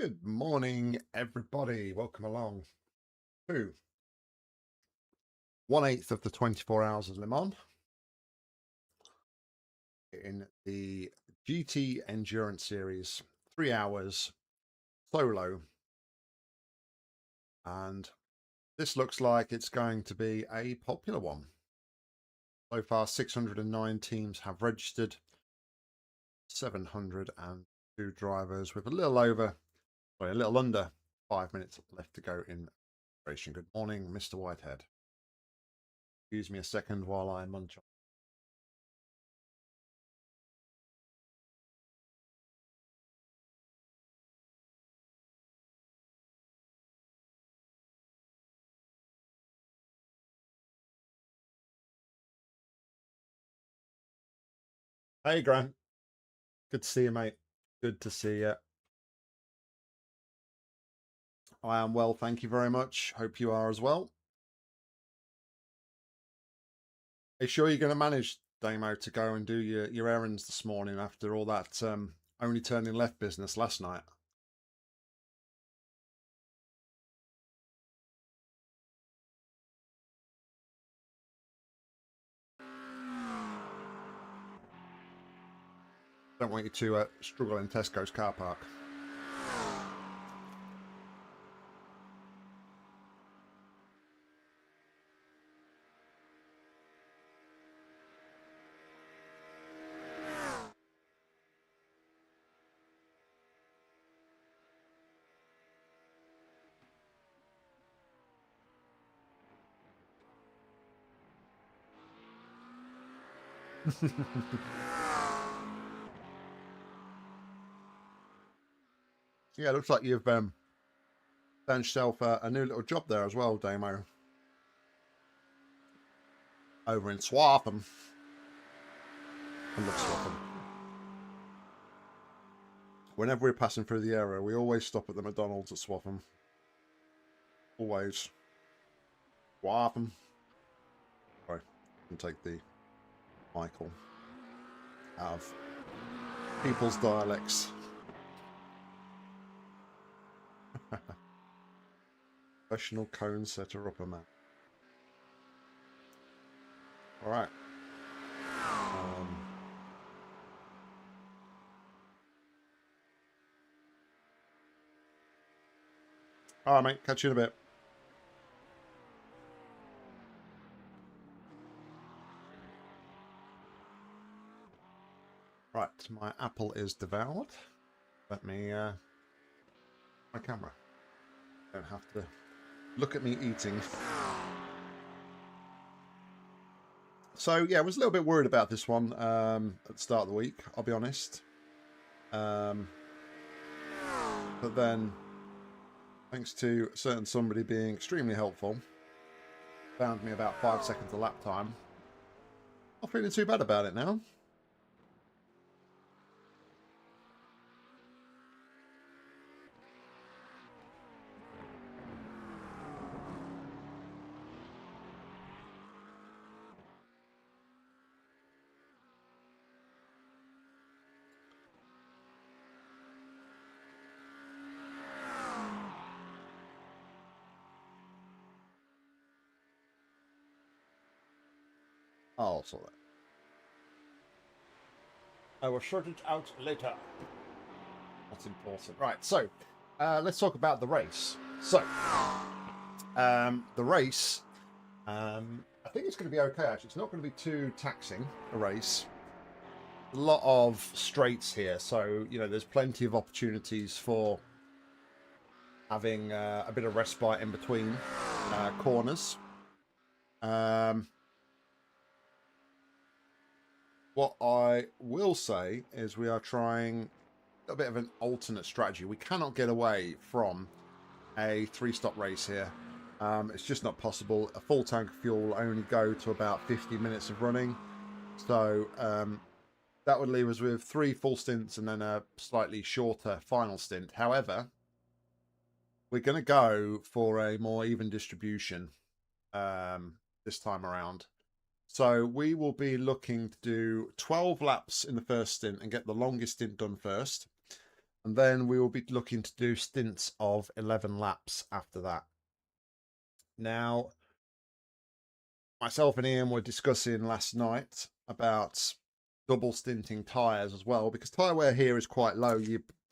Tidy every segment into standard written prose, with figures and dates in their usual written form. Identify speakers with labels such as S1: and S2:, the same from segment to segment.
S1: Good morning, everybody. Welcome along to 1/8 of the 24 hours of Le Mans in the GT Endurance Series. 3 hours solo. And this looks like it's going to be a popular one. So far, 609 teams have registered. 702 drivers with a little under 5 minutes left to go in racing. Good morning, Mr. Whitehead. Excuse me a second while I munch on. Hey, Grant. Good to see you, mate. Good to see you. I am well, thank you very much. Hope you are as well. Are you sure you're going to manage, Damo, to go and do your errands this morning after all that only turning left business last night? Don't want you to struggle in Tesco's car park. Yeah, it looks like you've found yourself a new little job there as well, Damo. Over in Swaffham. I love Swaffham. Whenever we're passing through the area, we always stop at the McDonald's at Swaffham. Always. Swaffham. Sorry, I can take the Michael out of people's dialects. Professional cone setter upper man. All right. All right, mate. Catch you in a bit. Right, my apple is devoured. Let me my camera. Don't have to look at me eating. So yeah, I was a little bit worried about this one at the start of the week, I'll be honest. But then, thanks to a certain somebody being extremely helpful, found me about 5 seconds of lap time. Not feeling too bad about it now. I'll sort that. I will sort it out later. What's important? Right, so let's talk about the race. So, the race, I think it's going to be okay, actually. It's not going to be too taxing, a race. A lot of straights here, so, you know, there's plenty of opportunities for having a bit of respite in between corners. What I will say is we are trying a bit of an alternate strategy. We cannot get away from a 3-stop race here. It's just not possible. A full tank of fuel will only go to about 50 minutes of running. So that would leave us with 3 full stints and then a slightly shorter final stint. However, we're going to go for a more even distribution this time around. So we will be looking to do 12 laps in the first stint and get the longest stint done first. And then we will be looking to do stints of 11 laps after that. Now, myself and Ian were discussing last night about double stinting tyres as well, because tyre wear here is quite low.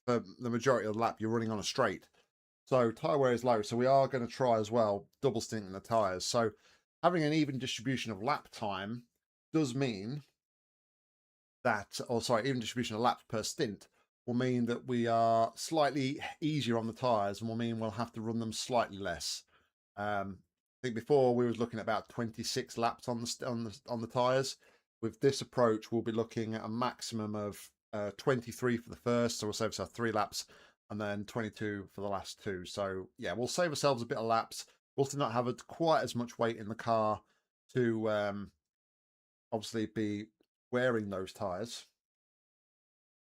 S1: For the majority of the lap, you're running on a straight. So tyre wear is low. So we are going to try as well double stinting the tyres. So having an even distribution of lap time does mean that, or sorry, even distribution of laps per stint will mean that we are slightly easier on the tyres, and will mean we'll have to run them slightly less. I think before we was looking at about 26 laps on the tyres. With this approach, we'll be looking at a maximum of 23 for the first, so we'll save ourselves 3 laps, and then 22 for the last 2. So yeah, we'll save ourselves a bit of laps. We'll also not have quite as much weight in the car to obviously be wearing those tyres.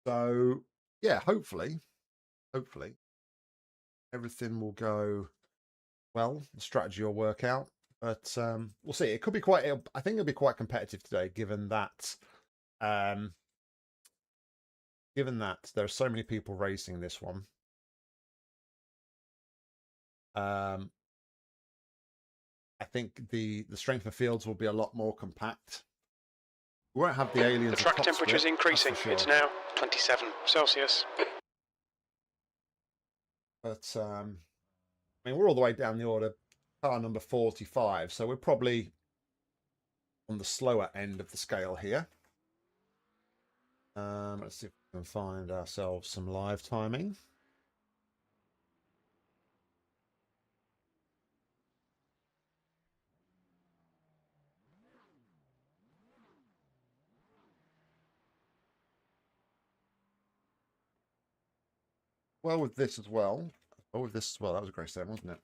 S1: So yeah, hopefully everything will go well. The strategy will work out, but we'll see. It could be quite, I think it'll be quite competitive today, given that there are so many people racing this one. I think the strength of fields will be a lot more compact. We won't have the aliens.
S2: The track temperature is increasing. Sure. It's now 27 Celsius.
S1: But I mean, we're all the way down the order, car number 45, so we're probably on the slower end of the scale here. Let's see if we can find ourselves some live timing. Well, with this as well. Oh, with this as well. That was a great statement, wasn't it?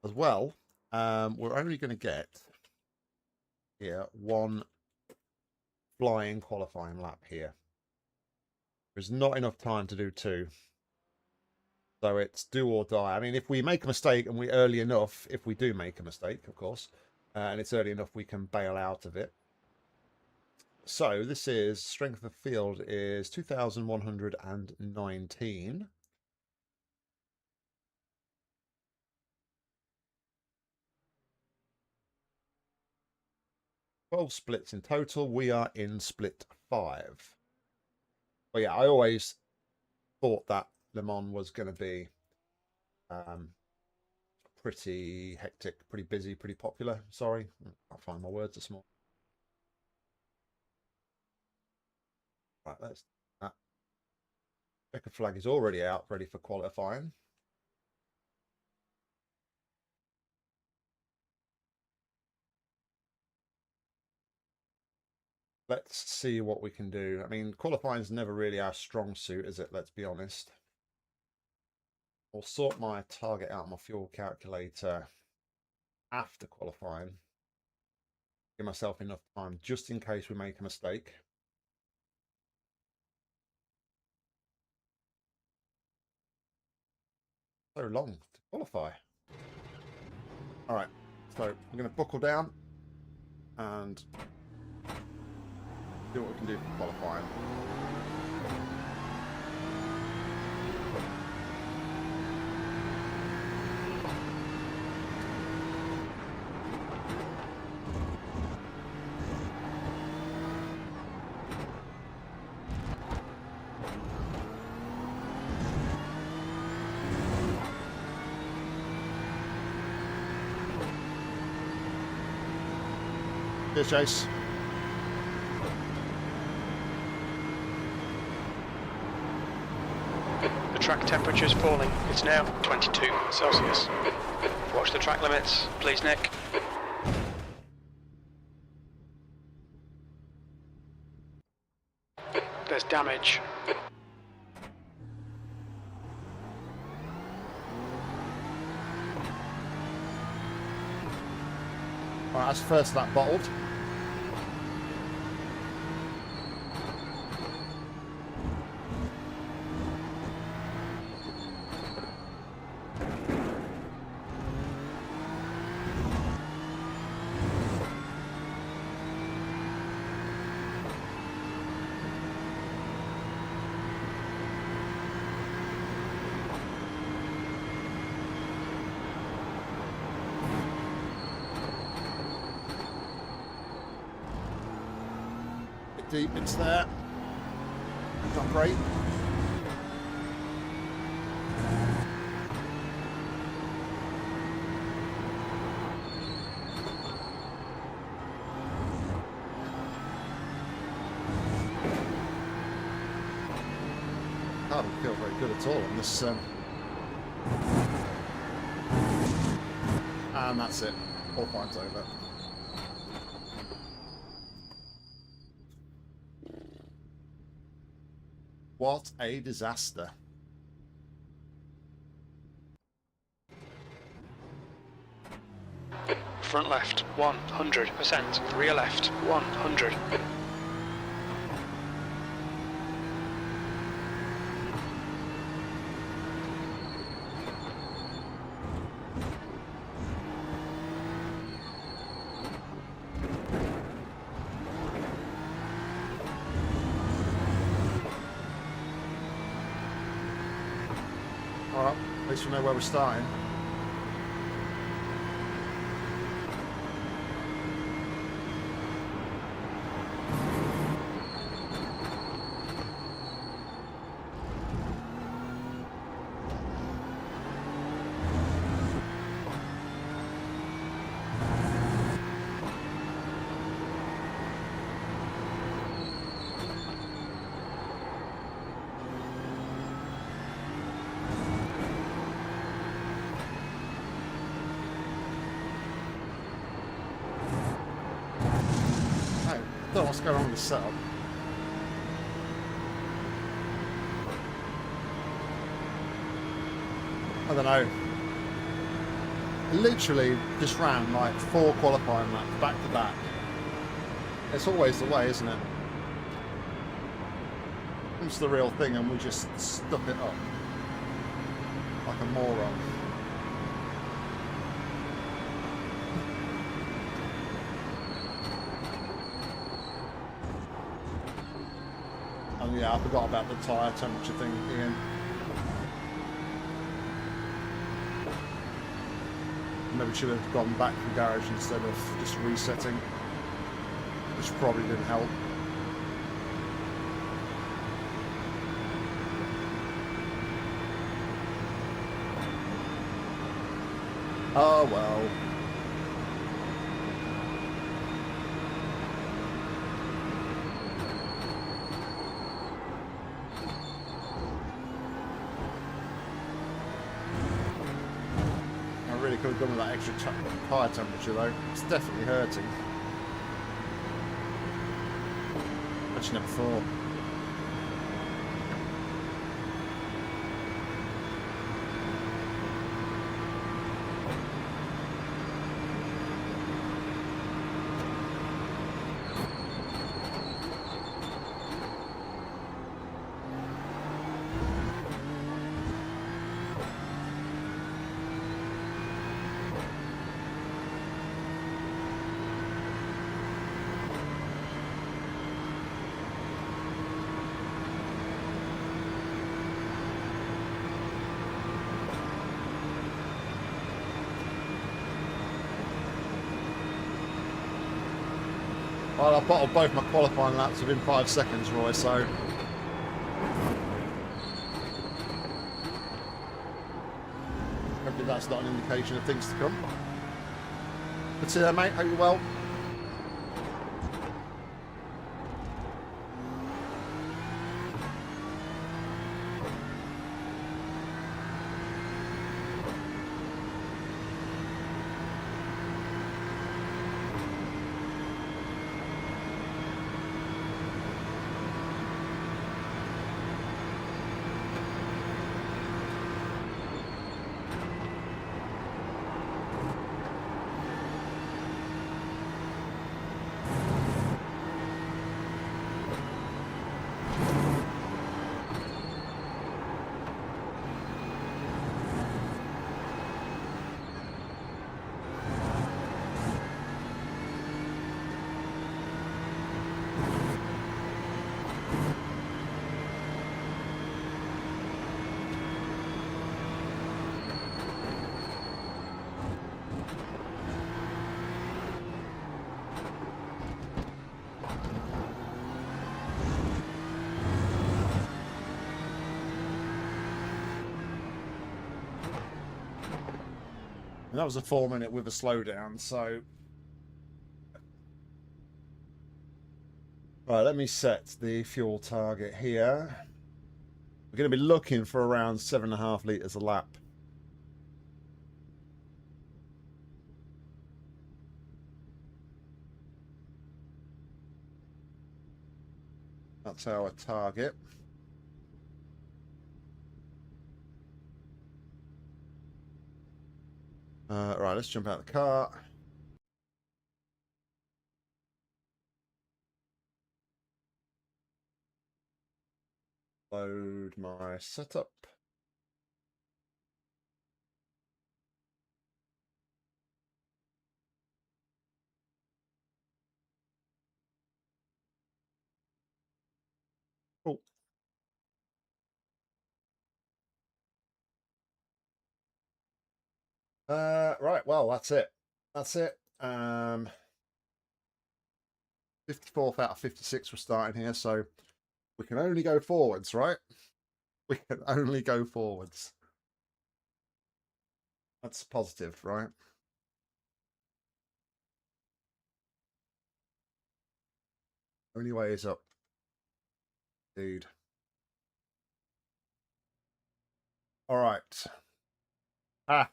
S1: As well, we're only going to get here 1 flying qualifying lap here. There's not enough time to do 2. So it's do or die. I mean, if we make a mistake and we're early enough, if we do make a mistake, of course, and it's early enough, we can bail out of it. So this is strength of field is 2,119. Twelve splits in total. We are in split 5. Well, yeah, I always thought that Le Mans was going to be pretty hectic, pretty busy, pretty popular. Sorry, I'll find my words this morning. Right, let's that. Checker flag is already out, ready for qualifying. Let's see what we can do. I mean, qualifying is never really our strong suit, is it? Let's be honest. I'll sort my target out, my fuel calculator after qualifying. Give myself enough time just in case we make a mistake. So long to qualify. All right, so I'm going to buckle down and see what we can do for qualifying. Cheers, Chase.
S2: The track temperature is falling. It's now 22 Celsius. Watch the track limits, please, Nick. There's damage.
S1: All right, that's first lap bottled. deep into there. Not great. I don't feel very good at all on this. And that's it. All points over. What a disaster.
S2: Front left, 100%. Rear left, 100.
S1: Alright, at least we know where we're starting. I don't know what's going on with the setup. I don't know. I literally just ran like 4 qualifying laps back to back. It's always the way, isn't it? It's the real thing and we just stuck it up. Like a moron. And yeah, I forgot about the tyre temperature thing again. Maybe should have gone back to the garage instead of just resetting, which probably didn't help. Oh well. Could have done with that extra tyre temperature though. It's definitely hurting. I just never thought. Well, I bottled both my qualifying laps within 5 seconds, Roy, so... Hopefully that's not an indication of things to come. But see there, mate. Hope you're well. And that was a 4-minute with a slowdown, so... Right, let me set the fuel target here. We're going to be looking for around 7.5 litres a lap. That's our target. Right, let's jump out of the car. Load my setup. Cool. Right, well, that's it. That's it. 54th out of 56 we're starting here, so we can only go forwards, right? We can only go forwards. That's positive, right? Only way is up. Indeed. All right. Ah.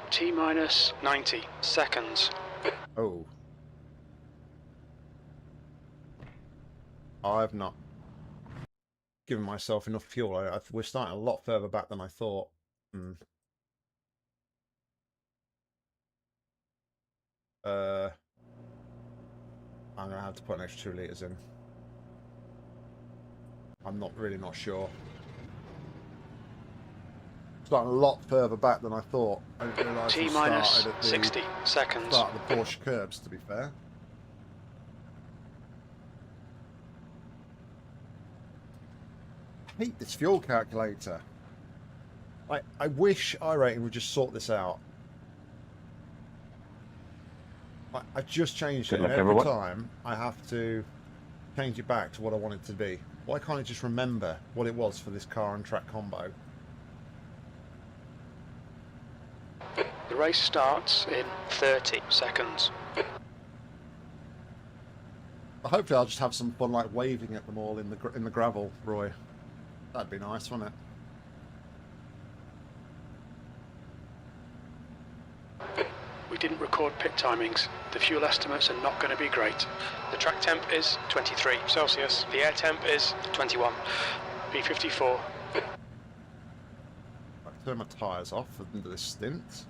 S2: T-minus 90 seconds.
S1: Oh. I've not given myself enough fuel. We're starting a lot further back than I thought. I'm going to have to put an extra 2 litres in. I'm really not sure. Starting a lot further back than I thought. I didn't realise we started at the
S2: 60 seconds.
S1: Start of the Porsche curbs, to be fair. I hate this fuel calculator. I wish iRacing would just sort this out. I just changed it, and every time I have to change it back to what I want it to be. Why can't I just remember what it was for this car and track combo?
S2: The race starts in 30 seconds.
S1: Hopefully I'll just have some fun like waving at them all in the gravel, Roy. That'd be nice, wouldn't it?
S2: We didn't record pit timings. The fuel estimates are not going to be great. The track temp is 23 Celsius. The air temp is 21. P54.
S1: Right, turn my tyres off under this stint.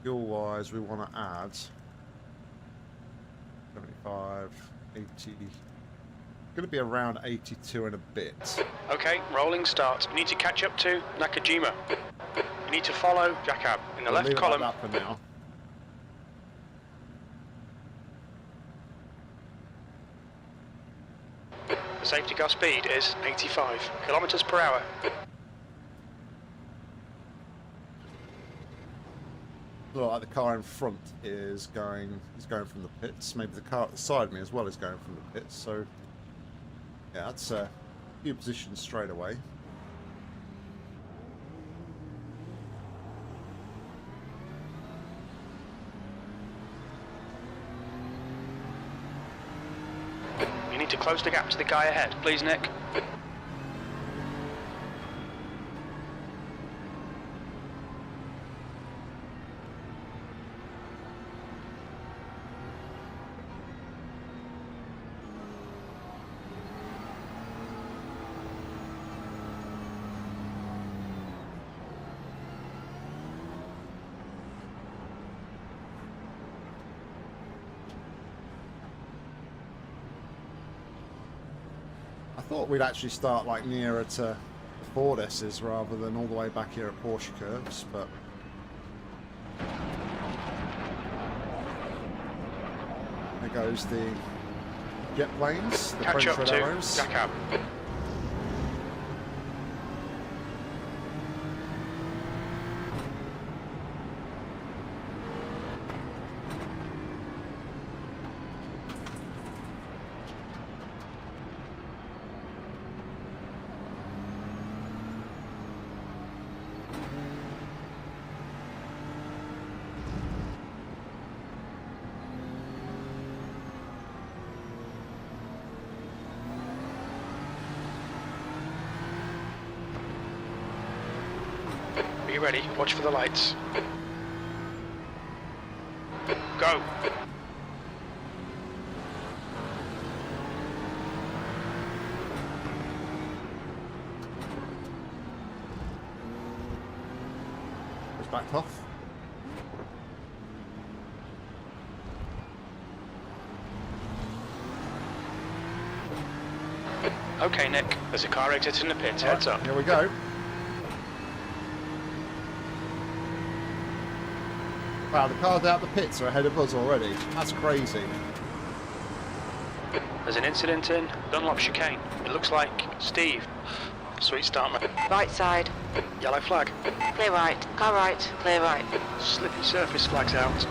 S1: Fuel wise, we want to add 75, 80. Going to be around 82 and a bit.
S2: Okay, rolling start. You need to catch up to Nakajima. You need to follow Jacob in the left column.
S1: Like that for now.
S2: The safety car speed is 85 kilometers per hour.
S1: Look like the car in front is going from the pits. Maybe the car beside me as well is going from the pits. So yeah, that's a few positions straight away.
S2: You need to close the gap to the guy ahead, please, Nick.
S1: I thought we'd actually start like nearer to the Ford S's rather than all the way back here at Porsche curves, but there goes the jet planes, the
S2: Catch
S1: French
S2: up
S1: red
S2: to
S1: arrows.
S2: Jacob. Be ready, watch for the lights. Go!
S1: It's backed off.
S2: Okay, Nick, there's a car exiting the pit, heads up.
S1: Here we go. Wow, the cars out the pits are ahead of us already. That's crazy.
S2: There's an incident in Dunlop chicane. It looks like Steve. Sweet start, man.
S3: Right side.
S2: Yellow flag.
S3: Clear right. Car right. Clear right.
S2: Slippy surface flags out.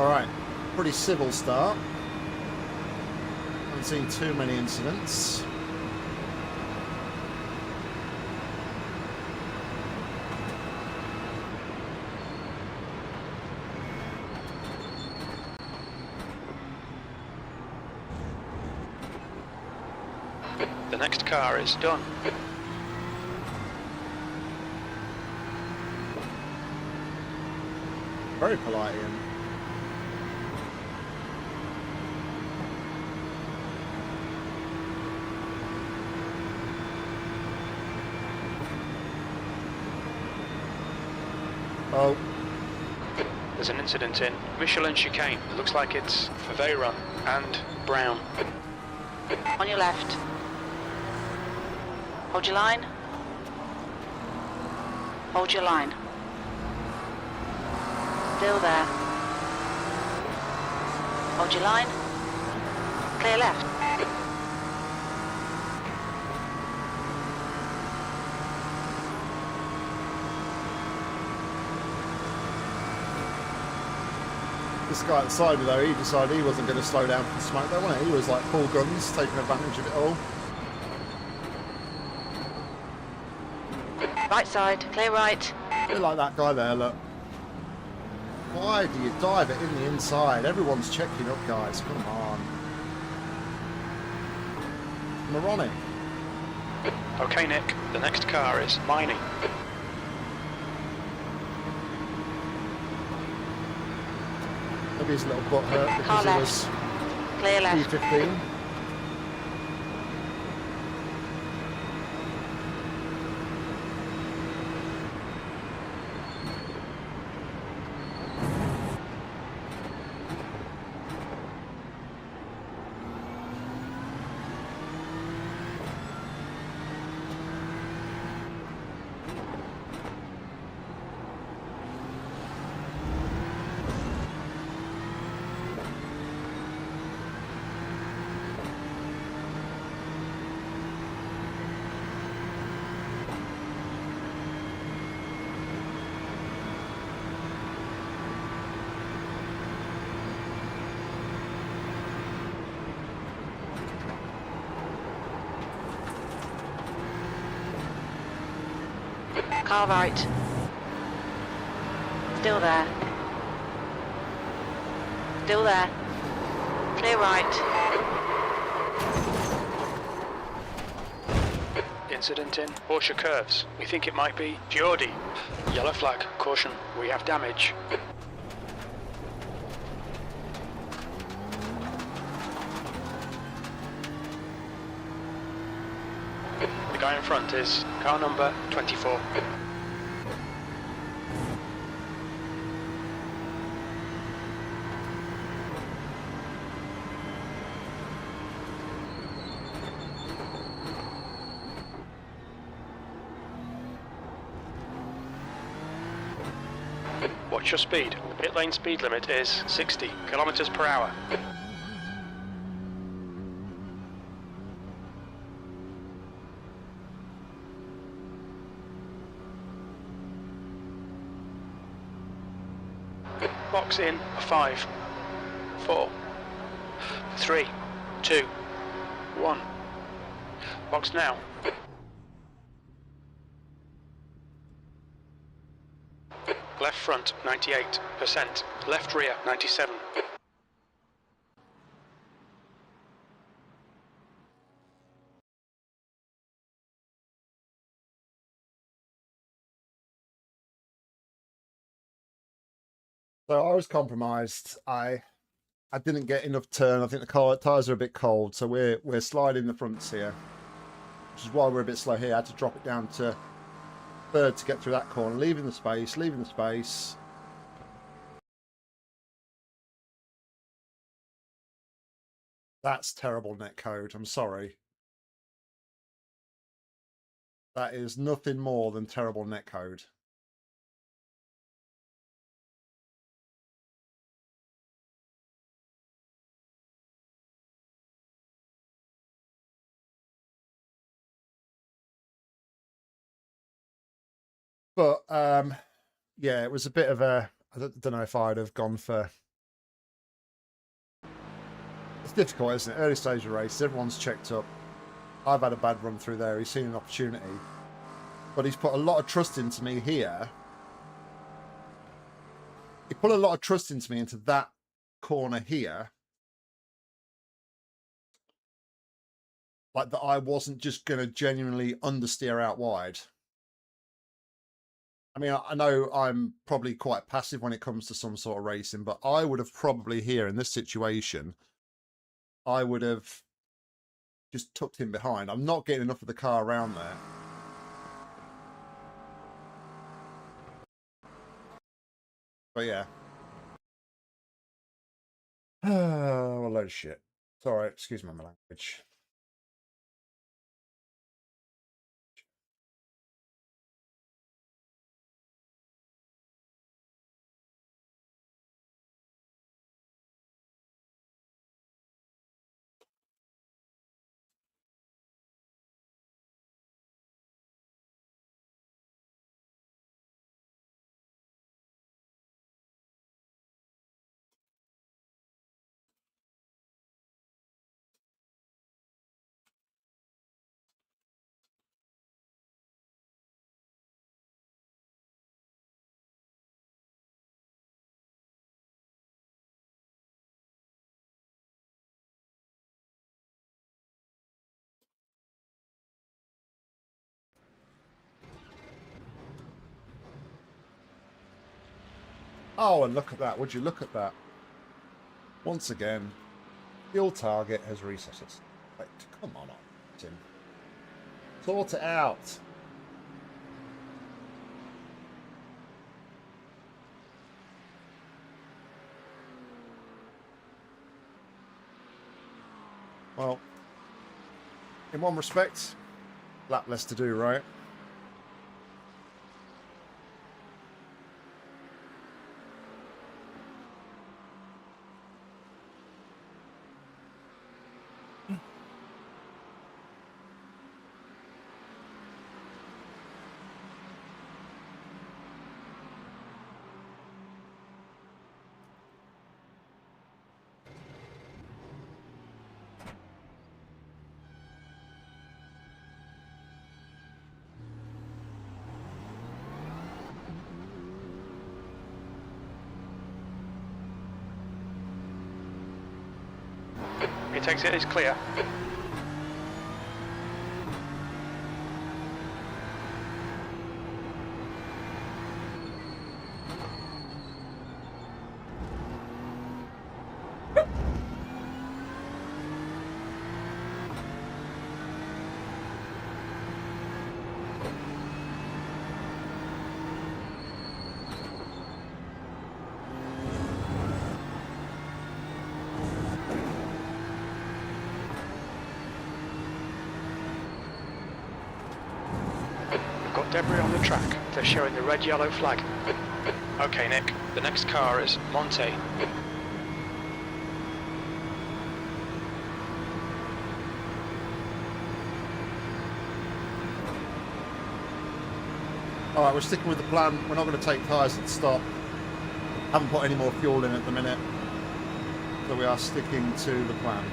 S1: Alright, pretty civil start. Haven't seen too many incidents.
S2: The next car is done.
S1: Very polite, Ian. Oh,
S2: There's an incident in Michelin chicane. It looks like it's Faveyron and Brown.
S3: On your left. Hold your line. Hold your line. Still there. Hold your line. Clear left.
S1: this guy at the side of though, he decided he wasn't going to slow down for the smoke though, wasn't he? He was like full guns, taking advantage of it all.
S3: Right side. Clear right.
S1: A bit like that guy there, look. Why do you dive it in the inside? Everyone's checking up, guys. Come on. Moronic.
S2: Okay, Nick, the next car is Miney.
S1: Maybe his little butt hurt
S3: Car
S1: because it was
S3: left. Clear left.
S1: P15.
S3: Car right. Still there. Still there. Clear right.
S2: Incident in Porsche curves. We think it might be Geordie. Yellow flag. Caution. We have damage. The guy in front is car number 24. Watch your speed. The pit lane speed limit is 60 kilometers per hour. Box in 5, 4, 3, 2, 1. Box now. Left front 98%, left rear 97.
S1: So I was compromised. I didn't get enough turn. I think the tyres are a bit cold, so we're sliding the fronts here, which is why we're a bit slow here. I had to drop it down to third to get through that corner, leaving the space. That's terrible netcode. I'm sorry. That is nothing more than terrible netcode. But yeah, it was a bit of a. I don't know if I'd have gone for. It's difficult, isn't it? Early stage of race, everyone's checked up. I've had a bad run through there. He's seen an opportunity, but he's put a lot of trust into me here. He put a lot of trust into me into that corner here, like that I wasn't just going to genuinely understeer out wide. I mean, I know I'm probably quite passive when it comes to some sort of racing, but I would have probably here in this situation, I would have just tucked him behind. I'm not getting enough of the car around there. But yeah. Oh, a load of shit. Sorry, excuse my language. Oh, and look at that. Would you look at that? Once again, fuel target has reset its. Wait, come on, Tim. Sort it out. Well, in one respect, lap less to do, right?
S2: He takes it, it's clear. Debris on the track. They're showing the red-yellow flag. Okay, Nick. The next car is Monte.
S1: All right, we're sticking with the plan. We're not going to take tyres at the stop. Haven't put any more fuel in at the minute, so we are sticking to the plan.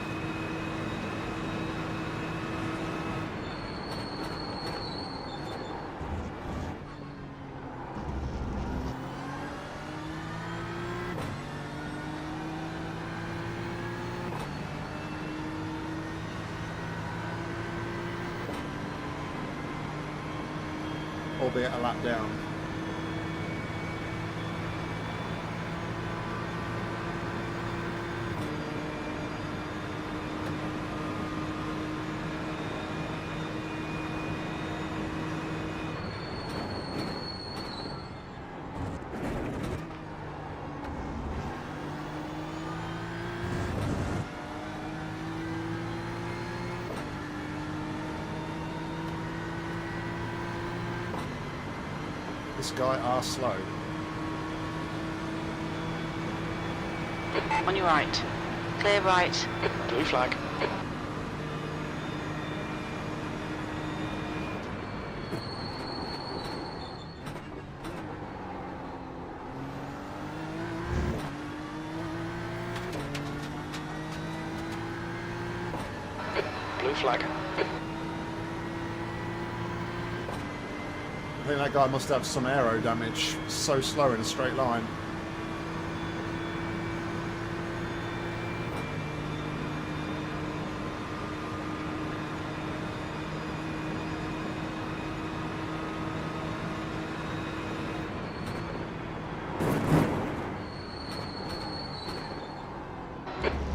S1: Albeit a lap down. This guy are slow.
S3: On your right. Clear right.
S2: Blue flag. Blue flag.
S1: I think that guy must have some aero damage. So slow in a straight line.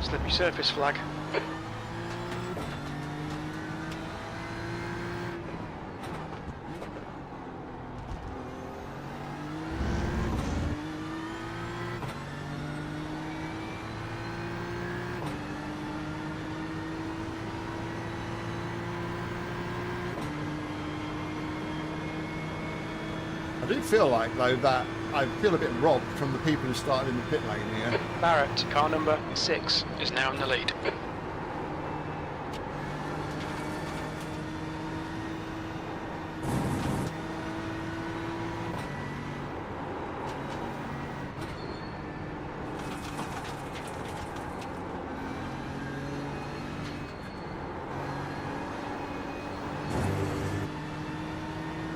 S2: Slippery surface flag.
S1: I do feel like, though, that I feel a bit robbed from the people who started in the pit lane here.
S2: Barrett, car number 6, is now in the lead.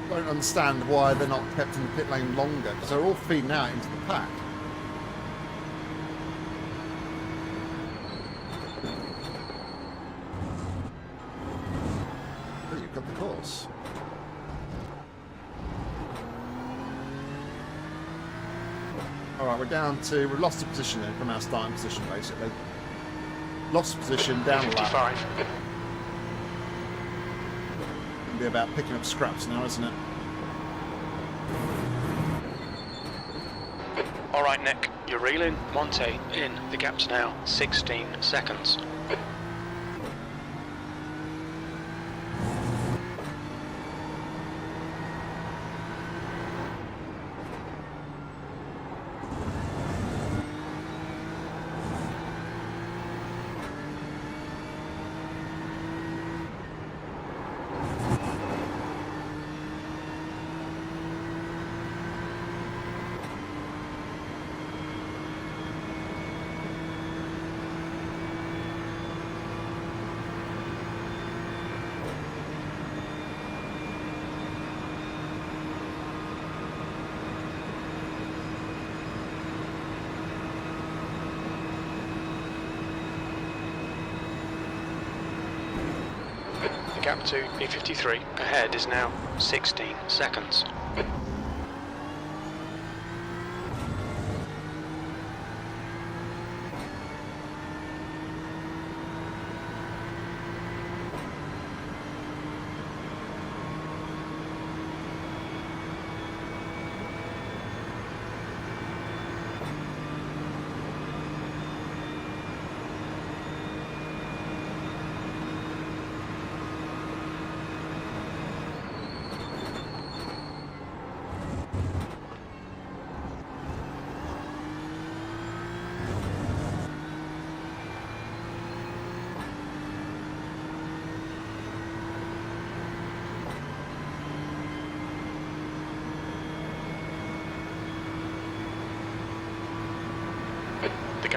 S1: I don't understand why they're not kept in the pit lane longer, because they're all feeding out into the pack. Oh, you've got the course. Alright, we're down to... We've lost the position then from our starting position, basically. Lost the position, down the lap.
S2: 55.
S1: It'll be about picking up scraps now, isn't it?
S2: Alright Nick, you're reeling. Monte in. The gap's now 16 seconds. The gap to P53 ahead is now 16 seconds.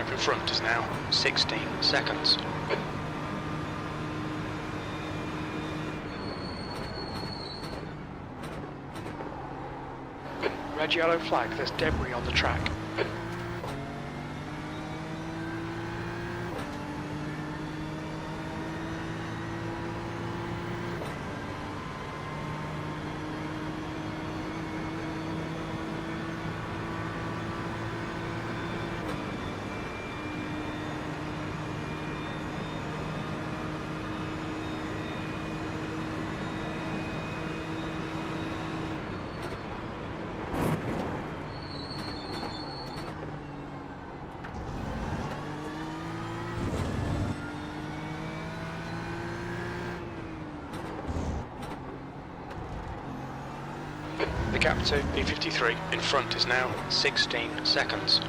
S2: gap in front is now 16 seconds. Red yellow flag, there's debris on the track. The gap to P53 in front is now 16 seconds.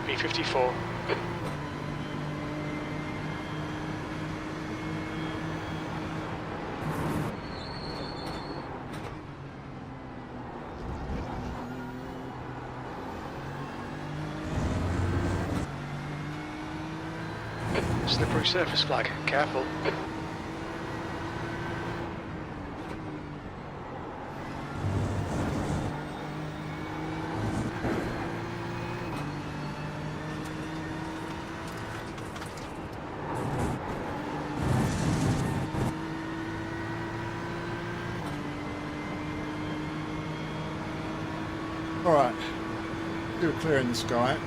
S2: P54. Slippery surface flag, careful.
S1: Alright, do a clear in the sky.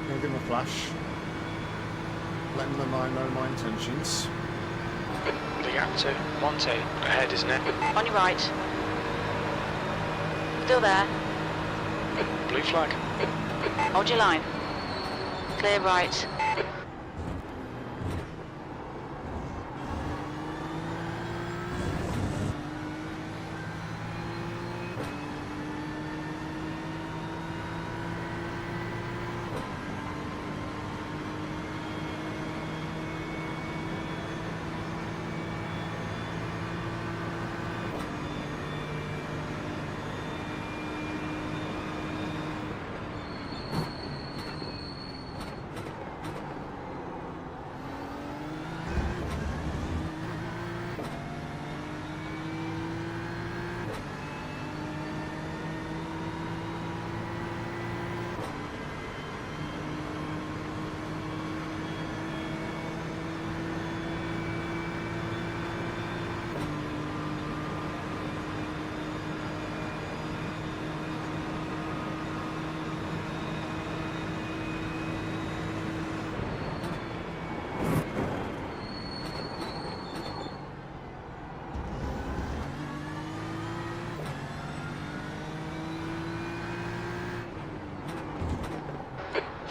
S1: Give him a flash. Letting them know my intentions.
S2: The gap to Monte ahead, isn't it?
S3: On your right. Still there.
S2: Blue flag.
S3: Hold your line. Clear right.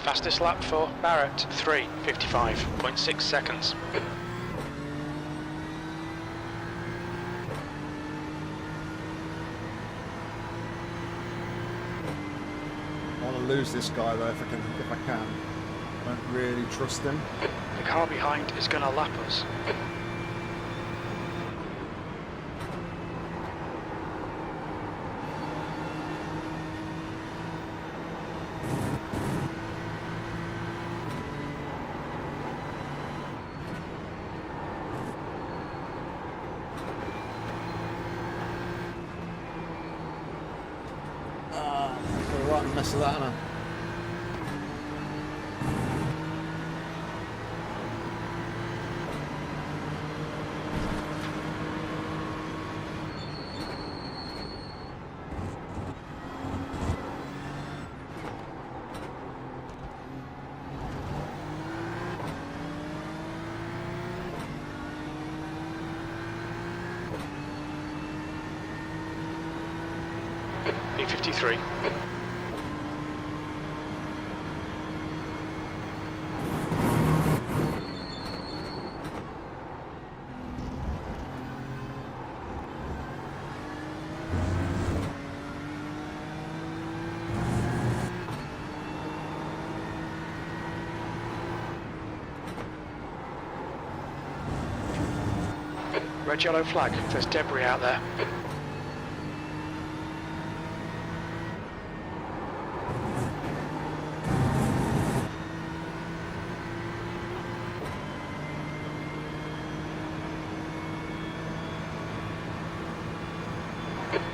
S2: Fastest lap for Barrett, 3:55.6 seconds.
S1: lose this guy though if I can. I don't really trust him.
S2: The car behind is going to lap us.
S1: Right in the mess of that, haven't I?
S2: P53. Red yellow flag. There's debris out there.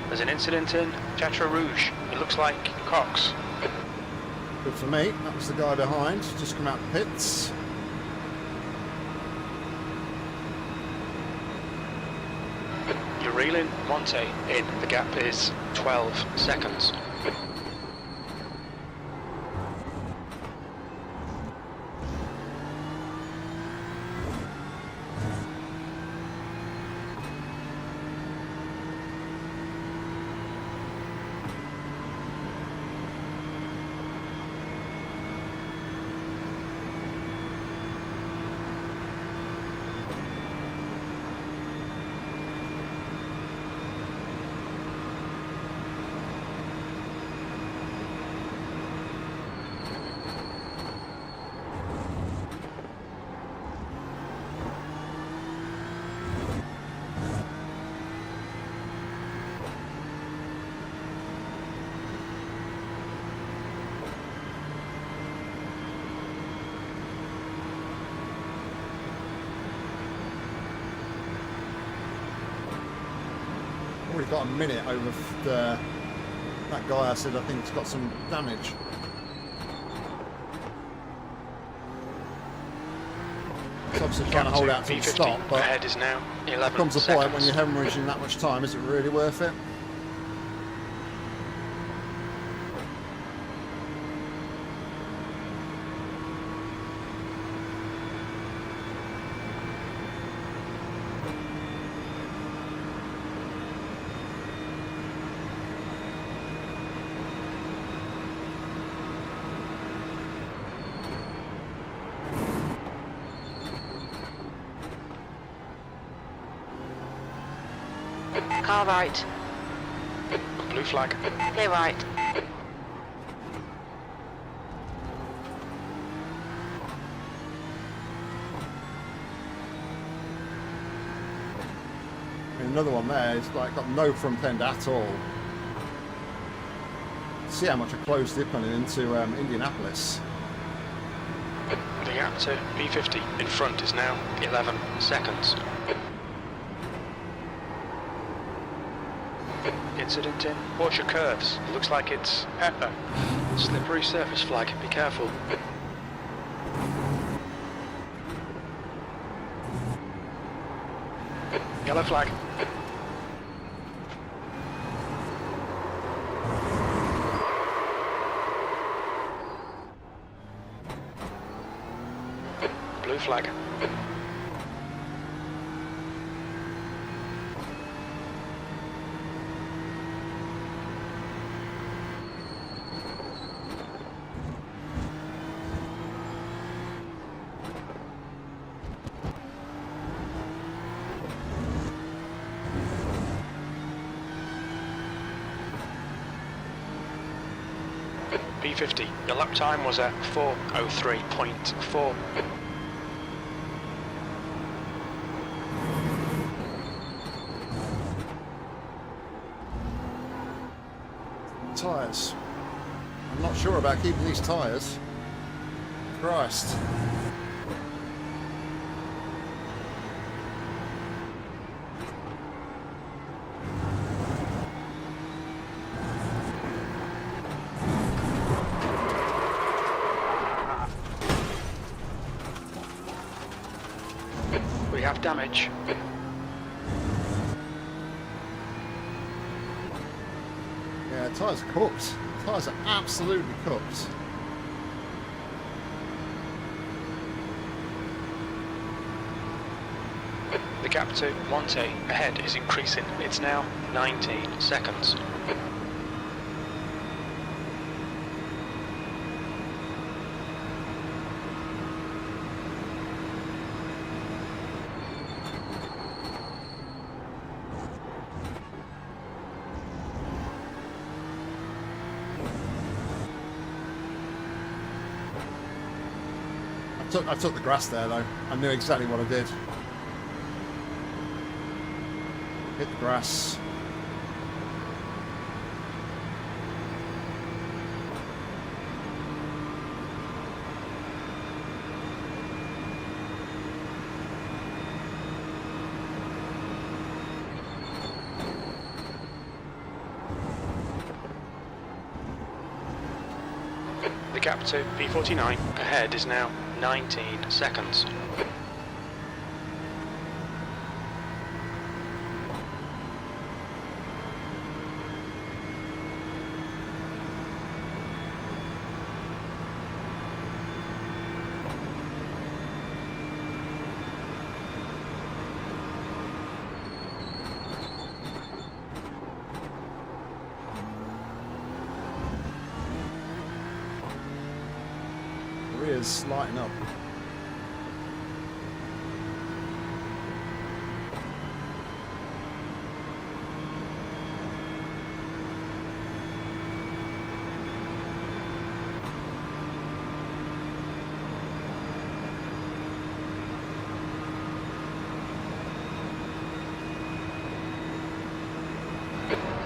S2: There's an incident in Chateau Rouge. It looks like Cox.
S1: Good for me. That was the guy behind. Just come out the pits.
S2: You're reeling Monte in. The gap is 12 seconds.
S1: Already got a minute over that guy. I said I think he's got some damage. It's obviously trying to hold out to the stop, but
S2: ahead is now 11
S1: there comes a point when you're hemorrhaging that much time. Is it really worth it?
S3: Car right.
S2: Blue flag.
S3: Clear right.
S1: Another one there. It's like got no front end at all. See how much I closed it pulling into Indianapolis.
S2: The gap to P50 in front is now 11 seconds. Incident in Porsche curves. It looks like it's pepper. Slippery surface flag. Be careful. Yellow flag. Blue flag. P50. Your lap time was at 4:03.4.
S1: Tyres. I'm not sure about keeping these tyres. Christ.
S2: We have damage.
S1: Yeah, tyres are cooked. Tyres are absolutely cooked.
S2: The gap to Monte ahead is increasing. It's now 19 seconds.
S1: I took the grass there though. I knew exactly what I did. Hit the grass.
S2: The gap to P49 ahead is now 19 seconds.
S1: The rear's lighting up.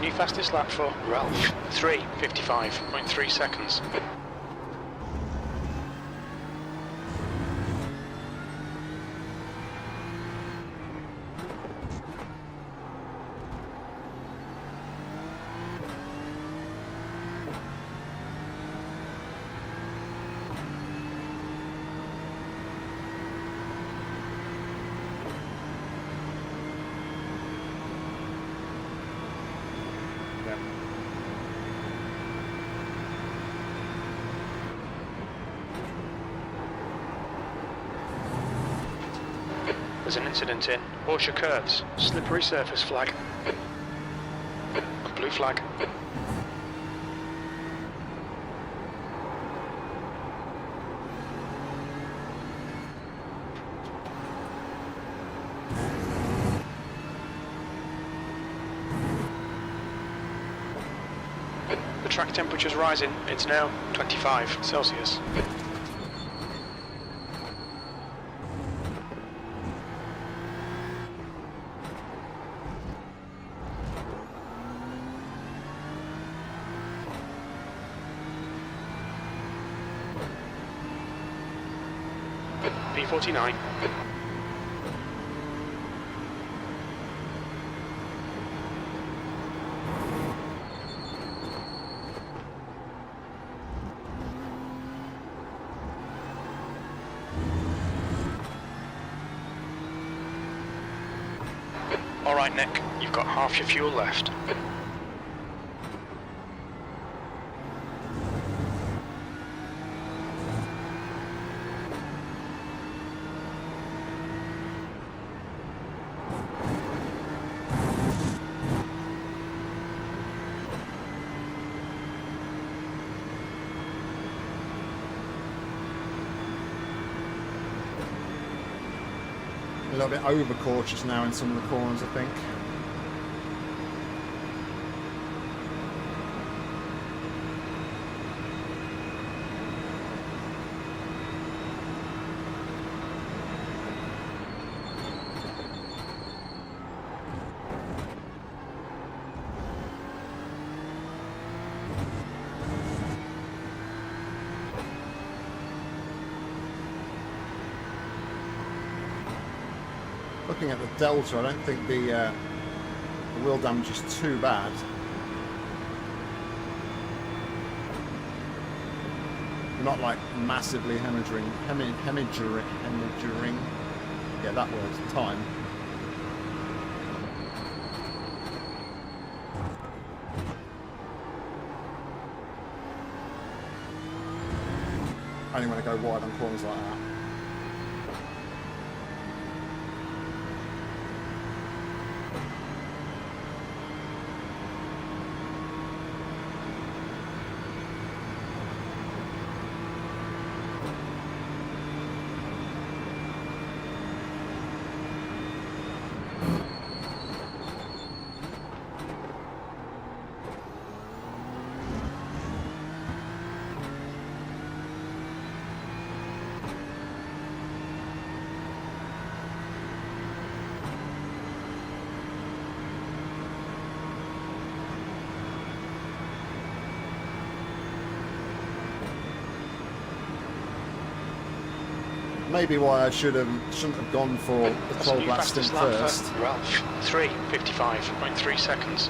S2: New fastest lap for Ralph, 3:55.3 seconds. There's an incident in Porsche curves. Slippery surface flag. Blue flag. The track temperature's rising. It's now 25 Celsius. P49. All right, Nick, you've got half your fuel left.
S1: A little bit over cautious now in some of the corners, I think. Looking at the Delta, I don't think the wheel damage is too bad. Not like massively hemorrhaging. Yeah, that word. Time. I only want to go wide on corners like that. Maybe why I shouldn't have gone for the 12 lap stint first.
S2: Ralph, 3:55.3 seconds.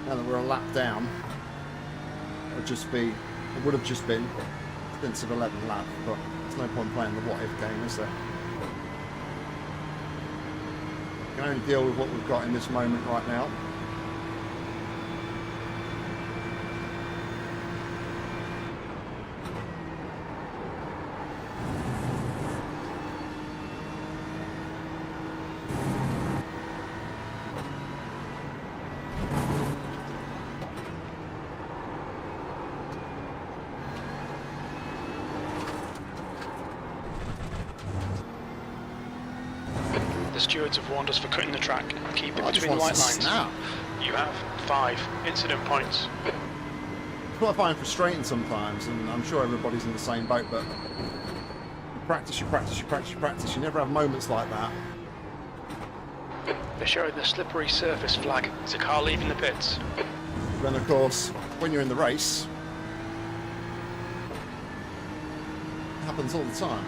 S1: Now that we're a lap down, it would have just been stints of 11 laps, but there's no point playing the what if game, is there? We can only deal with what we've got in this moment right now.
S2: The stewards have warned us for cutting the track. Keep it
S1: I just
S2: between the
S1: want
S2: white
S1: to
S2: lines.
S1: snap.
S2: You have 5 incident points.
S1: It's what I find frustrating sometimes, and I'm sure everybody's in the same boat, but you practice, you never have moments like that.
S2: They're showing the slippery surface flag. It's a car leaving the pits.
S1: Then of course, when you're in the race, it happens all the time.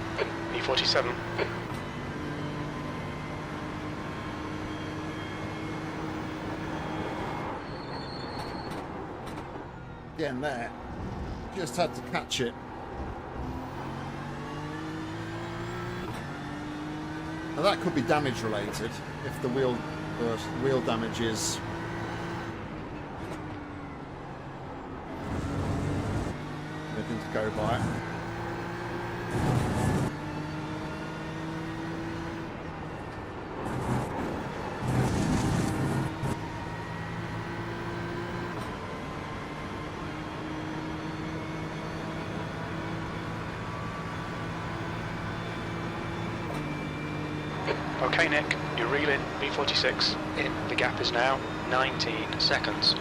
S2: E47.
S1: Getting there, just had to catch it. Now that could be damage related if the wheel damage is anything to go by.
S2: Okay, Nick, you're reeling. B46 in. The gap is now 19 seconds.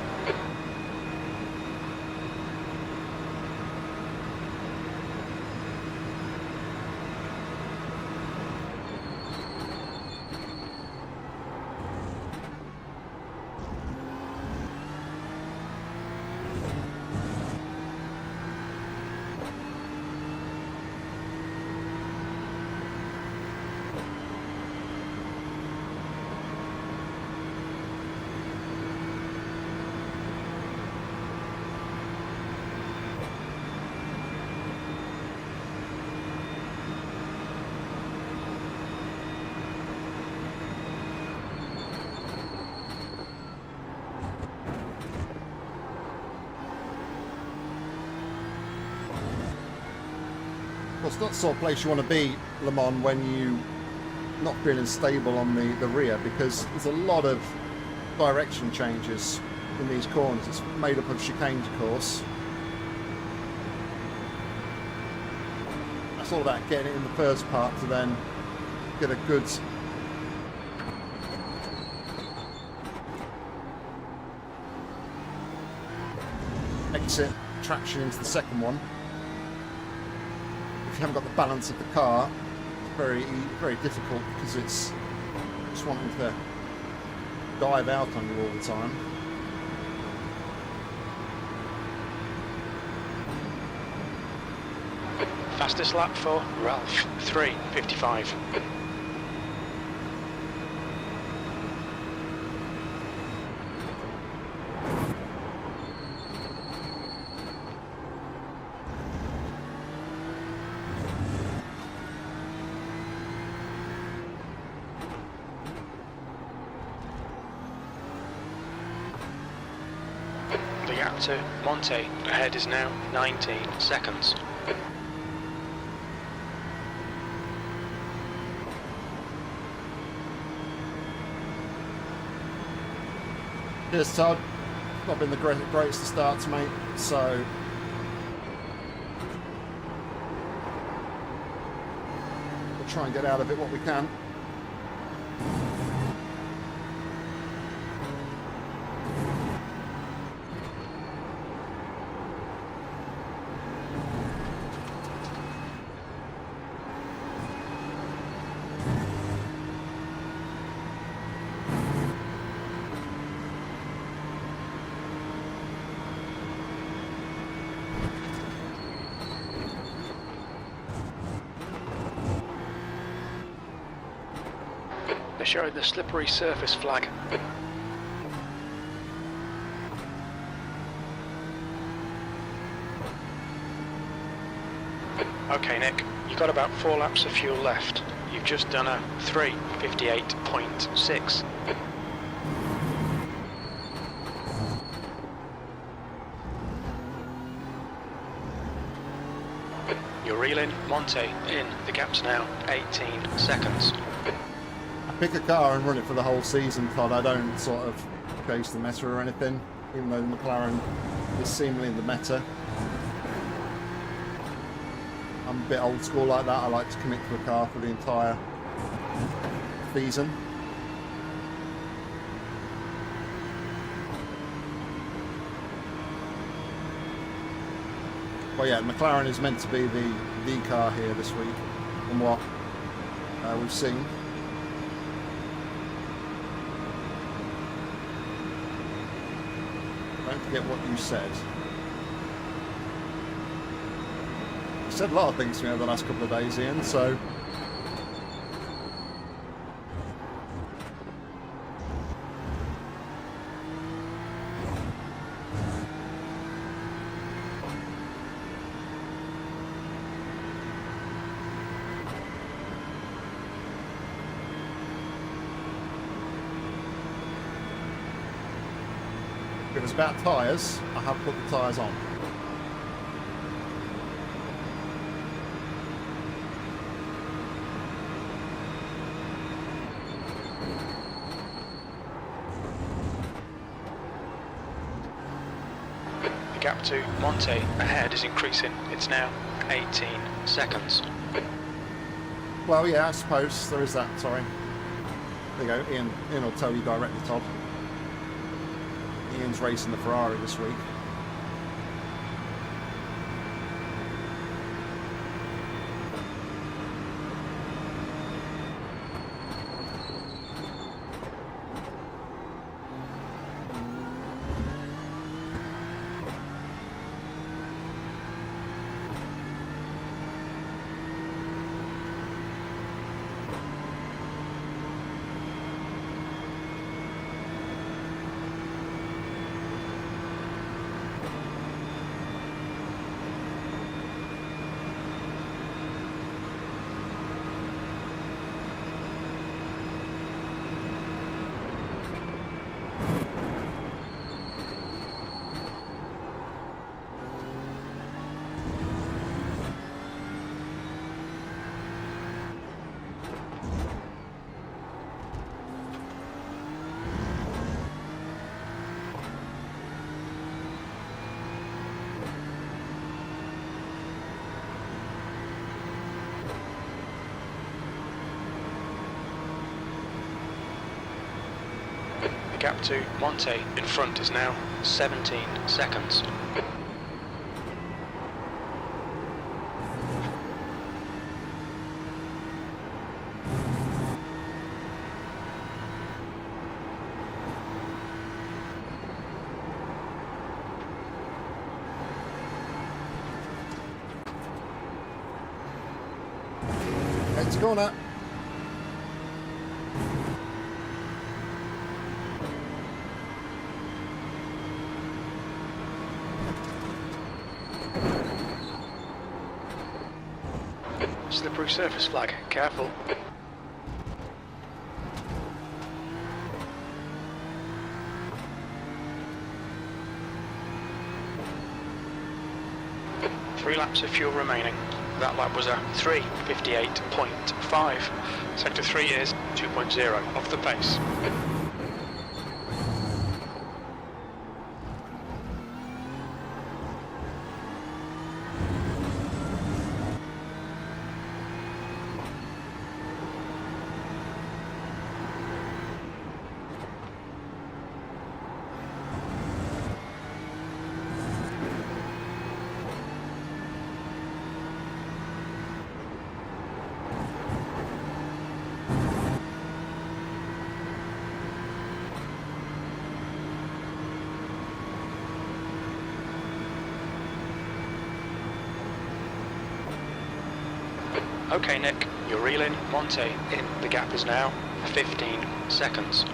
S1: Well, it's not the sort of place you want to be, Le Mans, when you not feeling stable on the rear, because there's a lot of direction changes in these corners. It's made up of chicanes, of course. That's all about getting it in the first part to then get a good exit traction into the second one. If you haven't got the balance of the car, it's very difficult because it's just wanting to dive out on you all the time.
S2: Fastest lap for Ralph, 3:55. The gap to Monte ahead is now 19 seconds.
S1: Cheers, Todd. Not been the greatest of starts, mate, so we'll try and get out of it what we can.
S2: They're showing the slippery surface flag. Okay, Nick, you've got about 4 laps of fuel left. You've just done a 3:58.6. You're reeling Monte in. The gap's now 18 seconds.
S1: Pick a car and run it for the whole season, Todd. I don't sort of chase the meta or anything, even though the McLaren is seemingly the meta. I'm a bit old school like that. I like to commit to a car for the entire season. Well, yeah, McLaren is meant to be the car here this week, from what we've seen. Don't forget what you said. You said a lot of things to me over the last couple of days, Ian, so... If it was about tyres, I have put the tyres on.
S2: The gap to Monte ahead is increasing. It's now 18 seconds.
S1: Well, yeah, I suppose there is that, sorry. There you go, Ian will tell you directly, Todd. Ian's racing the Ferrari this week.
S2: The gap to Monte in front is now 17 seconds.
S1: Fastest corner.
S2: Slippery surface flag, careful. Three laps of fuel remaining. That lap was a 3:58.5. Sector 3 is 2.0 off the pace. Okay, Nick, you're reeling. Monte in. The gap is now 15 seconds.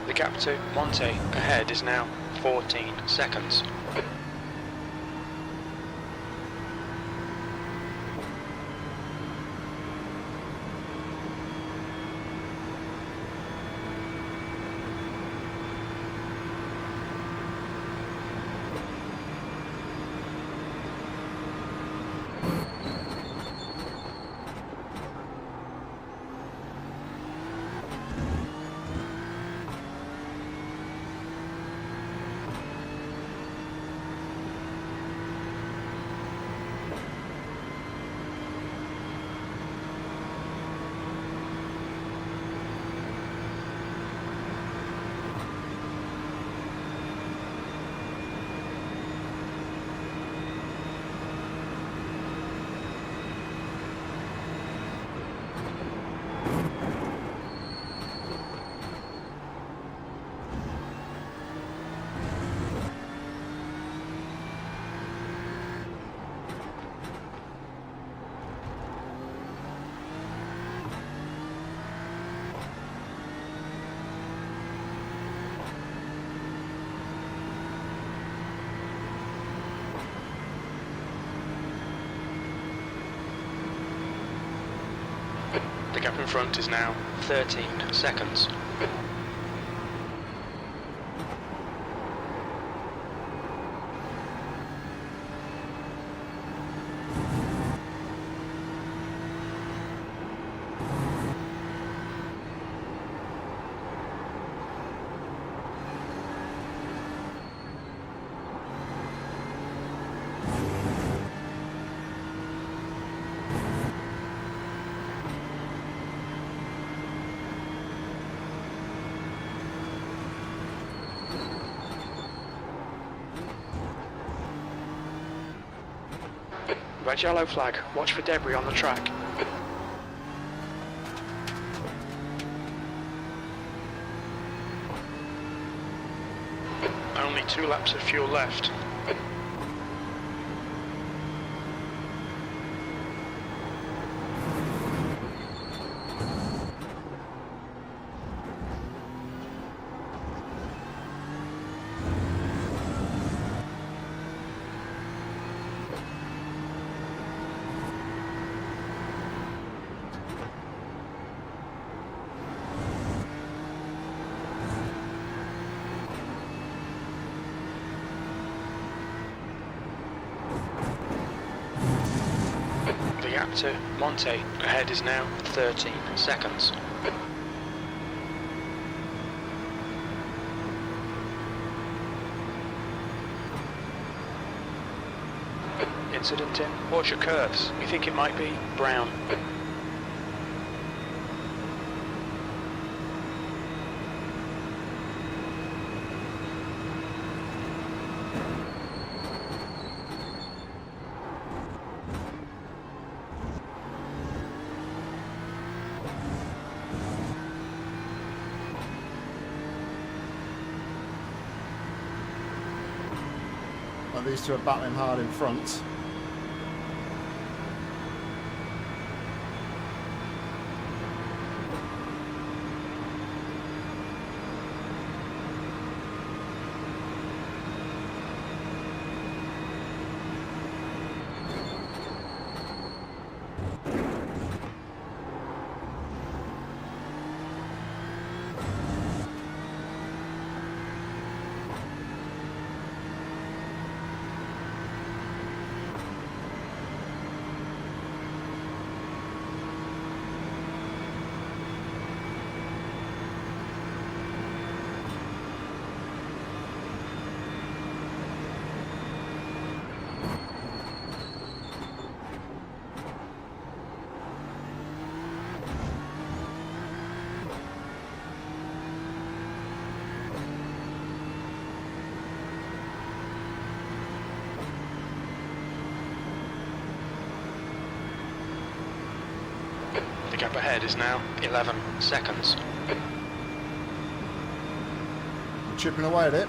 S2: The gap to Monte ahead is now 14 seconds. The gap in front is now 13 seconds. Red yellow flag, watch for debris on the track. Only 2 laps of fuel left. gap to Monte ahead is now 13 seconds. Incident in Porsche curves. We think it might be brown.
S1: Well, these two are battling hard in front.
S2: The gap ahead is now 11 seconds.
S1: Chipping away at it.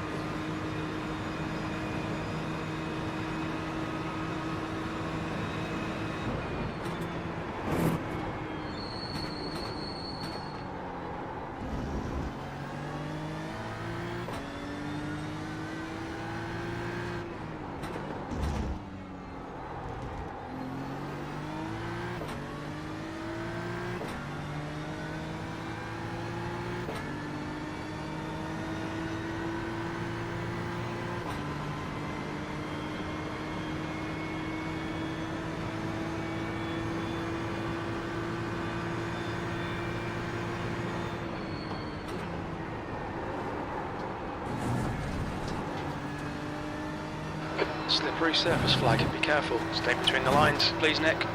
S2: Slippery surface flag, be careful. Stay between the lines, please, Nick.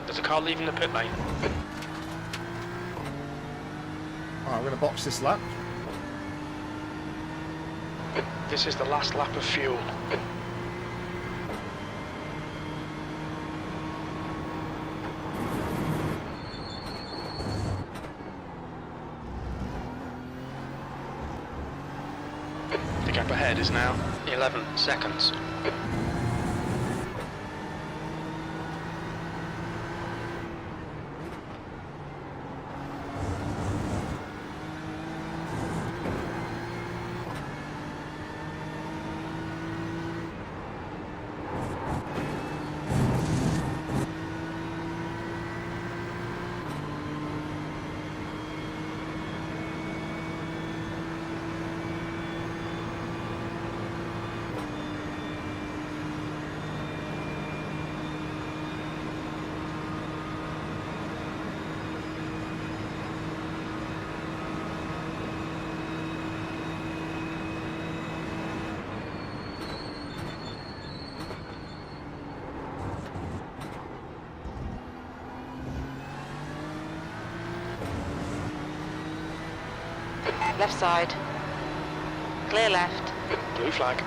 S2: There's a car leaving the pit lane.
S1: Alright, we're going to box this lap.
S2: This is the last lap of fuel. The gap ahead is now 11 seconds.
S3: Left side. Clear left.
S2: Blue flag.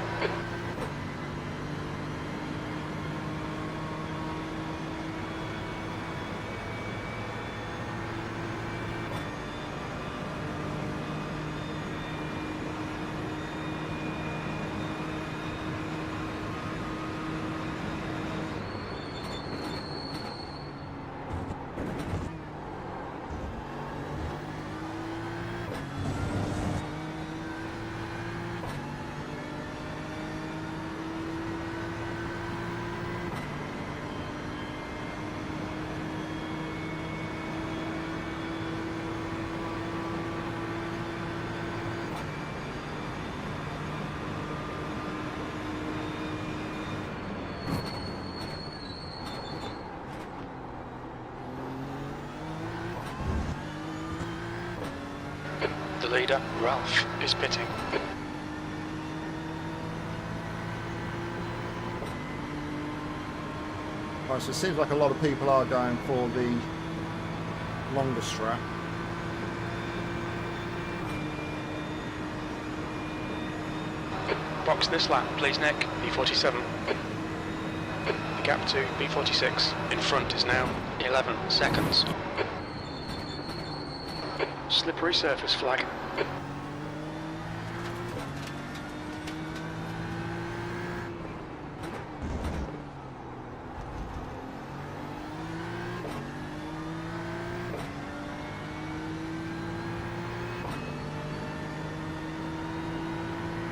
S2: The leader, Ralph, is pitting.
S1: Right, so it seems like a lot of people are going for the longer strap.
S2: Box this lap, please, Nick. B47. The gap to B46 in front is now 11 seconds. Slippery surface flag.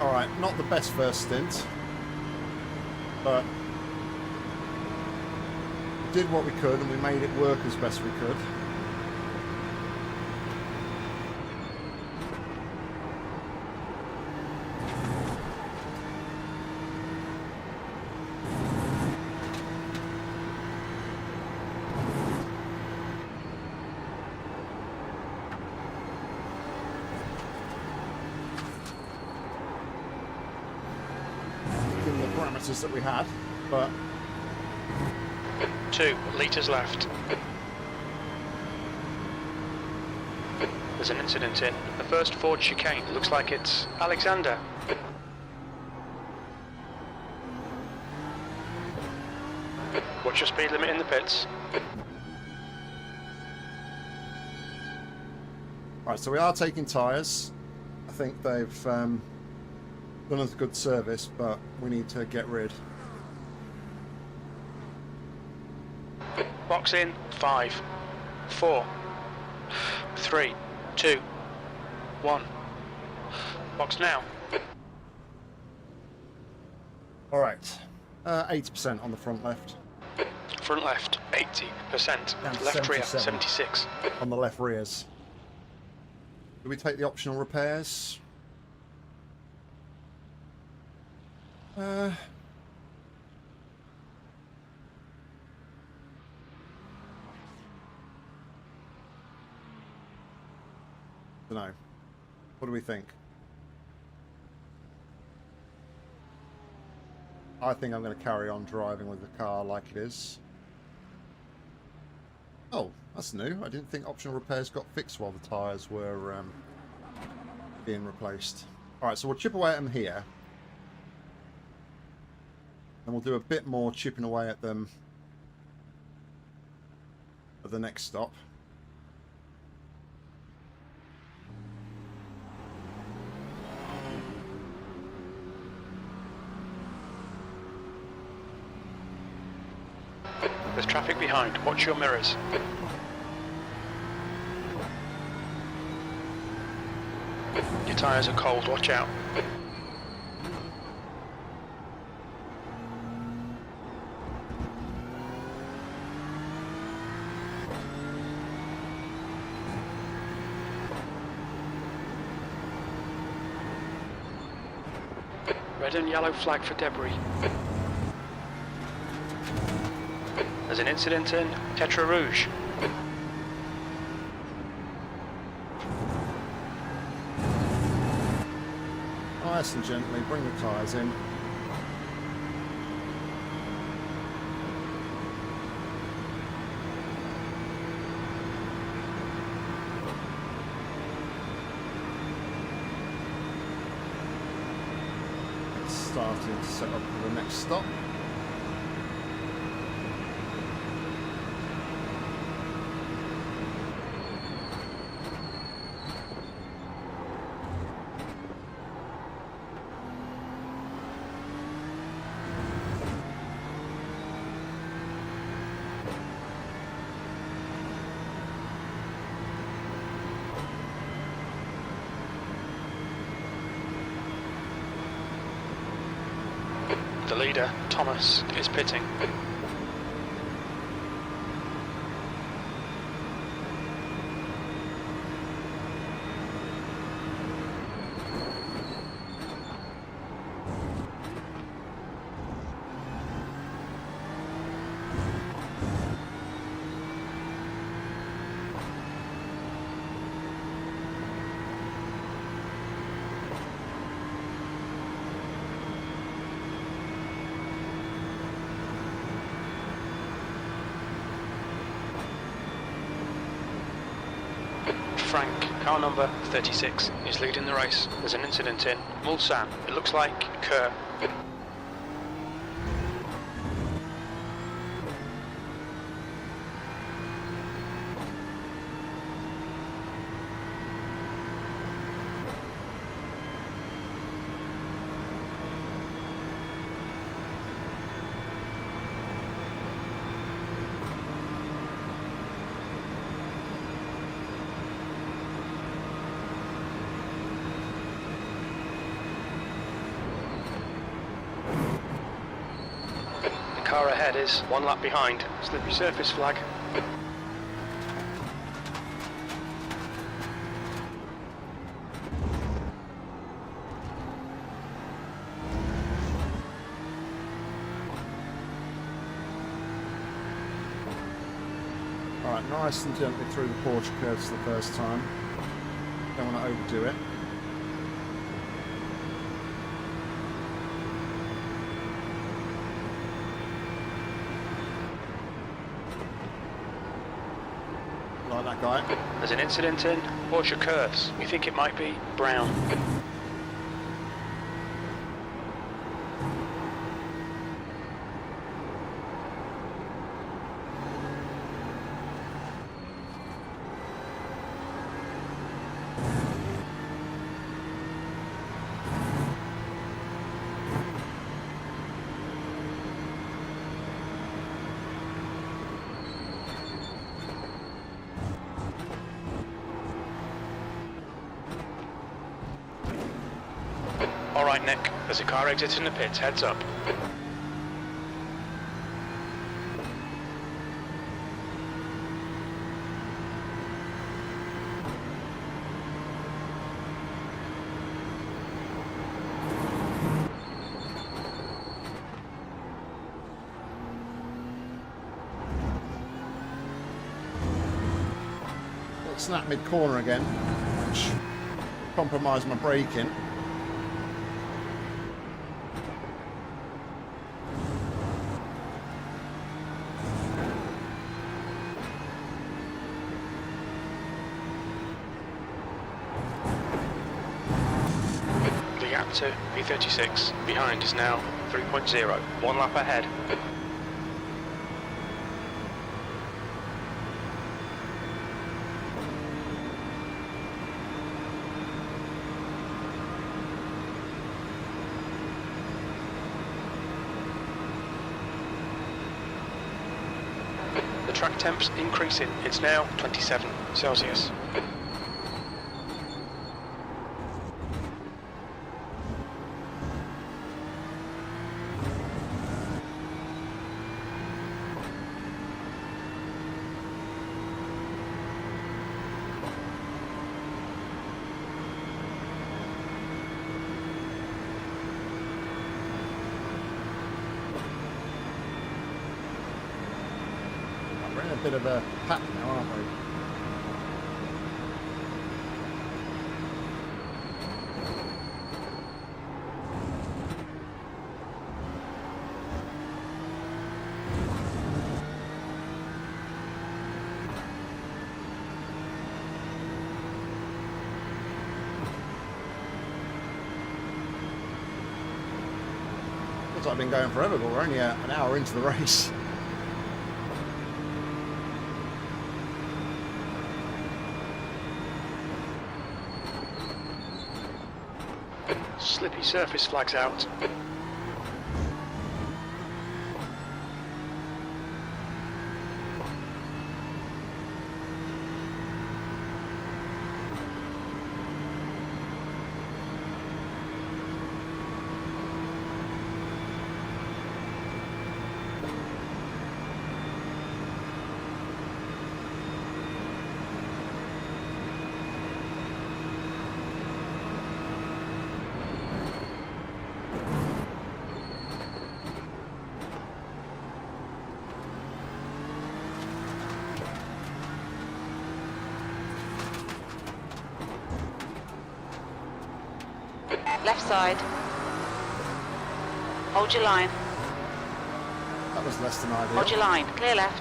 S1: Alright, not the best first stint, but we did what we could and we made it work as best we could. Given the parameters that we had, but
S2: 2 litres left. There's an incident in the first Ford chicane. Looks like it's Alexander. What's your speed limit in the pits?
S1: right, so we are taking tyres. I think they've done us a good service, but we need to get rid.
S2: Box in 5, 4, 3, 2, 1. Box now.
S1: All right, 80% on the front left,
S2: Front left 80%.
S1: Down to
S2: Left rear
S1: 77.
S2: 76.
S1: on the left rears. Do we take the optional repairs? Don't know. What do we think? I think I'm going to carry on driving with the car like it is. Oh, that's new. I didn't think optional repairs got fixed while the tyres were being replaced. Alright, so we'll chip away at them here. And we'll do a bit more chipping away at them at the next stop.
S2: There's traffic behind. Watch your mirrors. Your tyres are cold. Watch out. Red and yellow flag for debris. There's an incident in Tetra Rouge.
S1: Nice and gently, bring the tyres in. Starting to set up for the next stop.
S2: The leader, Thomas, is pitting. Frank, car number 36, is leading the race. There's an incident in Mulsanne. It looks like Kerr. Car ahead is 1 lap behind. Slippery surface flag.
S1: Alright, nice and gently through the porch curves the first time. Don't want to overdo it. Like that guy.
S2: There's an incident in Porsche curves. We think it might be Brown. Alright Nick, there's a car exiting the pits, heads up.
S1: Snap mid-corner again, which compromised my braking.
S2: The gap to P36 behind is now 3.0, 1 lap ahead. The track temp's increasing, it's now 27 Celsius.
S1: We're in a bit of a pack now, aren't we? Looks like I've been going forever, but we're only an hour into the race.
S2: Slippy surface flags out.
S3: Left side. Hold your line.
S1: That was less than ideal.
S3: Hold your line. Clear left.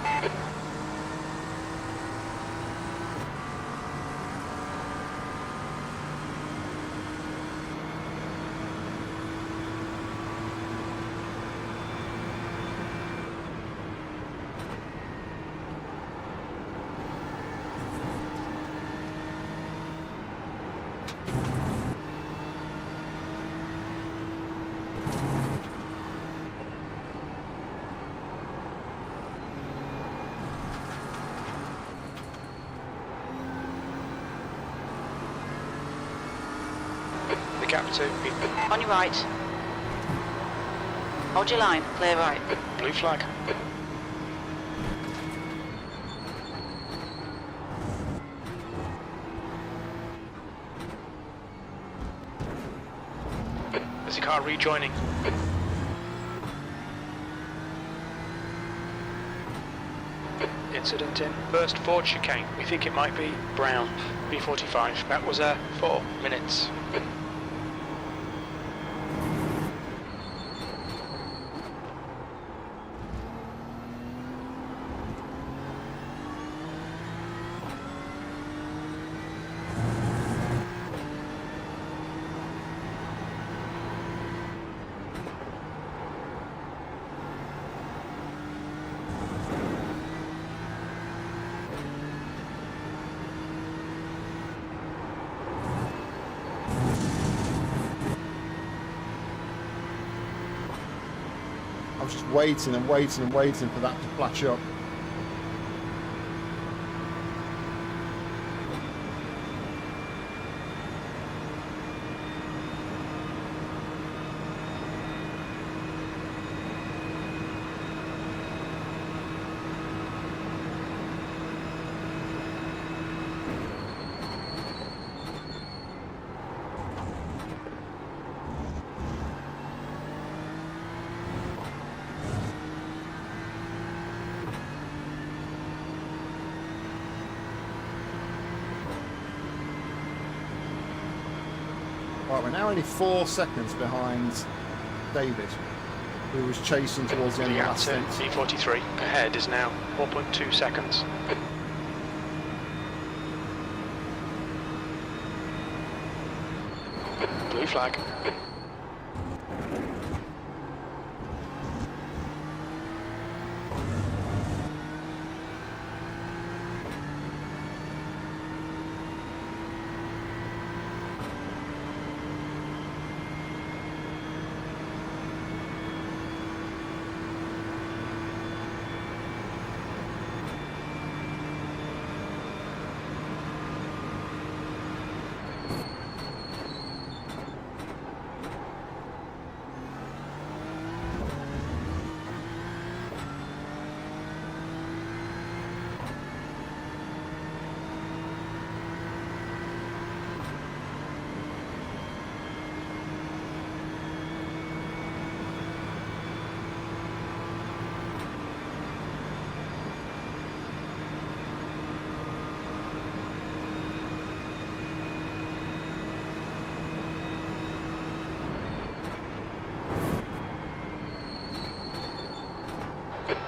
S2: the gap to
S3: On your right. Hold your line, clear right.
S2: blue flag. There's a car rejoining. Incident in first Ford chicane. We think it might be Brown, B45. That was 4 minutes.
S1: I was just waiting and waiting and waiting for that to flash up. Right, we're now only 4 seconds behind David, who was chasing towards the end of the last stint.
S2: B43 ahead is now 4.2 seconds. Blue flag.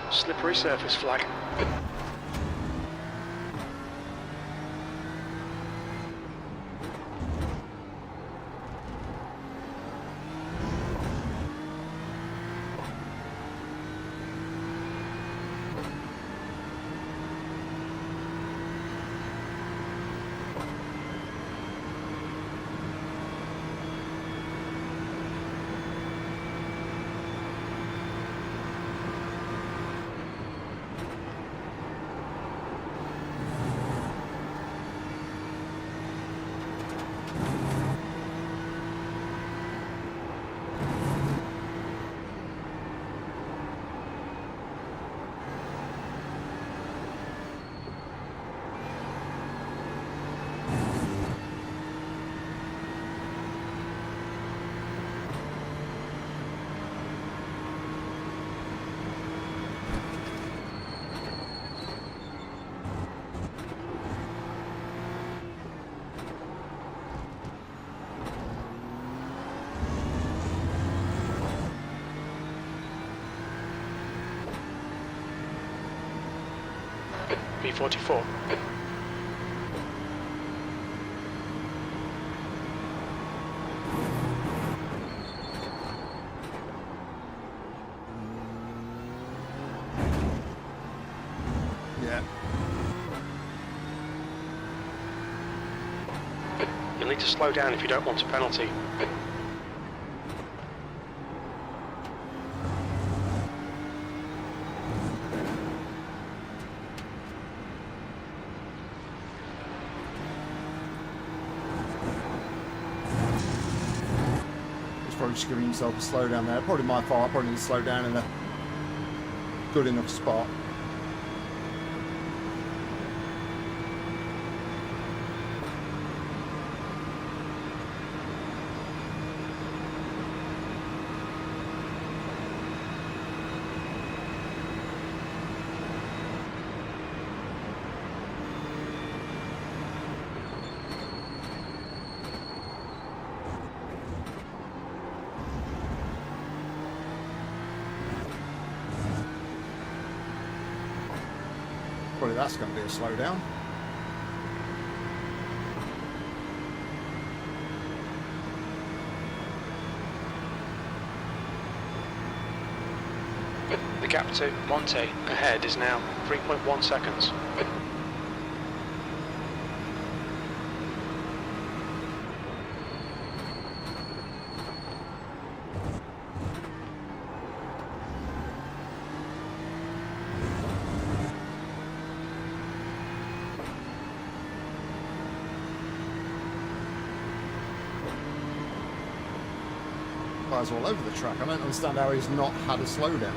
S2: Slippery surface flag. B44.
S1: Yeah.
S2: You'll need to slow down if you don't want a penalty.
S1: just giving himself a slowdown there. Probably my fault. I probably need to slow down in a good enough spot. Probably that's going to be a slowdown.
S2: The gap to Monte ahead is now 3.1 seconds.
S1: Guys all over the track. I don't understand how he's not had a slowdown.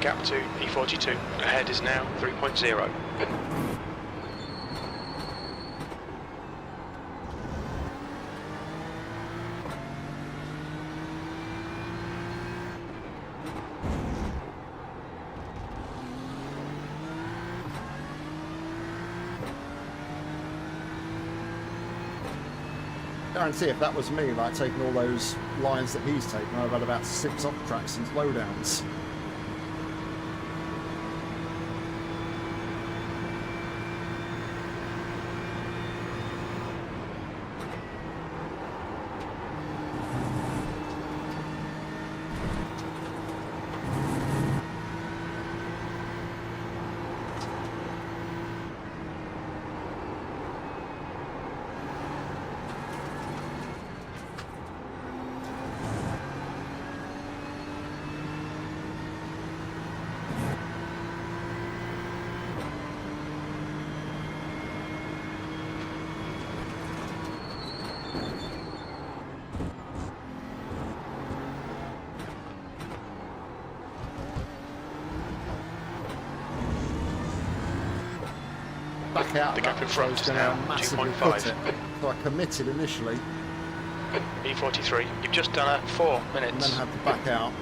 S2: Gap to P42 ahead is now 3.0.
S1: Guarantee if that was me, like taking all those lines that he's taken, I've had about 6 off tracks and slowdowns. Back out.
S2: The gap in front is
S1: going
S2: now
S1: to massively
S2: 2.5.
S1: cut it. So I committed initially
S2: E43, you've just done it 4
S1: and
S2: minutes.
S1: then had to back out.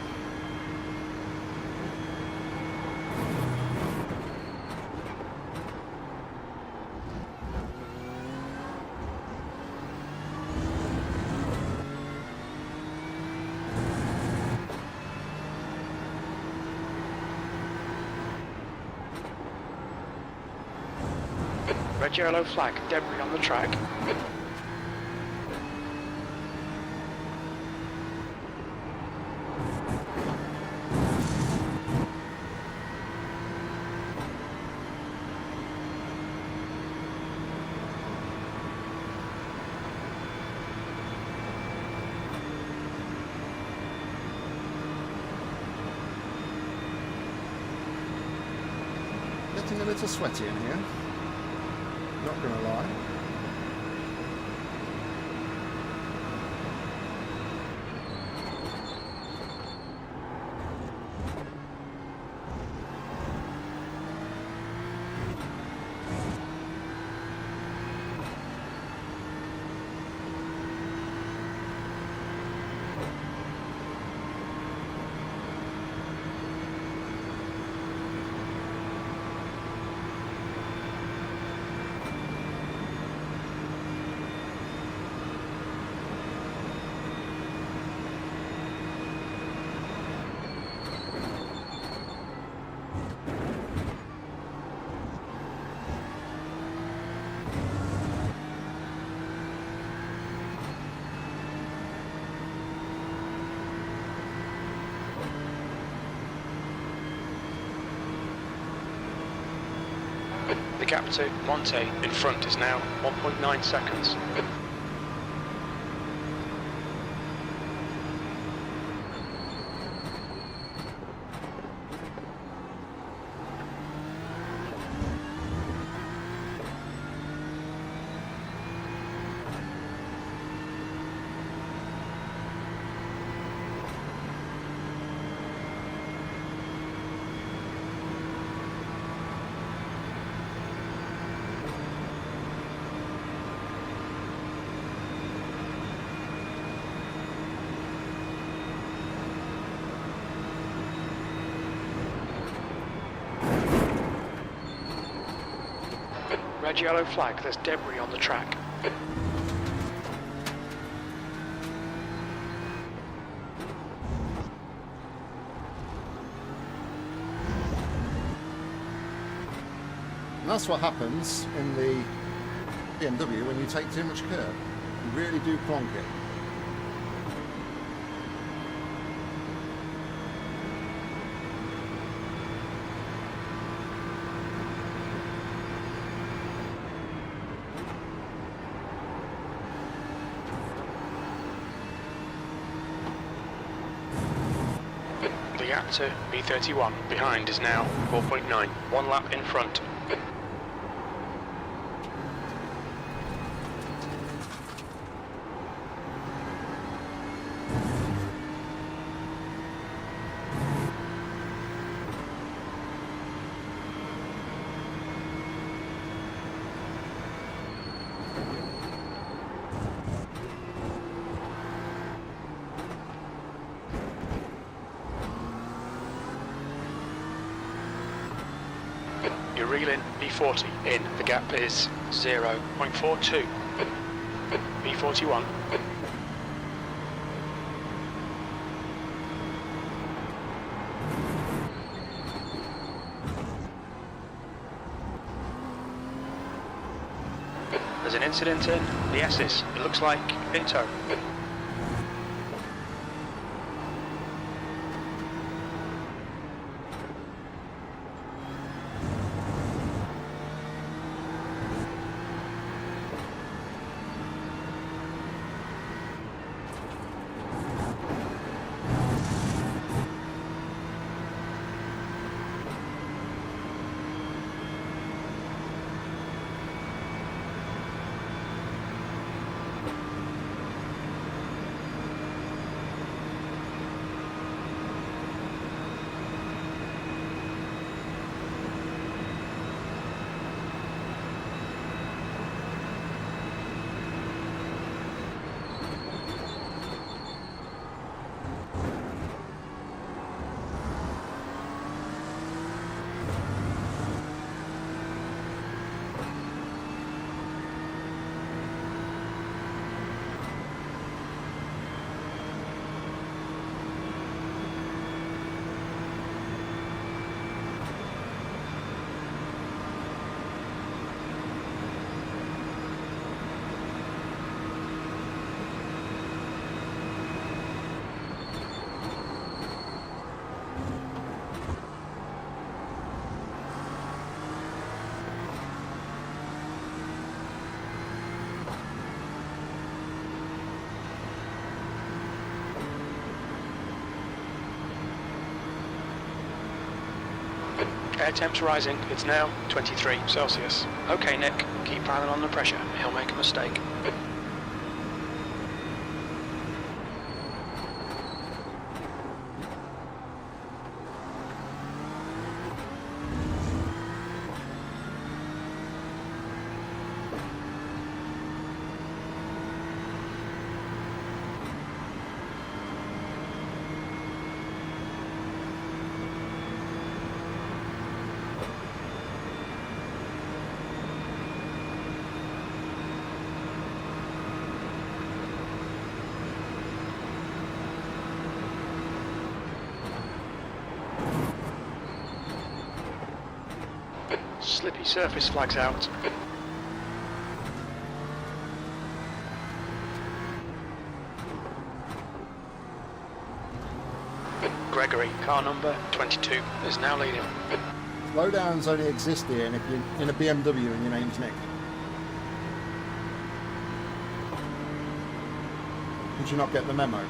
S2: Red yellow flag, debris on the track.
S1: Getting a little sweaty in here. Not going to lie.
S2: gap to Monte in front is now 1.9 seconds. Red yellow flag, there's debris on the track.
S1: And that's what happens in the BMW when you take too much curb. You really do plonk it.
S2: The gap to B31 behind is now 4.9, 1 lap in front. You're reeling B40 in, the gap is 0.42. B41. There's an incident in the S's. It looks like Pinto. Air temp's rising, it's now 23 Celsius. Okay Nick, keep piling on the pressure, he'll make a mistake. Slippy surface flags out. Gregory, car number 22, is now leading.
S1: Slowdowns only exist here and if you're in a BMW and your name's Nick. Did you not get the memo?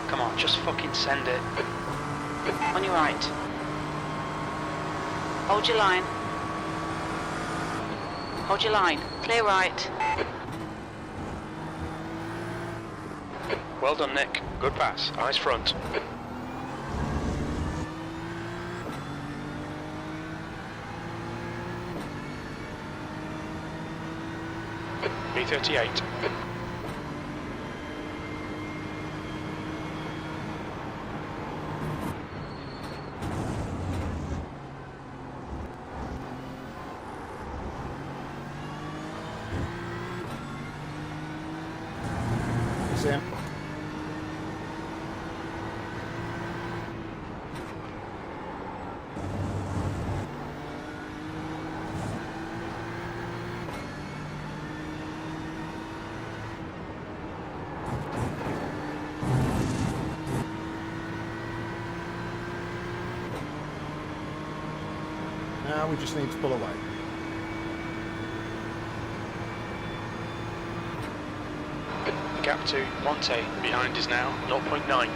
S2: Come on, just fucking send it.
S3: On your right. Hold your line. Hold your line. Clear right.
S2: Well done, Nick. Good pass. Eyes front. B38.
S1: See him? Now we just need to pull away.
S2: The gap to Monte behind is now 0.9.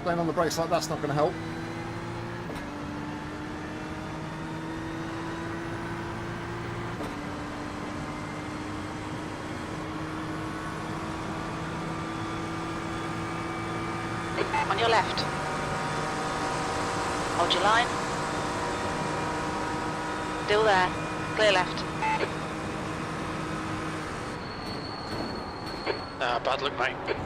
S1: Playing on the brakes like that's not going to help.
S3: On your left. Hold your line. Still there. Clear left.
S2: Bad luck, mate.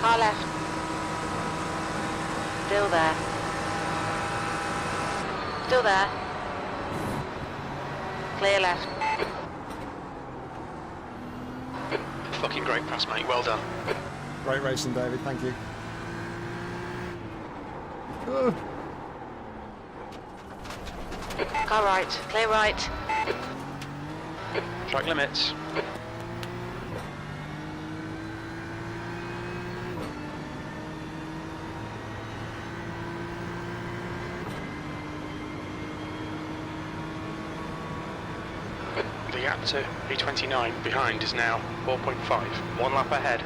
S3: Car left. Still there. Still there. Clear left.
S2: Fucking great pass, mate. Well done.
S1: Great racing, David. Thank you.
S3: Car right. Clear right.
S2: Track limits. The gap to B29 behind is now 4.5. 1 lap ahead.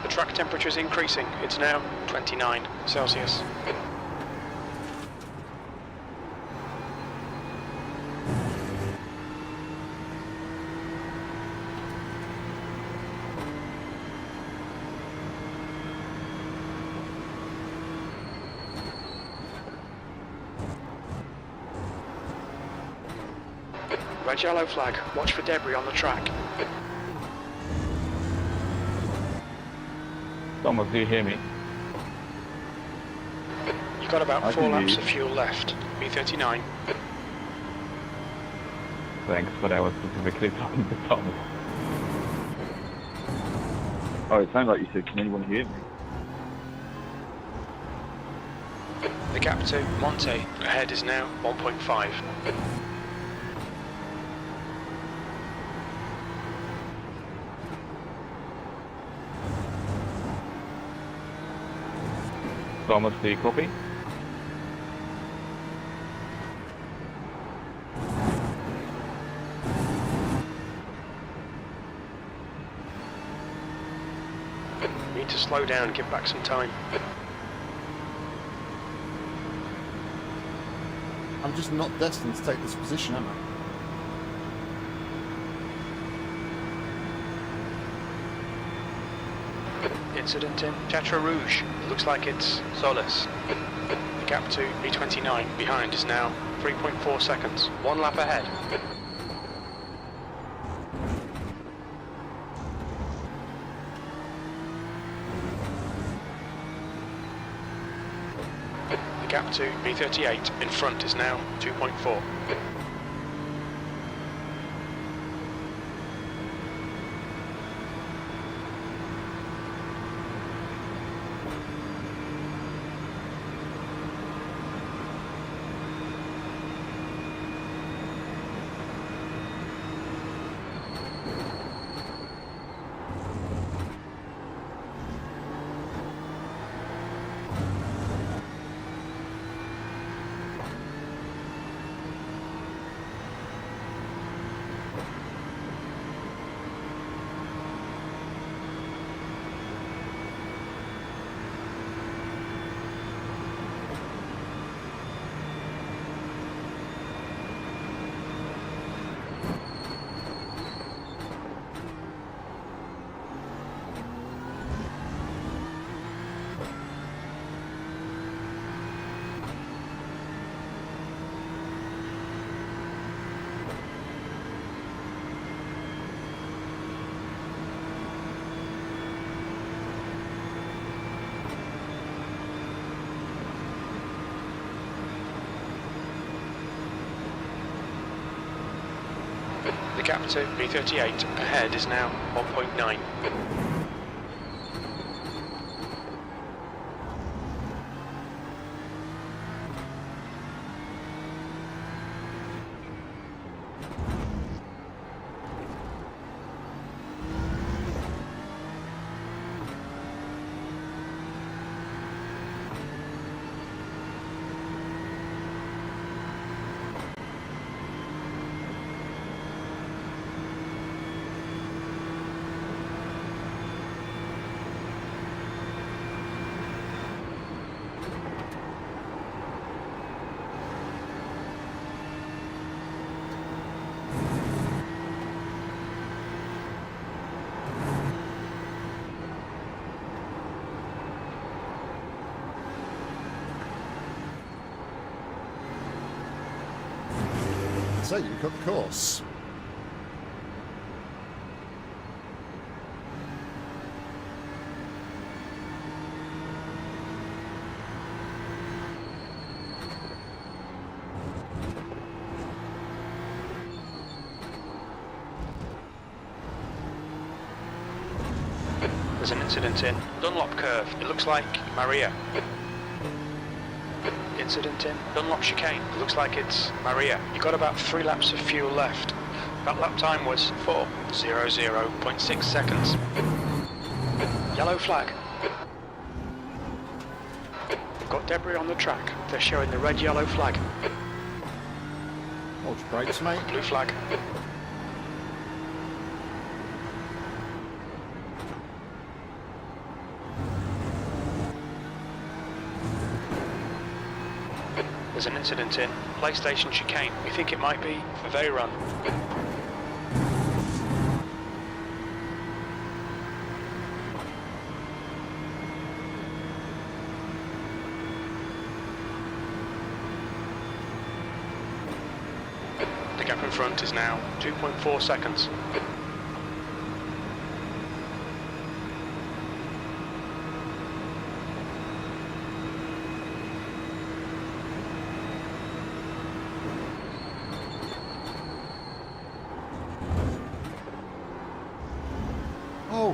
S2: The track temperature is increasing. It's now 29 Celsius. Red yellow flag. Watch for debris on the track.
S4: Thomas, do you hear me?
S2: You've got about
S4: I
S2: 4
S4: can hear
S2: laps
S4: you.
S2: of fuel left. B39.
S4: Thanks, but I was specifically talking to Thomas. Oh, it sounds like you said, can anyone hear me?
S2: The gap to Monte ahead is now 1.5.
S4: Thomas, do you copy?
S2: Need to slow down and give back some time.
S1: I'm just not destined to take this position, am I?
S2: Incident in Tetra Rouge. It looks like it's Solis. The gap to B29 behind is now 3.4 seconds. 1 lap ahead. The gap to B38 in front is now 2.4. The gap to B38 ahead is now 1.9.
S1: So you cut the course.
S2: There's an incident in Dunlop Curve. It looks like Maria. Incident in Dunlop Chicane. It looks like it's Maria. You've got about 3 laps of fuel left. That lap time was 4:00.6 seconds. Yellow flag. We've got debris on the track. They're showing the red-yellow flag.
S1: Hold your brakes, mate.
S2: Blue flag. There's an incident in PlayStation Chicane. We think it might be Veyron. The gap in front is now 2.4 seconds.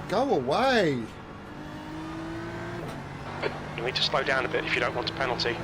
S1: Go away.
S2: You need to slow down a bit if you don't want a penalty.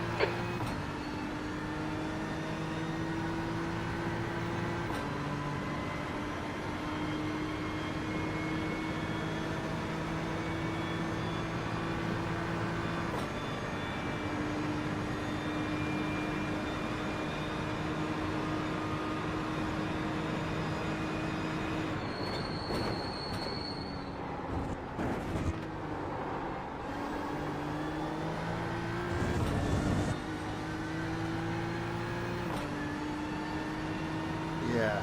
S1: Yeah.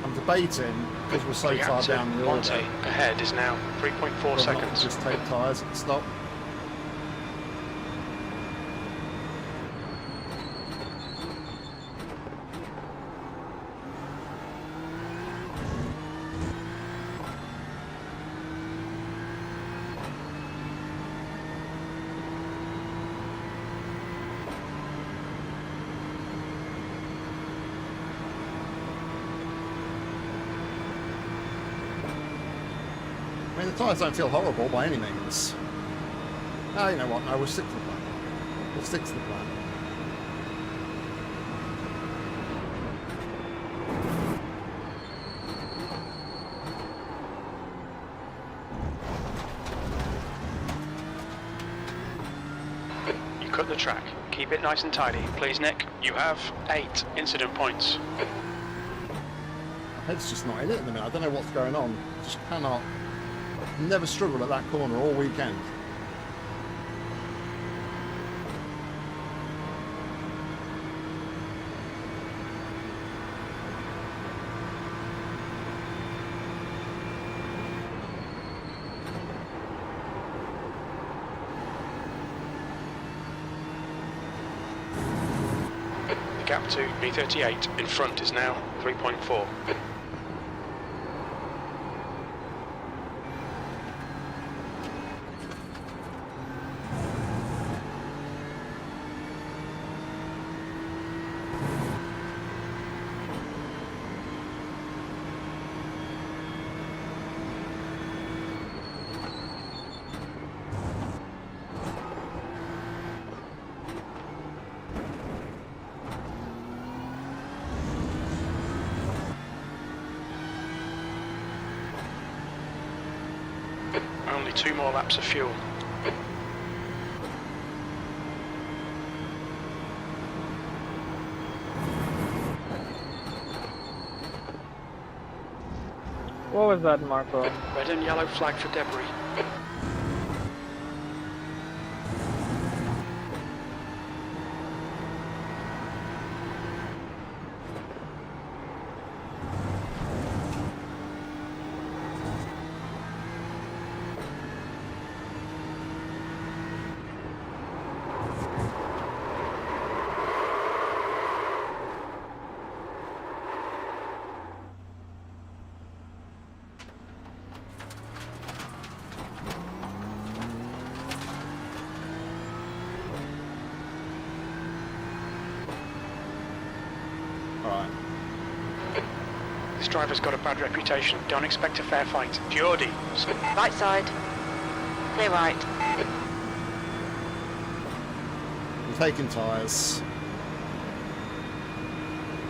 S1: I'm debating, because we're so
S2: The
S1: far
S2: gap to
S1: down the
S2: Monte
S1: order,
S2: ahead is now 3.4
S1: whether or not
S2: seconds.
S1: to just take tyres and stop. I mean, the tyres don't feel horrible by any means. Ah, you know what? No, we'll stick to the plan. We'll stick to the plan.
S2: You cut the track. Keep it nice and tidy. Please, Nick. You have 8 incident points.
S1: My head's just not in it at the minute. I don't know what's going on. Just cannot. Never struggled at that corner all weekend.
S2: The gap to B38 in front is now 3.4. Only 2 more laps of fuel.
S5: What was that, Marco?
S2: Red and yellow flag for debris.
S1: Alright.
S2: This driver's got a bad reputation. Don't expect a fair fight. Geordie.
S3: Right side. Clear right.
S1: We're taking tyres.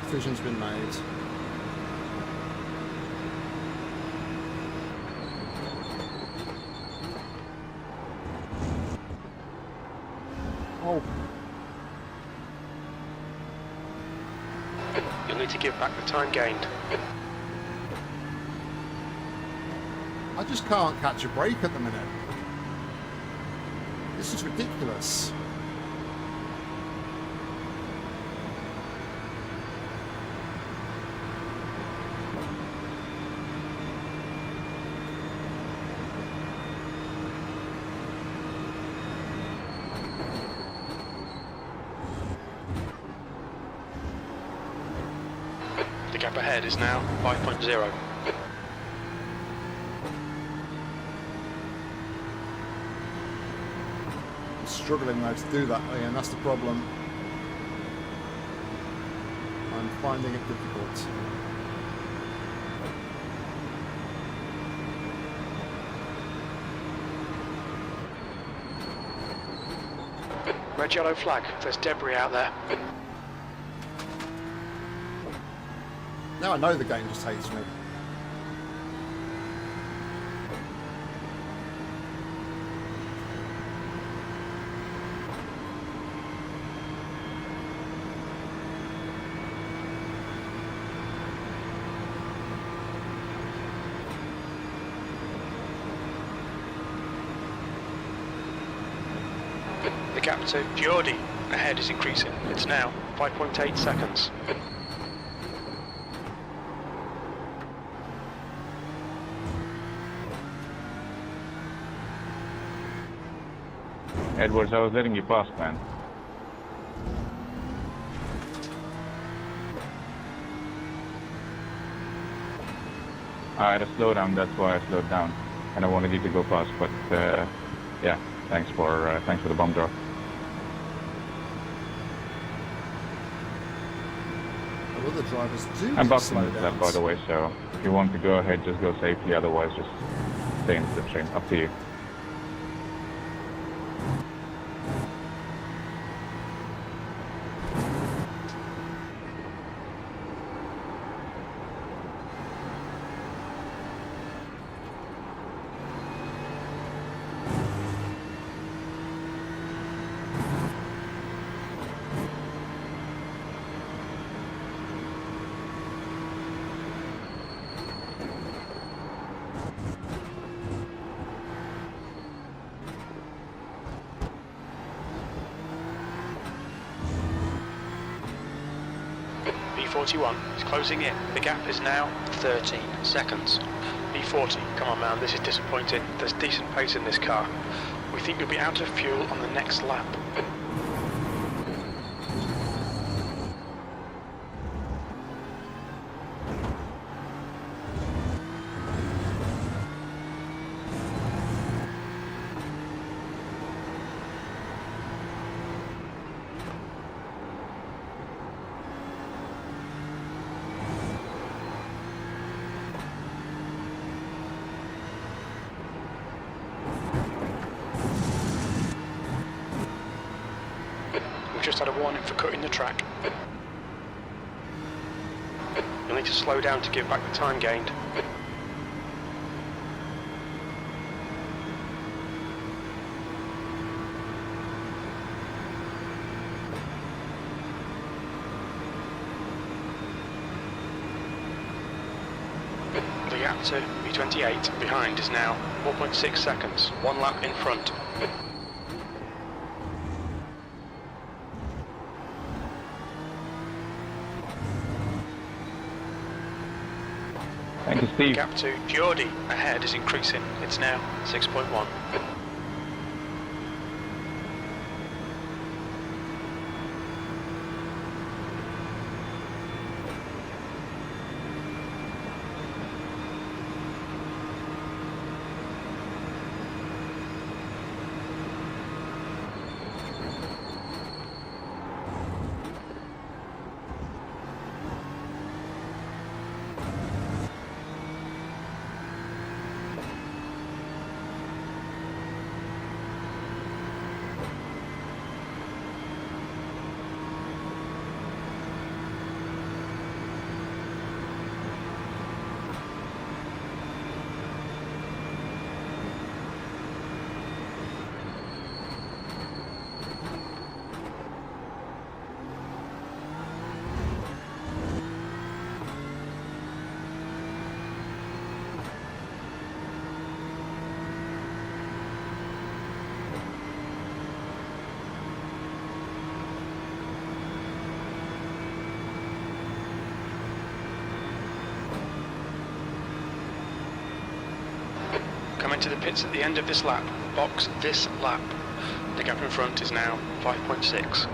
S1: Decision's been made. Oh,
S2: You'll need to give back the time gained.
S1: I just can't catch a break at the minute. This is ridiculous.
S2: The gap ahead is now 5.0.
S1: I'm struggling though to do that, and that's the problem. I'm I'm finding it difficult.
S2: Red yellow flag. There's debris out there.
S1: Now I know the game just hates me.
S2: The gap to Geordie ahead is increasing. It's now 5.8 seconds.
S4: Edwards, I was letting you pass, man. I had a slowdown, that's why I slowed down. And I wanted you to go past, but yeah, thanks for the bomb drop.
S1: Well, other drivers do
S4: I'm
S1: slow
S4: boxing this lap, by
S1: down.
S4: the way, so if you want to go ahead, just go safely, otherwise just stay in the slipstream. Up to you.
S2: B41 is closing in. The gap is now 13 seconds. B40, come on man, this is disappointing. There's decent pace in this car. We think you'll be out of fuel on the next lap. Just had a warning for cutting the track. You'll need to slow down to give back the time gained. The gap to B28 behind is now 4.6 seconds, one lap in front.
S4: Thank you, Steve.
S2: Gap to Geordie ahead is increasing. It's now 6.1. Come into the pits at the end of this lap. Box this lap. The gap in front is now 5.6.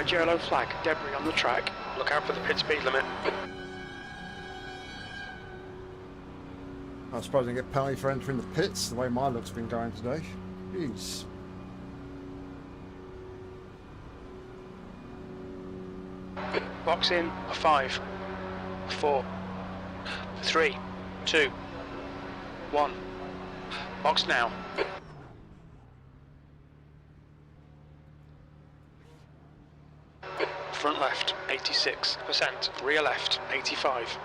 S2: Red yellow flag, debris on the track. Look out for the pit speed limit.
S1: I suppose I get penalty for entering the pits, the way my look's been going today. Jeez.
S2: Box in, a 5, 4, 3, 2, 1. Box now. Front left, 86%. Rear left, 85.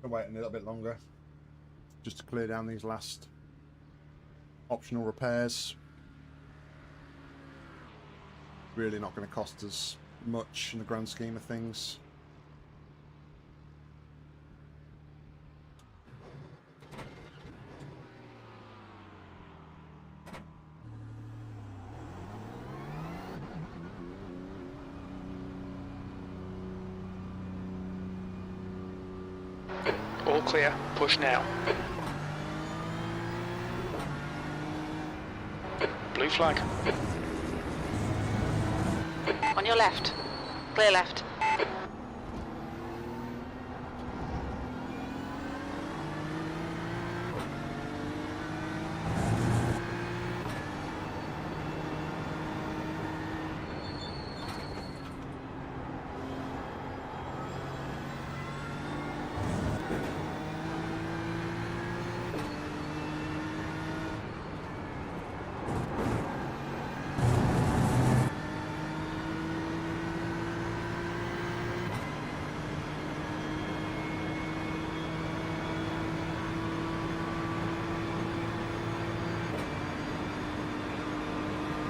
S1: I'll wait a little bit longer just to clear down these last optional repairs. Really not going to cost us much in the grand scheme of things.
S2: All clear, push now. Blue flag.
S3: On your left. Clear left.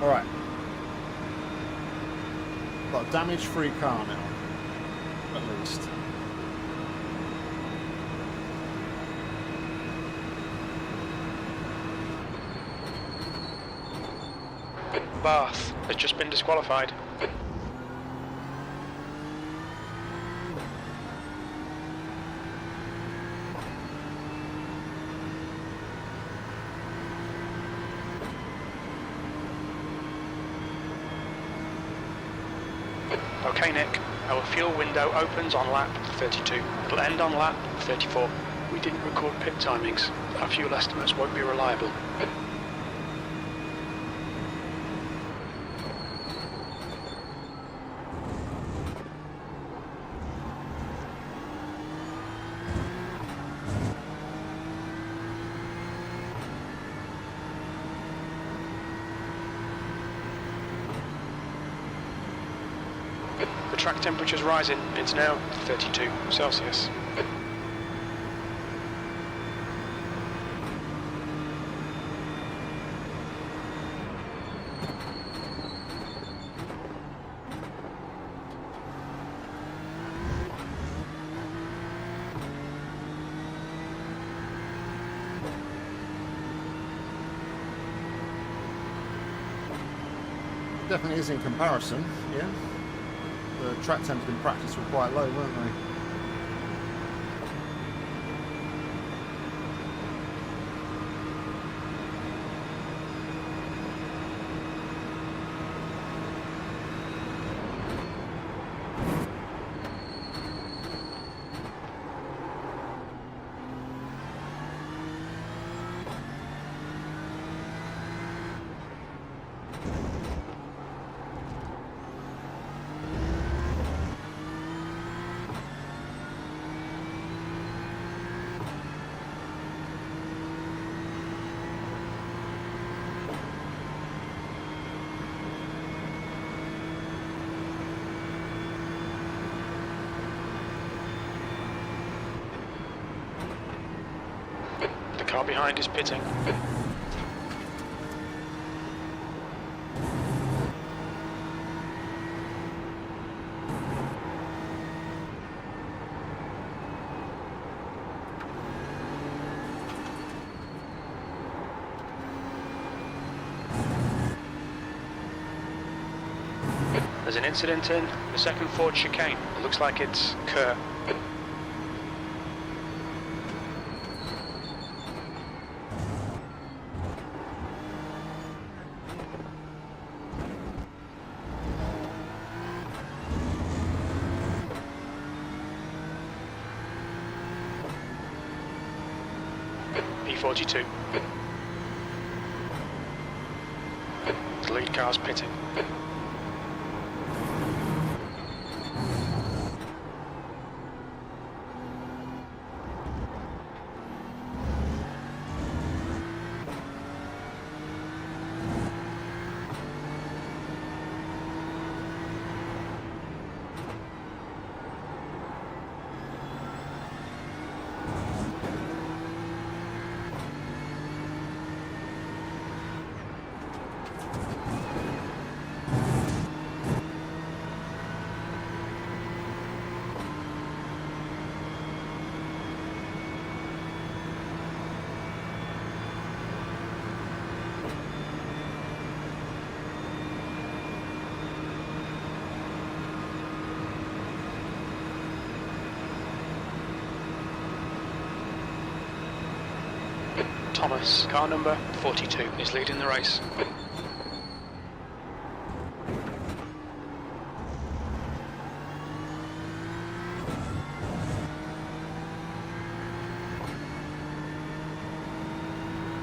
S1: Alright. Got a damage-free car now, at least.
S2: Bath has just been disqualified. Okay, Nick, our fuel window opens on lap 32. It'll end on lap 34. We didn't record pit timings. Our fuel estimates won't be reliable. The track temperature's rising. It's now 32 Celsius.
S1: Definitely is in comparison, yeah. The track temps in practice were quite low, weren't they?
S2: The car behind is pitting. There's an incident in the second Ford chicane. It looks like it's Kerr. P42. The lead car's pitting. Thomas, car number 42, is leading the race.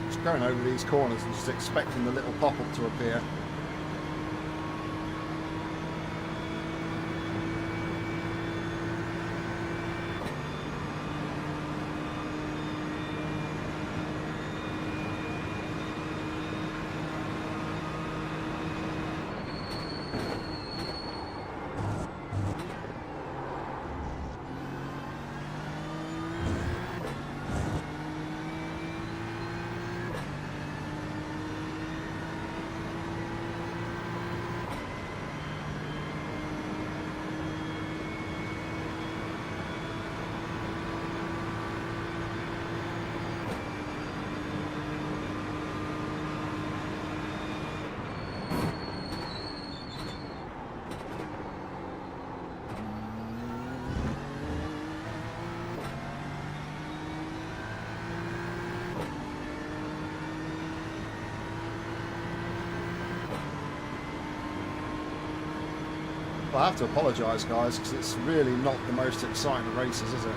S1: Just going over these corners and just expecting the little pop-up to appear. I have to apologise, guys, because it's really not the most exciting races, is it?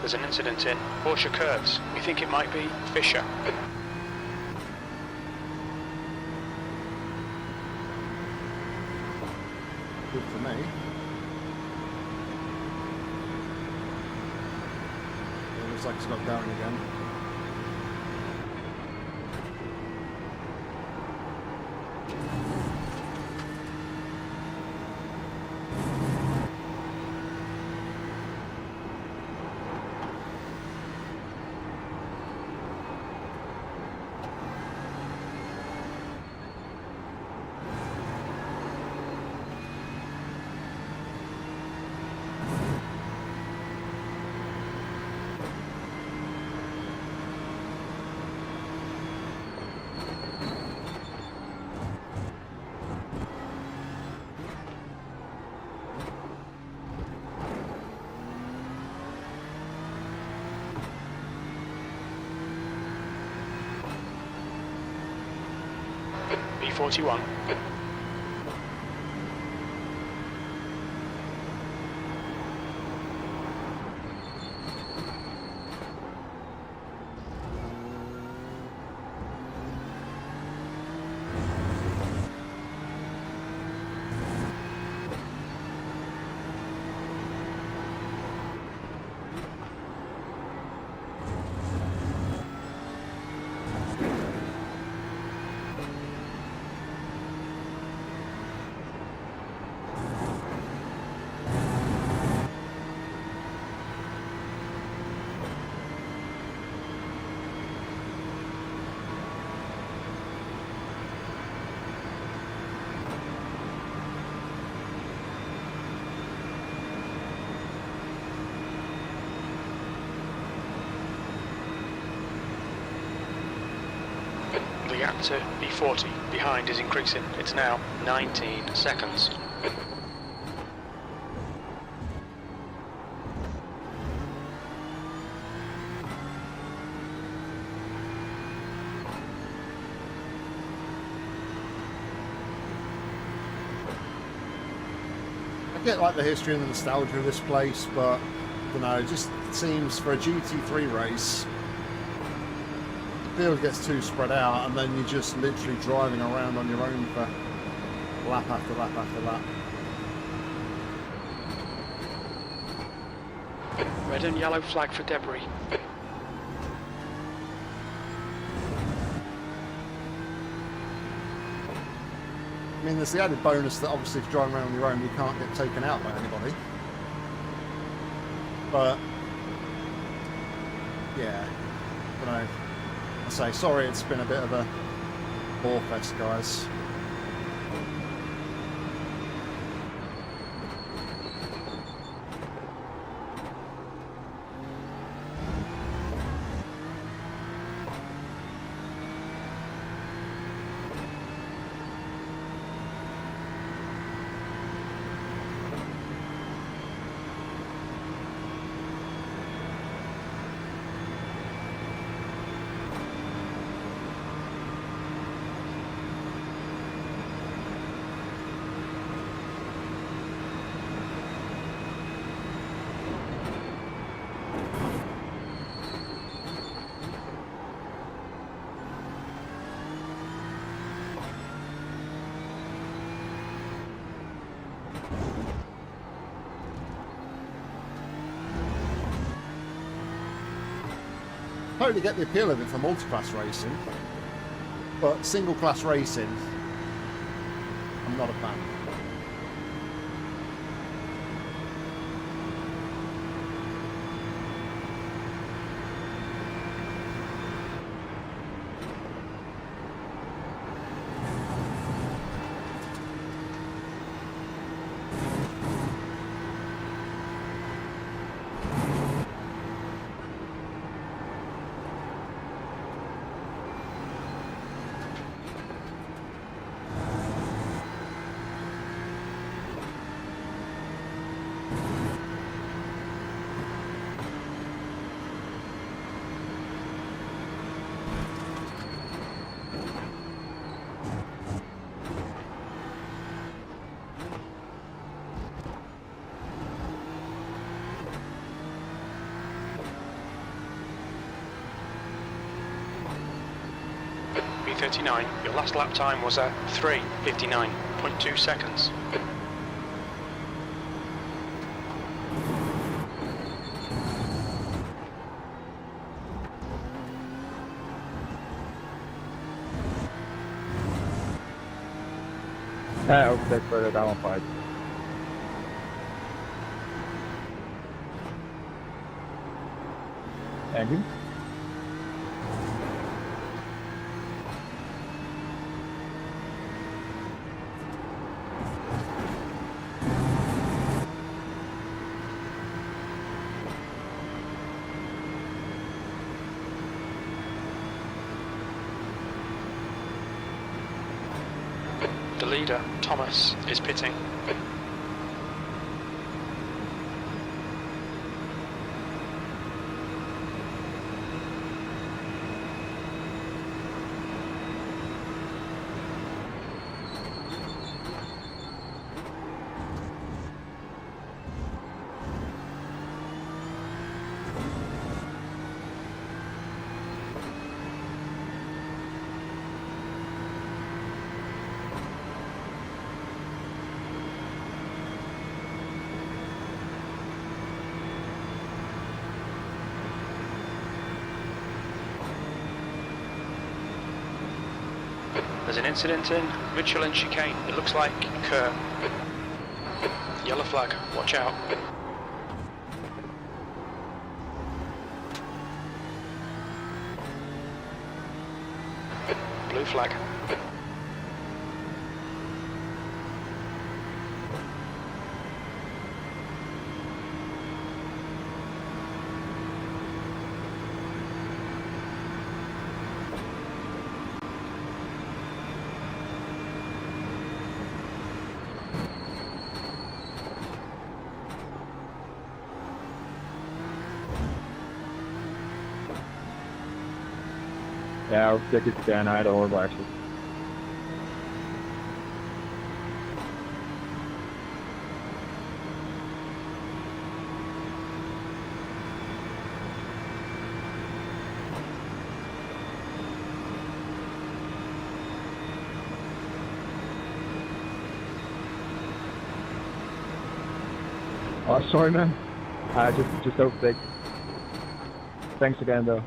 S2: There's an incident in Porsche curves. We think it might be Fisher.
S1: Good for me. It looks like it's got going again.
S2: B41. gap to B40 behind is increasing. It's now 19 seconds.
S1: I get like the history and the nostalgia of this place, but I don't know, it just seems for a GT3 race, the field gets too spread out and then you're just literally driving around on your own for lap after lap after lap.
S2: Red and yellow flag for debris.
S1: I mean, there's the added bonus that obviously if you're driving around on your own, you can't get taken out by anybody. But, yeah, I don't know. I say, sorry it's been a bit of a bore fest, guys. Totally get the appeal of it for multi-class racing, but single-class racing, I'm not a fan.
S2: B39, your last lap time was at 3:59.2 seconds.
S5: Overtake further down on 5.
S4: Thank you.
S2: The leader, Thomas, is pitting. There's an incident in Michelin chicane. It looks like Kerr. Yellow flag, watch out. Blue flag.
S5: Yeah, overtake if you can. I had a horrible accident. Oh, sorry, man. Just overtake. Thanks again, though.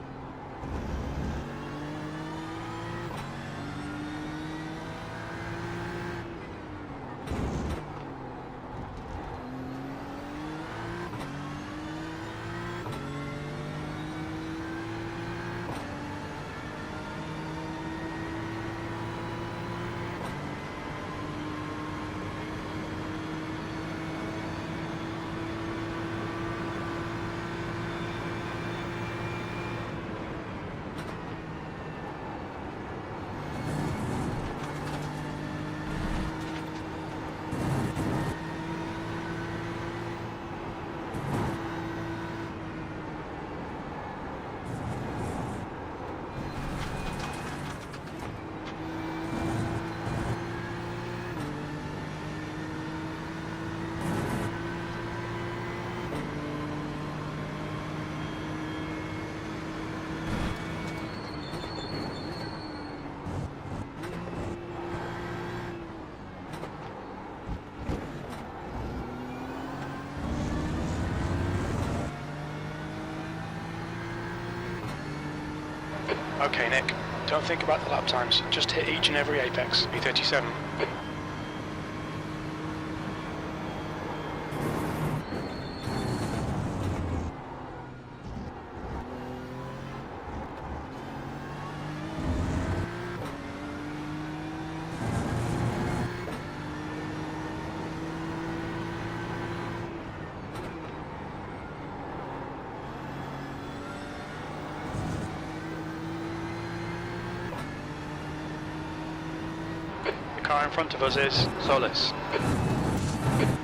S2: Okay, Nick, don't think about the lap times. Just hit each and every apex. B37. Car in front of us is Solis.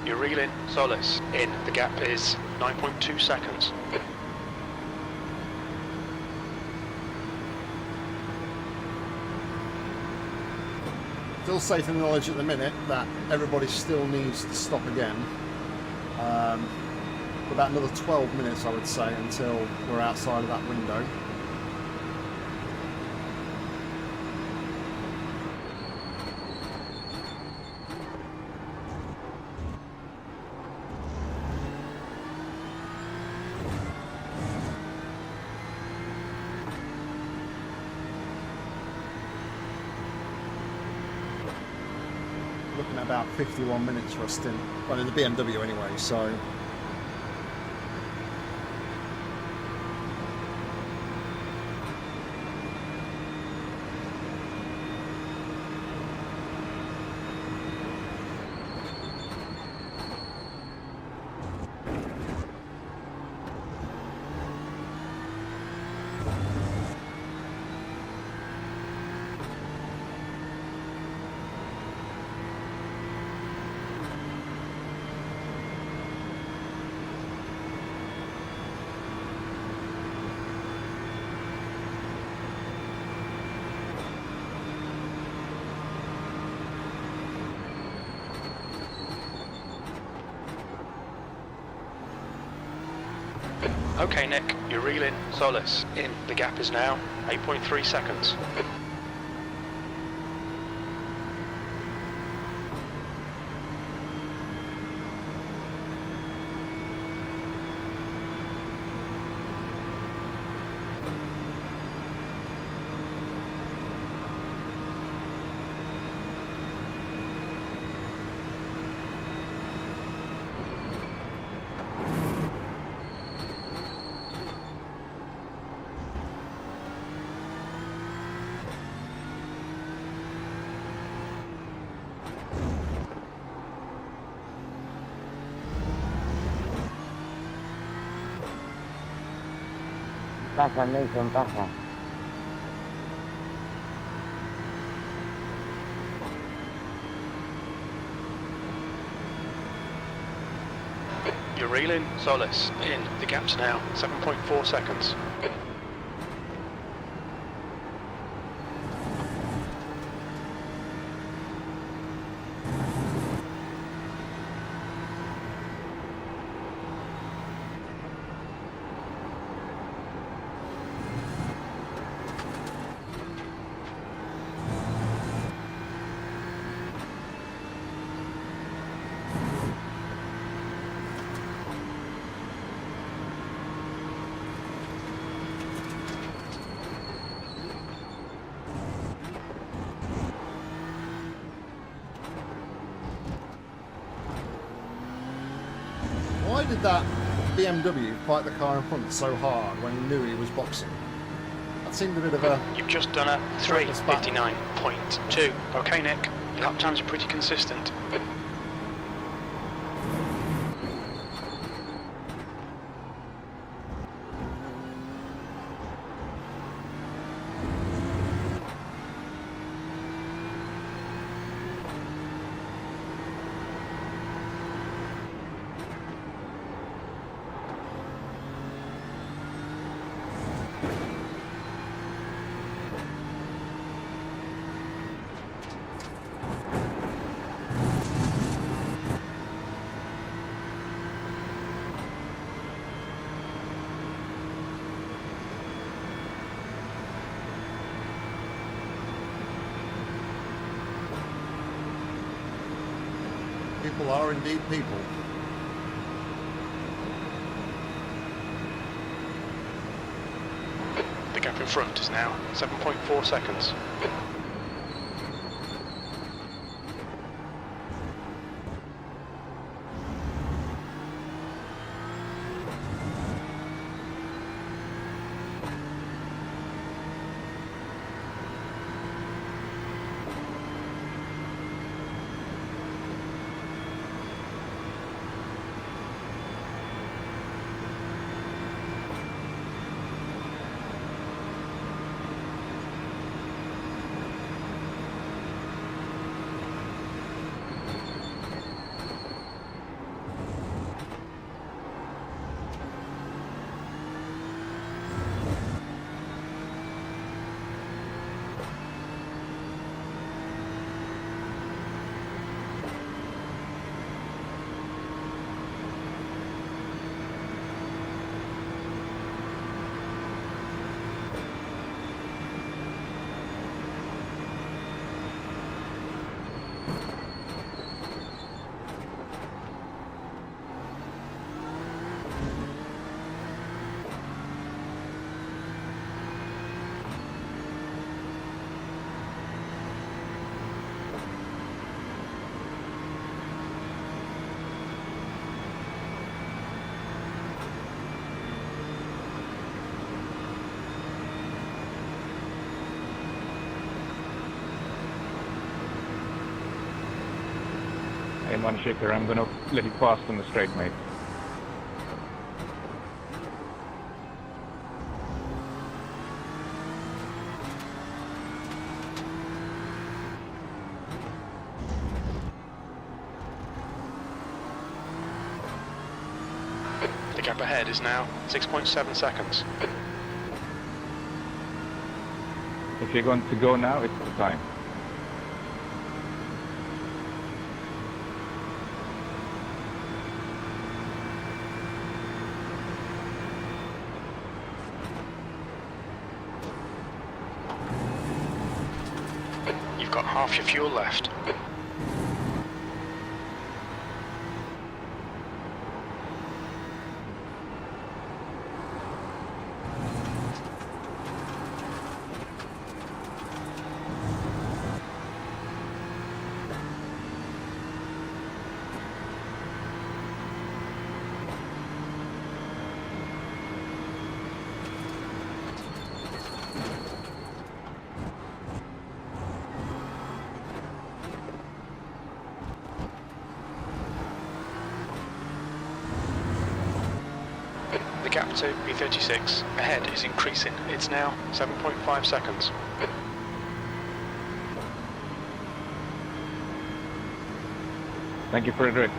S2: You're reeling Solis in. The gap is 9.2 seconds.
S1: Still safe in the knowledge at the minute that everybody still needs to stop again. For about another 12 minutes, I would say, until we're outside of that window. Looking at about 51 minutes for a stint. Well, in the BMW anyway, so...
S2: Okay, Nick, you're reeling Solis in. The gap is now 8.3 seconds.
S6: Pasa, Nelson, pasa.
S2: You're reeling Solis in. The gap's now 7.4 seconds.
S1: why did that BMW fight the car in front so hard when he knew he was boxing? That seemed a bit of a...
S2: You've just done a 3:59.2. Okay, Nick. Your lap times are pretty consistent.
S1: People are indeed people.
S2: The gap in front is now 7.4 seconds.
S4: In one shaker, I'm gonna let it pass on the straight, mate.
S2: The gap ahead is now 6.7 seconds.
S4: If you're going to go now, it's the time.
S2: You've got half your fuel left. The gap to B36 ahead is increasing. It's now 7.5 seconds.
S4: Thank you, Frederick.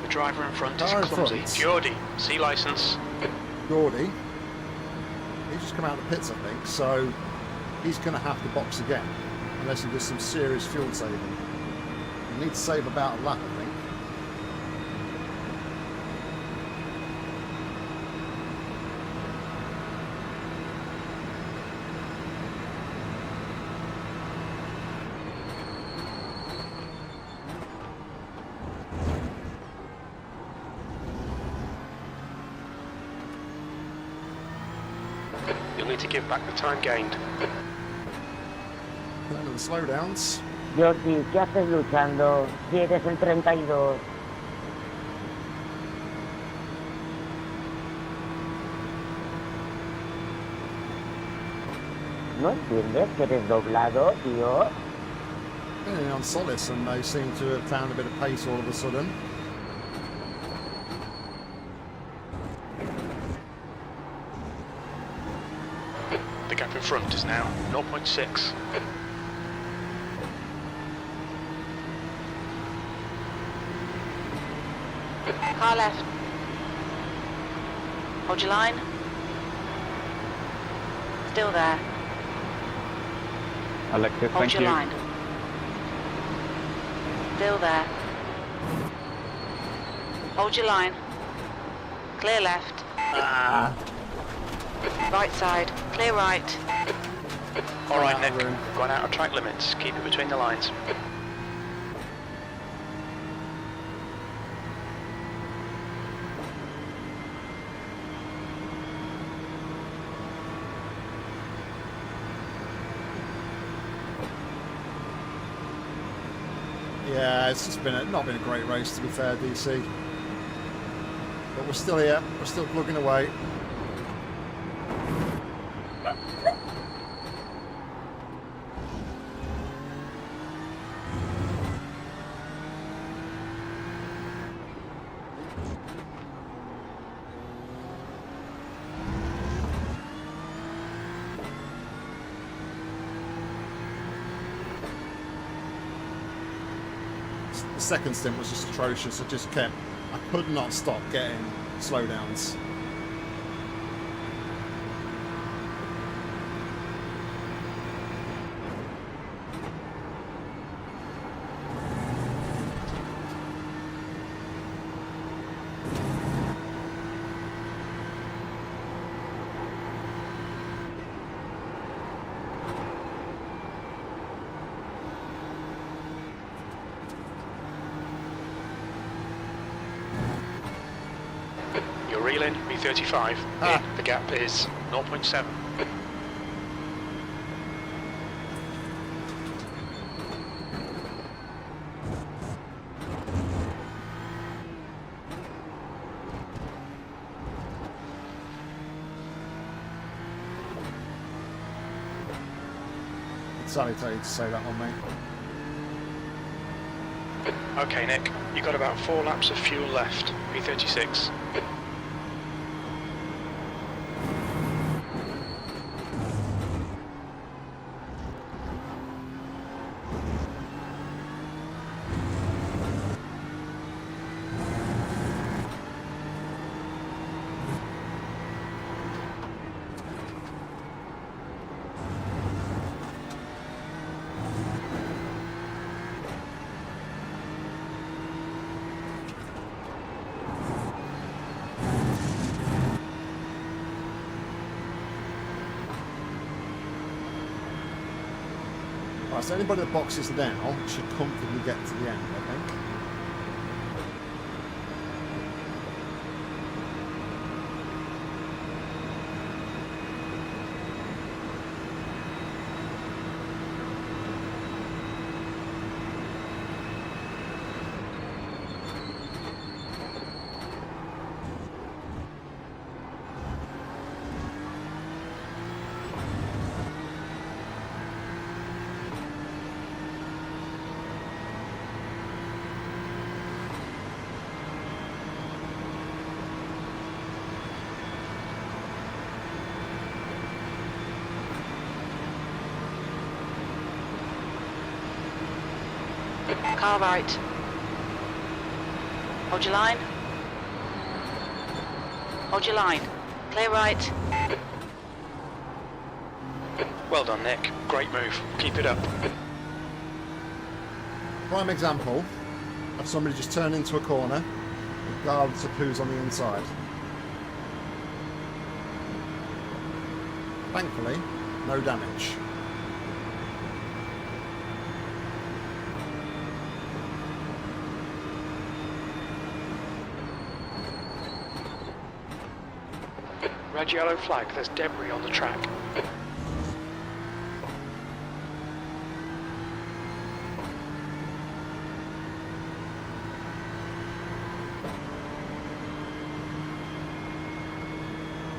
S2: The driver in front is
S1: Car in
S2: clumsy.
S1: front.
S2: Geordie, C license.
S1: Geordie, he's just come out of the pits, I think, so he's going to have to box again, unless he does some serious fuel saving. He'll need to save about a lap, I think.
S2: You'll need to give back the time gained.
S1: Then the slowdowns.
S6: Jordi, ¿qué haces luchando si eres el 32? ¿No entiendes que eres doblado, tío?
S1: Been on Solace, and they seem to have found a bit of pace all of a sudden.
S2: The gap in front is now 0.6.
S3: Car left. Hold your line. Still there.
S4: Alexis,
S3: Hold
S4: thank
S3: your
S4: you.
S3: line. Still there. Hold your line. Clear left. Right side. Clear right.
S2: All right,
S1: Out
S2: Nick.
S1: of room.
S2: Gone out of track limits. Keep it between the lines.
S1: Yeah, it's just not been a great race, to be fair, DC. But we're still here. We're still plugging away. The second stint was just atrocious. I could not stop getting slowdowns.
S2: You're reeling, B35.
S1: Ah.
S2: The gap is 0.7.
S1: Sorry to tell you to say that one, mate.
S2: Okay, Nick. You've got about 4 laps of fuel left. B36.
S1: Right, so anybody that boxes now should comfortably get to the end, I think.
S3: Car right. Hold your line. Hold your line. Clear right.
S2: Well done, Nick. Great move. Keep it up.
S1: Prime example of somebody just turned into a corner, regardless of who's on the inside. Thankfully, no damage.
S2: Red, yellow flag, there's debris on the track.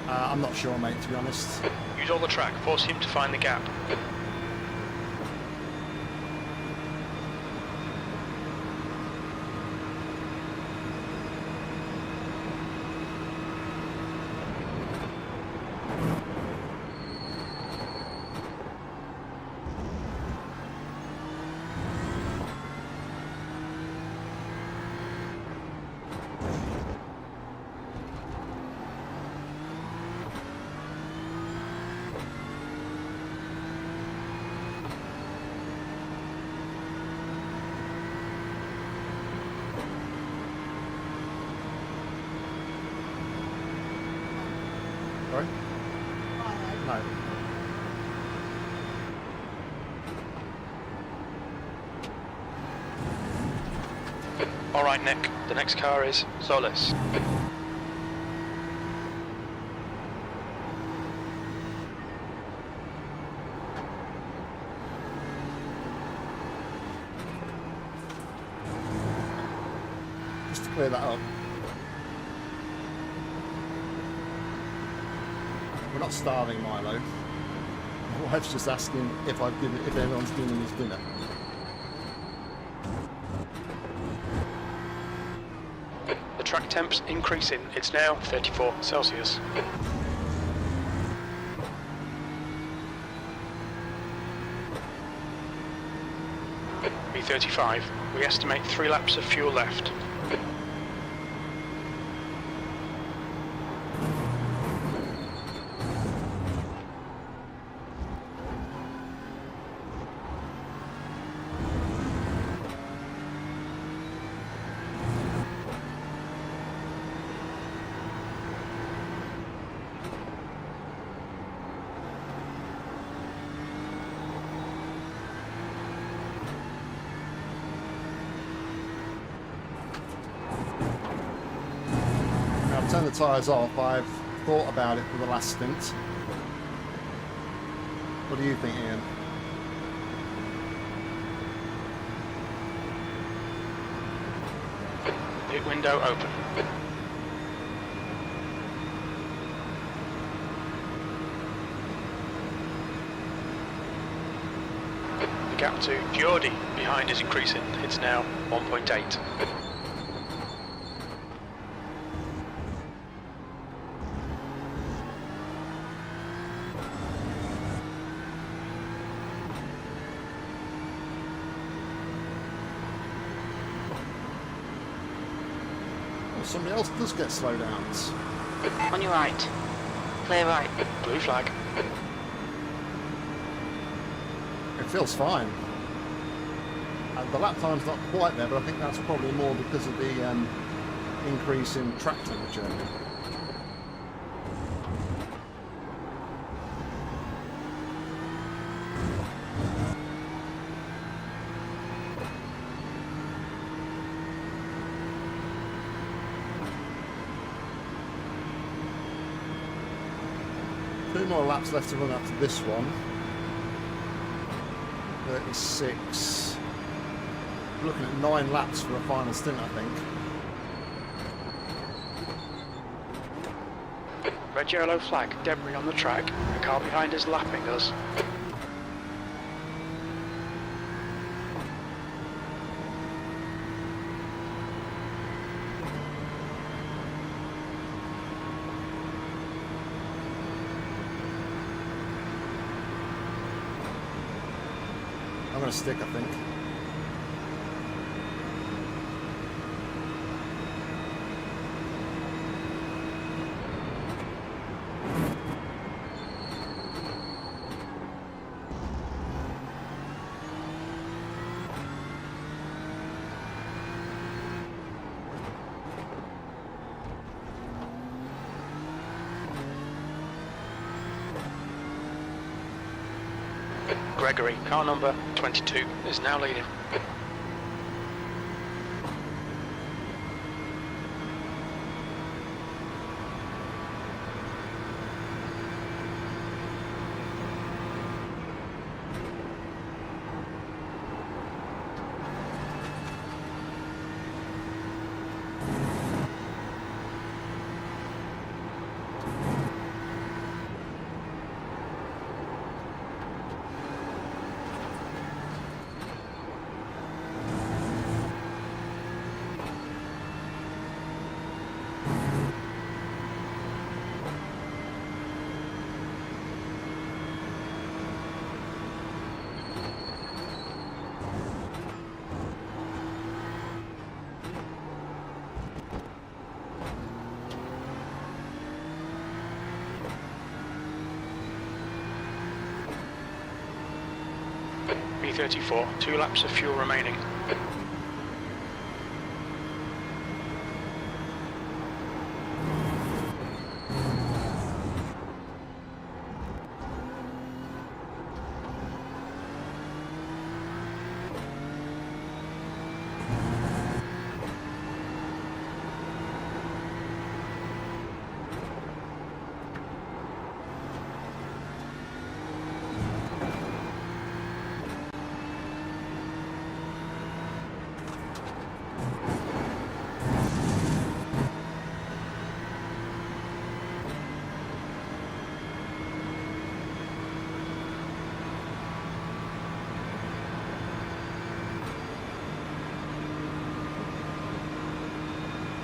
S1: I'm not sure, mate, to be honest.
S2: Use all the track, force him to find the gap.
S1: Sorry? No.
S2: Alright, Nick, the next car is Solis.
S1: Just to clear that up. We're not starving, Milo. My wife's just asking if everyone's given him his dinner.
S2: The track temp's increasing. It's now 34 Celsius. B35. We estimate 3 laps of fuel left.
S1: I've turned the tyres off. I've thought about it for the last stint. What do you think, Ian?
S2: Pit window open. The gap to Geordie behind is increasing. It's now 1.8.
S1: Somebody else does get slowdowns.
S3: On your right. Clear right.
S2: Blue flag.
S1: It feels fine. The lap time's not quite there, but I think that's probably more because of the increase in track temperature. Two more laps left to run up to this one. 36. We're looking at 9 laps for a final stint, I think.
S2: Red, yellow flag. Debris on the track. The car behind is lapping us.
S1: I'm going to stick, I think.
S2: Gregory, car number 22, is now leading. B34, 2 laps of fuel remaining.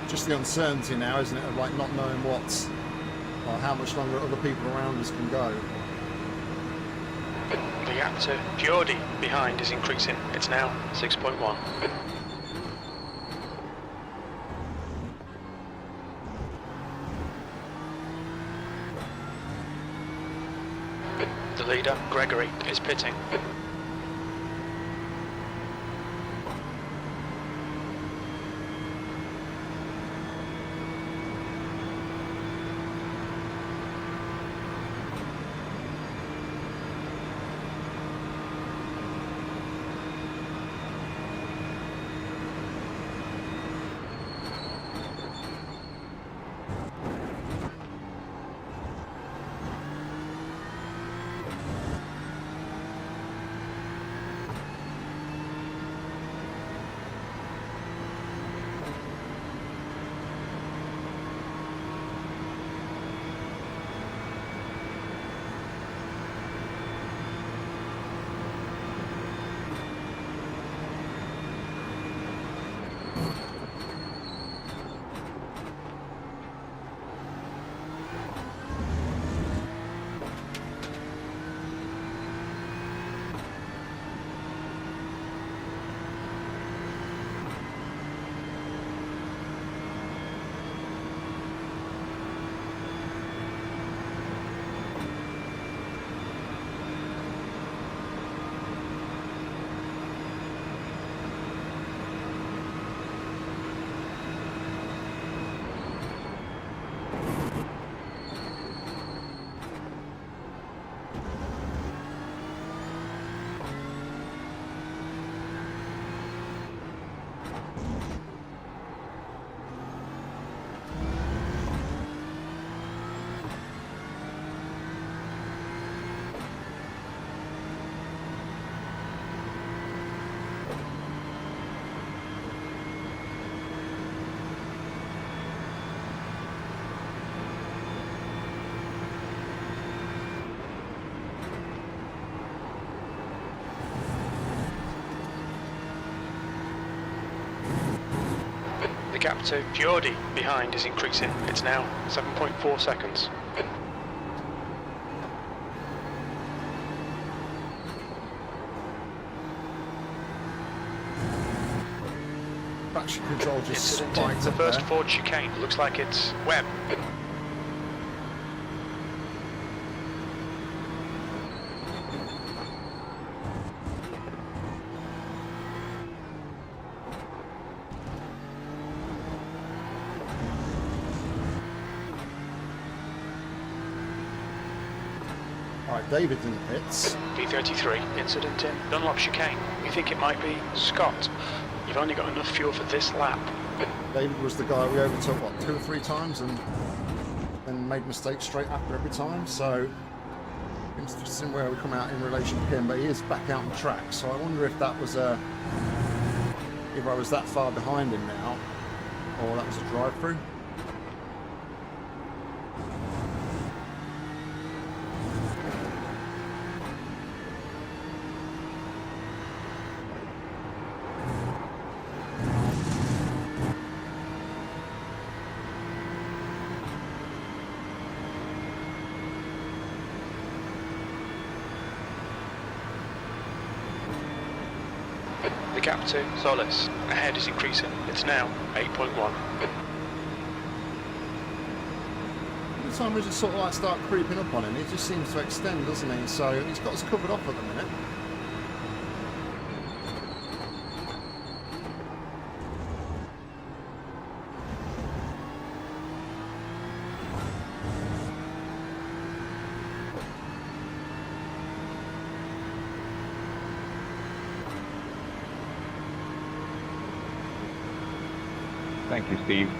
S1: Just the uncertainty now, isn't it, of like not knowing what's, or how much longer other people around us can go.
S2: The gap to Geordie behind is increasing. It's now 6.1. The leader, Gregory, is pitting. The gap to Geordie behind is increasing. It's now 7.4 seconds.
S1: Traction control just
S2: Incident
S1: spiked
S2: in the
S1: up
S2: first
S1: there.
S2: Ford chicane. Looks like it's Webb.
S1: Alright, David's in the pits.
S2: B33, incident in Dunlop chicane. We think it might be Scott. You've only got enough fuel for this lap.
S1: David was the guy we overtook, what, 2 or 3 times and then made mistakes straight after every time, so it's interesting where we come out in relation to him, but he is back out on the track, so I wonder if that was a, if I was that far behind him now, or that was a drive-through.
S2: The gap to Solis ahead is increasing. It's now 8.1.
S1: Every time we just sort of like start creeping up on him, he just seems to extend, doesn't he? So he's got us covered off at the minute.
S4: Thank you, Steve.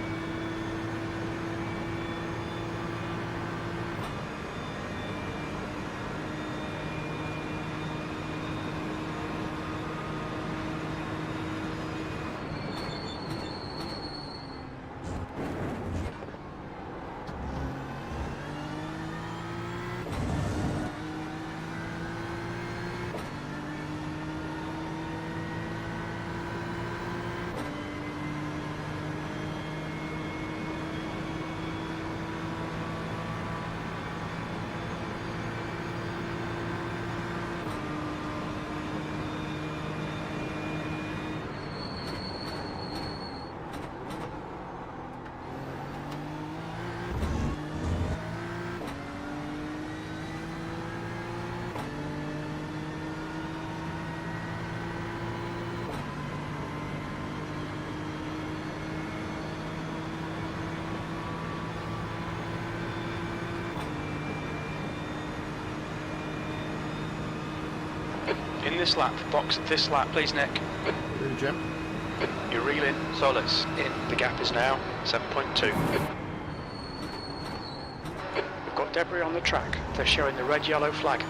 S2: In this lap, box this lap, please, Nick.
S1: Really, Jim?
S2: You're reeling, solids in. The gap is now 7.2. We've got debris on the track. They're showing the red-yellow flag.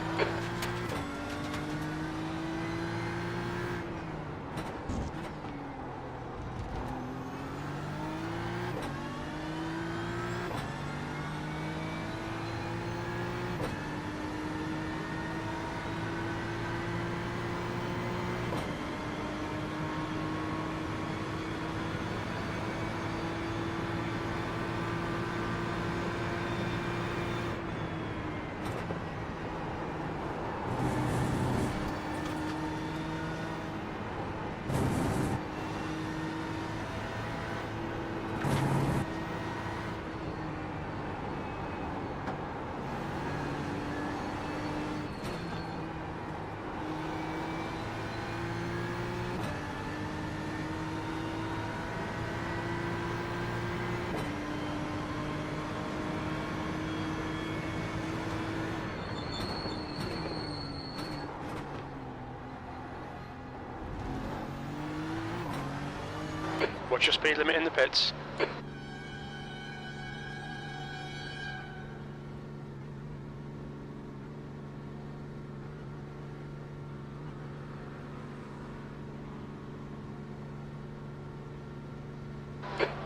S2: What's your speed limit in the pits?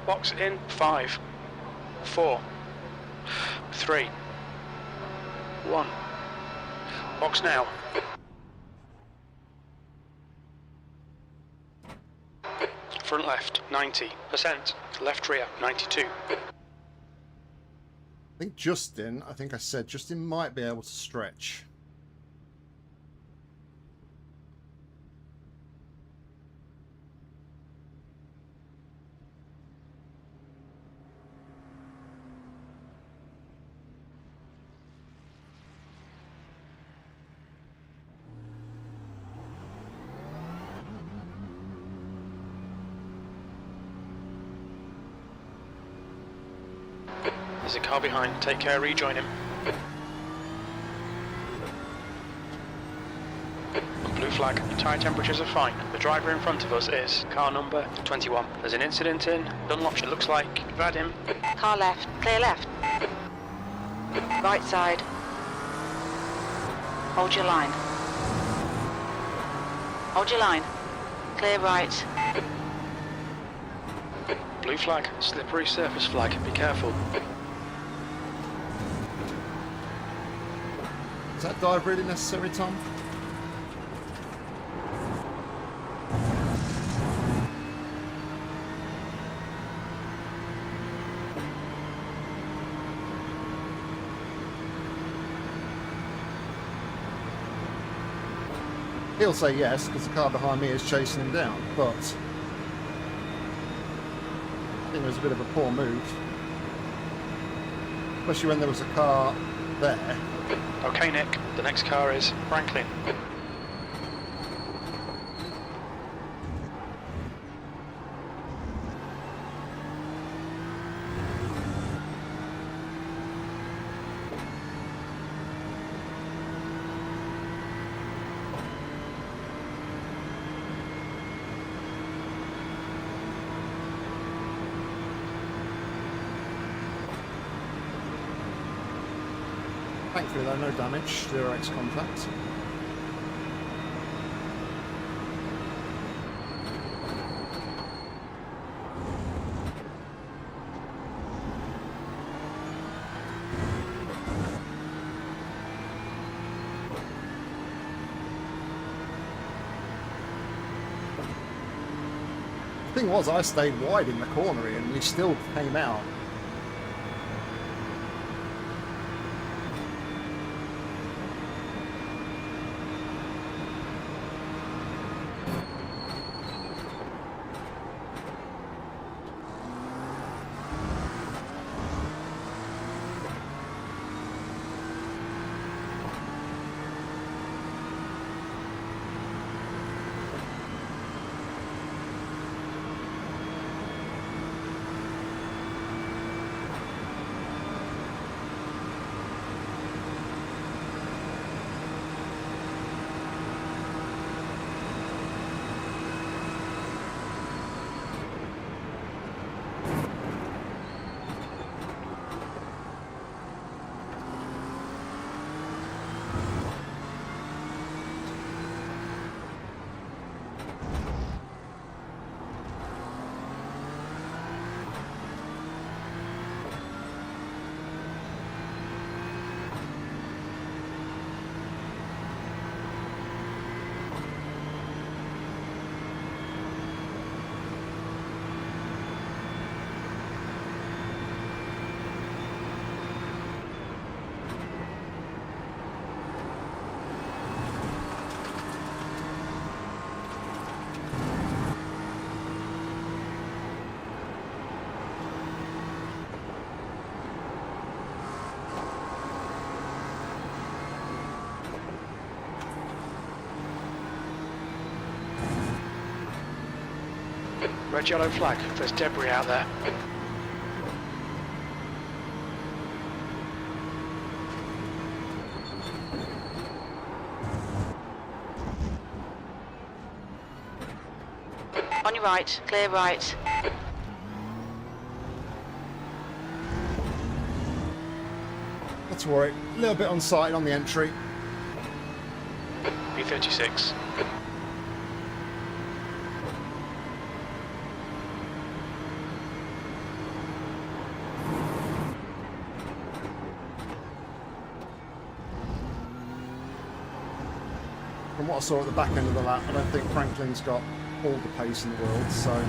S2: Box in 5, 4, 3, 1. Box now. Front left, 90%. Left rear, 92.
S1: I think Justin, I said Justin might be able to stretch.
S2: There's a car behind. Take care, rejoin him. Blue flag. Tyre temperatures are fine. The driver in front of us is car number 21. There's an incident in Dunlop. It looks like we've had him.
S3: Car left. Clear left. Right side. Hold your line. Hold your line. Clear right.
S2: Blue flag. Slippery surface flag. Be careful.
S1: Is that dive really necessary, Tom? He'll say yes, because the car behind me is chasing him down, but I think it was a bit of a poor move. Especially when there was a car there.
S2: Okay, Nick. The next car is Franklin.
S1: Thankfully though, no damage, 0x contact. The thing was, I stayed wide in the corner and we still came out.
S2: Red, yellow flag. There's debris out there.
S3: On your right, clear right.
S1: Not to worry, a little bit on sight on the entry.
S2: B36.
S1: From what I saw at the back end of the lap, I don't think Franklin's got all the pace in the world, so...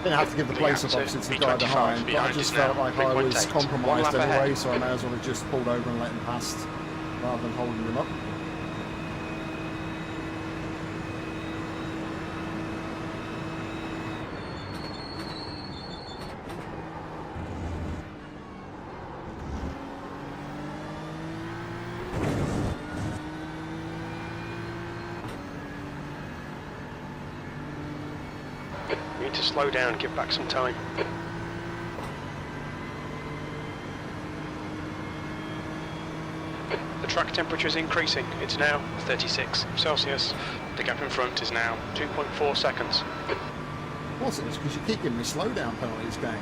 S1: I didn't have to give the place up opposite to the guy behind, but I just felt like I was compromised anyway, so I may as well have just pulled over and let him past rather than holding him up.
S2: We need to slow down, give back some time. The track temperature is increasing. It's now 36 Celsius. The gap in front is now 2.4 seconds.
S1: Wasn't it? It's because you keep giving me slowdown penalties, game.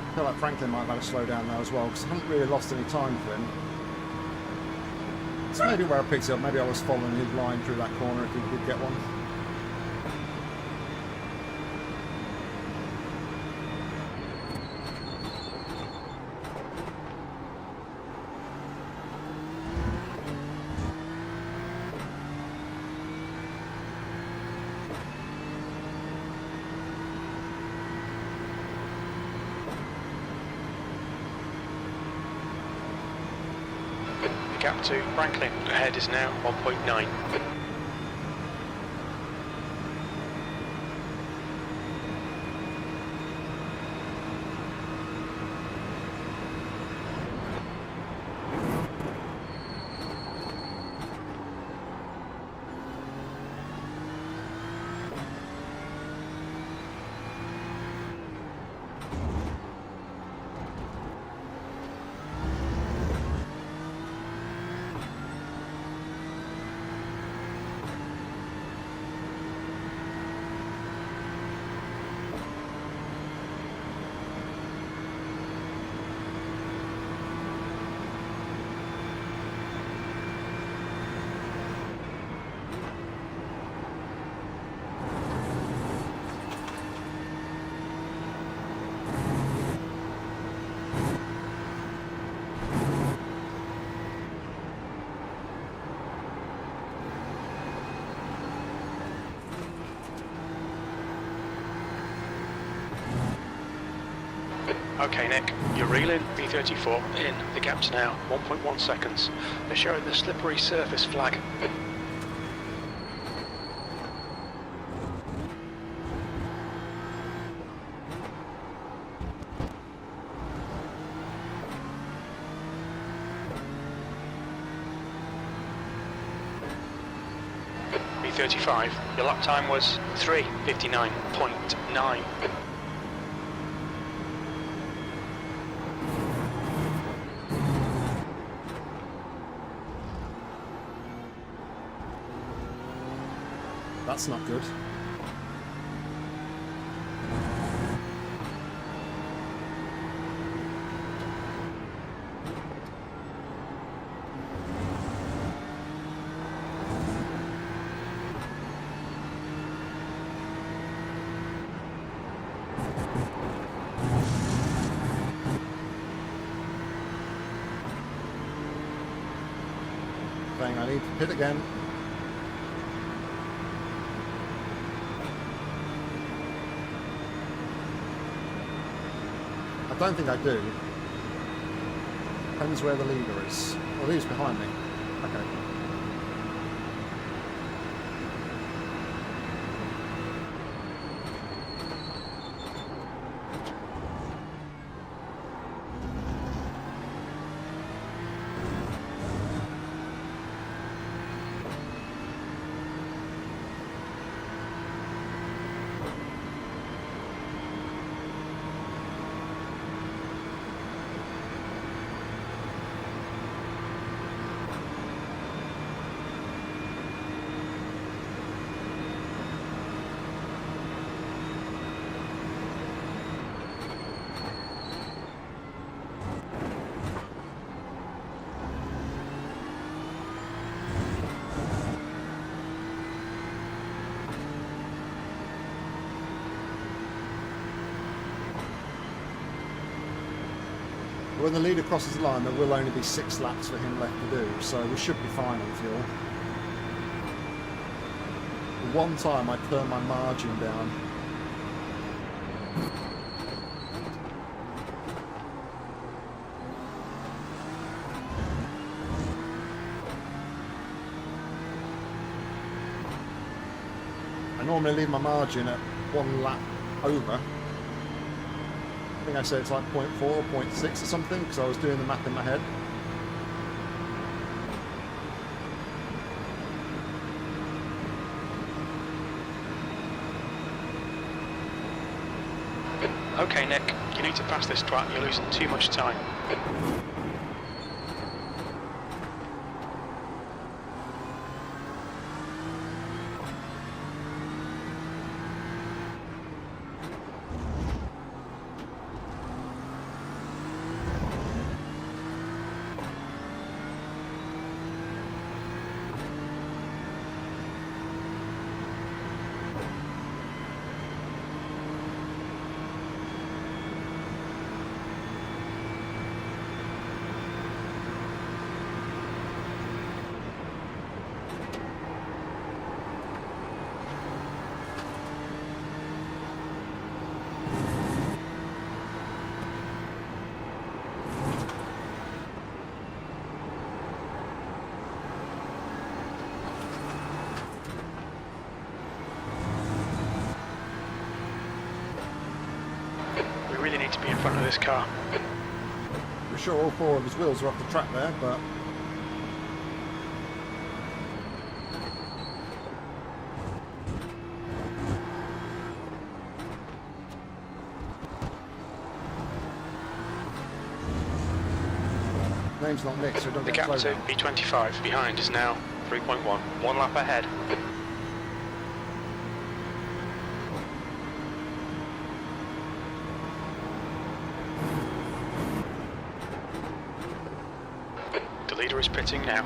S1: I feel like Franklin might have had a slow down now as well, because I haven't really lost any time for him. So maybe where I picked it up, maybe I was following his line through that corner if he did get one.
S2: gap to Franklin. Ahead is now 1.9. Okay, Nick, you're reeling B34 in. The gap's now 1.1 seconds. They're showing the slippery surface flag. B35, your lap time was 3:59.9.
S1: That's not good. Thing, I need to pit again. I don't think I do. Depends where the leader is. Well, he's behind me. Okay. When the leader crosses the line, there will only be 6 laps for him left to do, so we should be fine on fuel. The one time I turned my margin down. I normally leave my margin at 1 lap over. I think I said it's like 0.4 or 0.6 or something, because I was doing the math in my head.
S2: Okay, Nick, you need to pass this track. You're losing too much time. to be in front of this car.
S1: We're sure all 4 of his wheels are off the track there, but name's not Nick, so it doesn't
S2: The
S1: get
S2: gap
S1: slow
S2: to
S1: down.
S2: P25 behind is now 3.1. 1 lap ahead. The leader is pitting now.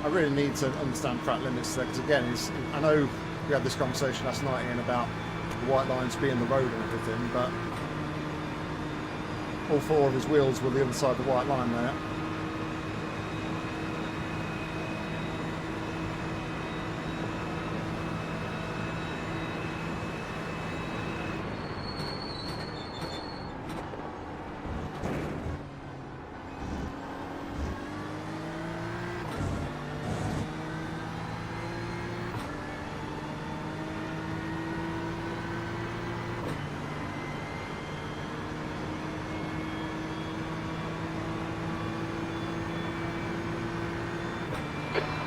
S1: I really need to understand track limits there, because again, I know we had this conversation last night, Ian, about the white lines being the road and everything, but all 4 of his wheels were the other side of the white line there.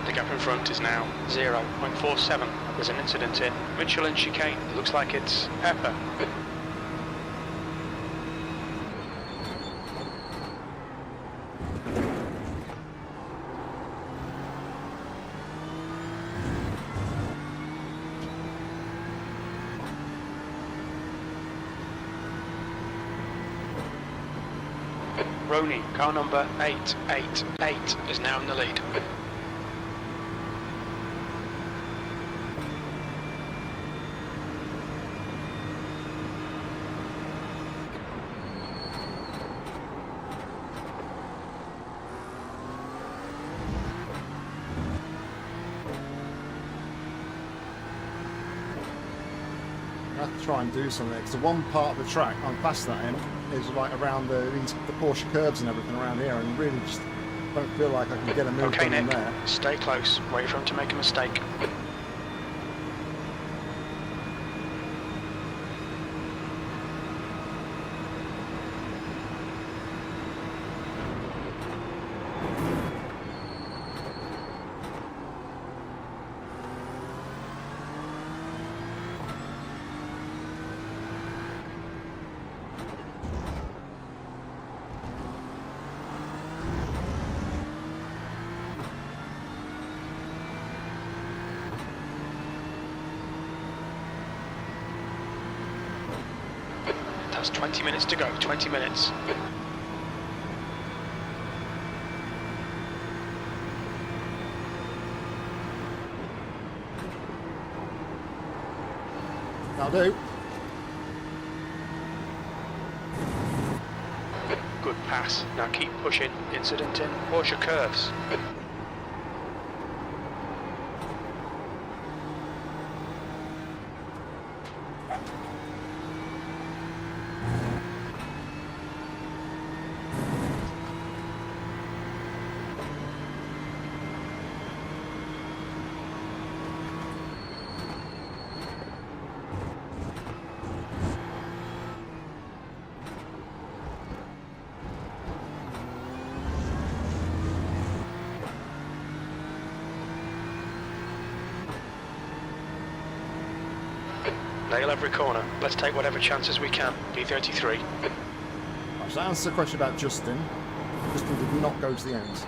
S2: The gap in front is now 0.47. There's an incident in Michelin chicane. It looks like it's Pepper. Roney, car number 888, is now in the lead.
S1: I have to try and do something, because the one part of the track I'm past that end is like around the Porsche curbs and everything around here, and really just don't feel like I can get a move
S2: Okay,
S1: done in
S2: Nick,
S1: there.
S2: stay close. Wait for him to make a mistake. That's 20 minutes to go, 20 minutes.
S1: That'll do.
S2: Good pass. Now keep pushing. Incident in Porsche curves. Nail every corner. Let's take whatever chances we can. P33.
S1: Right, so that answers the question about Justin. Justin did not go to the end.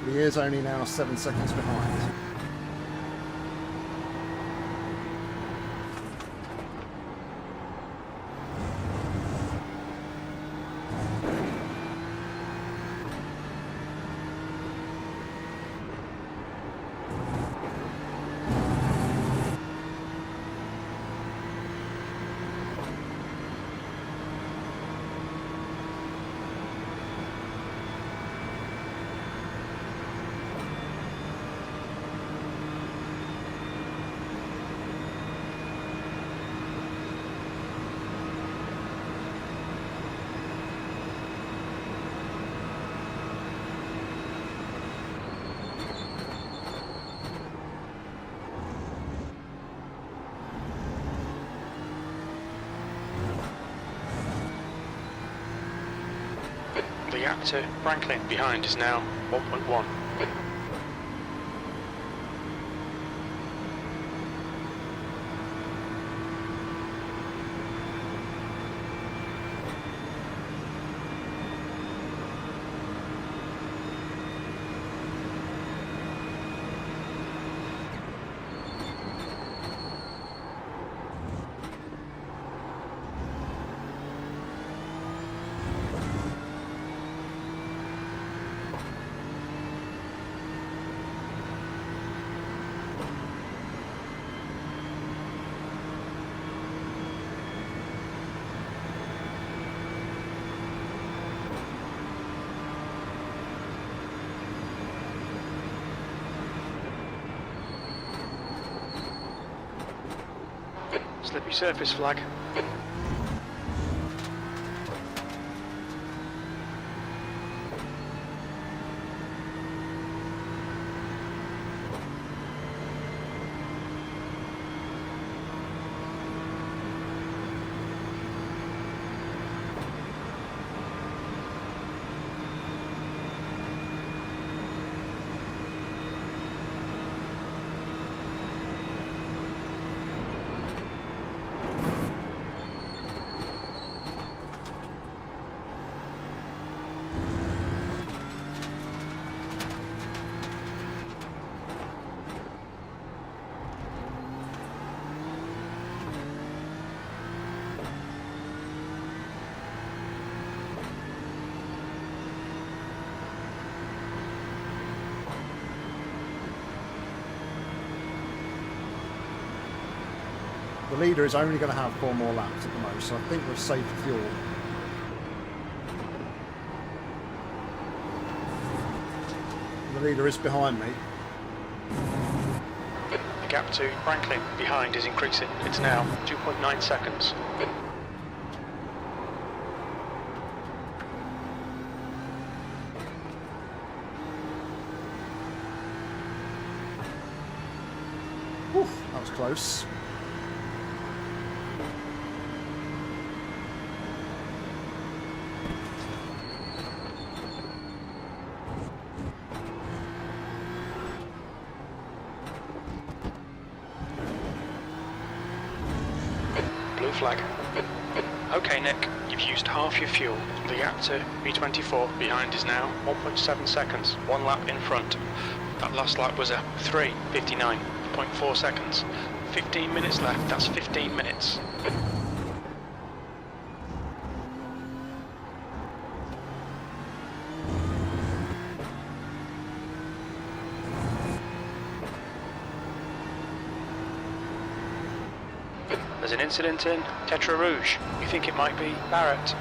S1: But he is only now 7 seconds behind.
S2: The gap to Franklin behind is now 1.1. Slippery surface flag.
S1: The leader is only going to have 4 more laps at the most, so I think we're safe fuel. The leader is behind me.
S2: The gap to Franklin behind is increasing. It's now 2.9 seconds.
S1: Oof, that was close.
S2: Blue flag. Okay, Nick, you've used half your fuel. The gap to B24 behind is now 1.7 seconds, 1 lap in front. That last lap was a 3:59.4 seconds. 15 minutes left, that's 15 minutes. There's an incident in Tetra Rouge. We think it might be Barrett.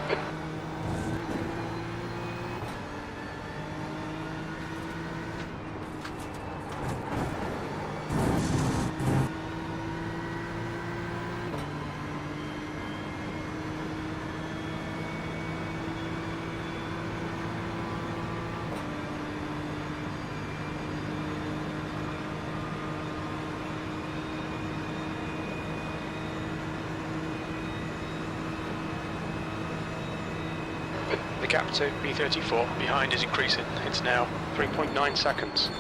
S2: The gap to B34 behind is increasing. It's now 3.9 seconds.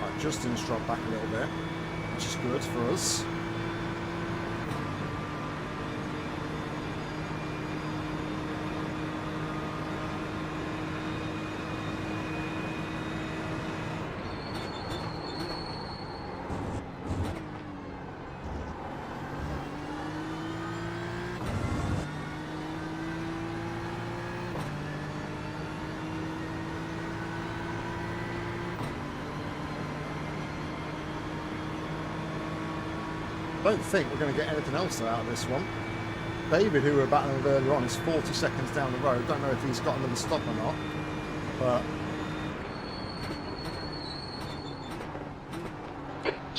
S1: Right, Justin's dropped back a little bit, which is good for us. I don't think we're going to get anything else out of this one. David, who we were battling with earlier on, is 40 seconds down the road. Don't know if he's got another stop or not, but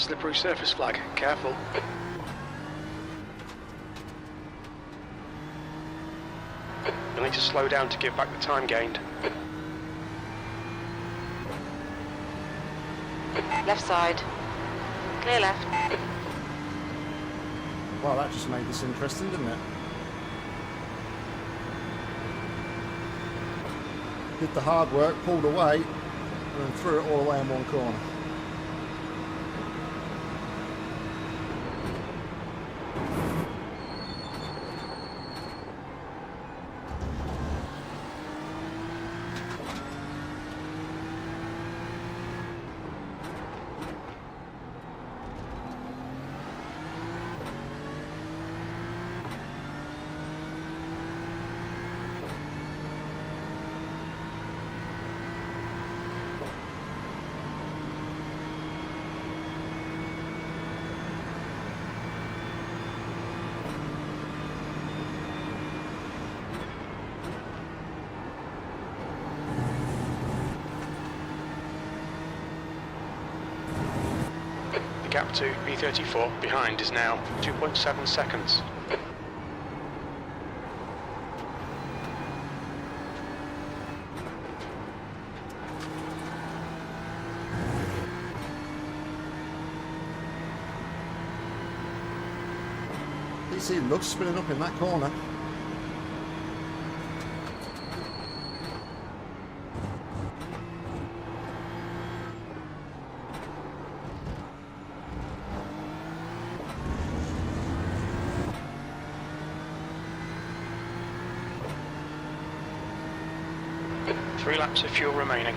S2: Slippery surface flag, careful. You'll need to slow down to give back the time gained.
S3: Left side. Clear left.
S1: Well, that just made this interesting, didn't it? Did the hard work, pulled away, and then threw it all away in one corner.
S2: The gap to B34 behind is now 2.7 seconds.
S1: DC loves spinning up in that corner.
S2: Three laps of fuel remaining.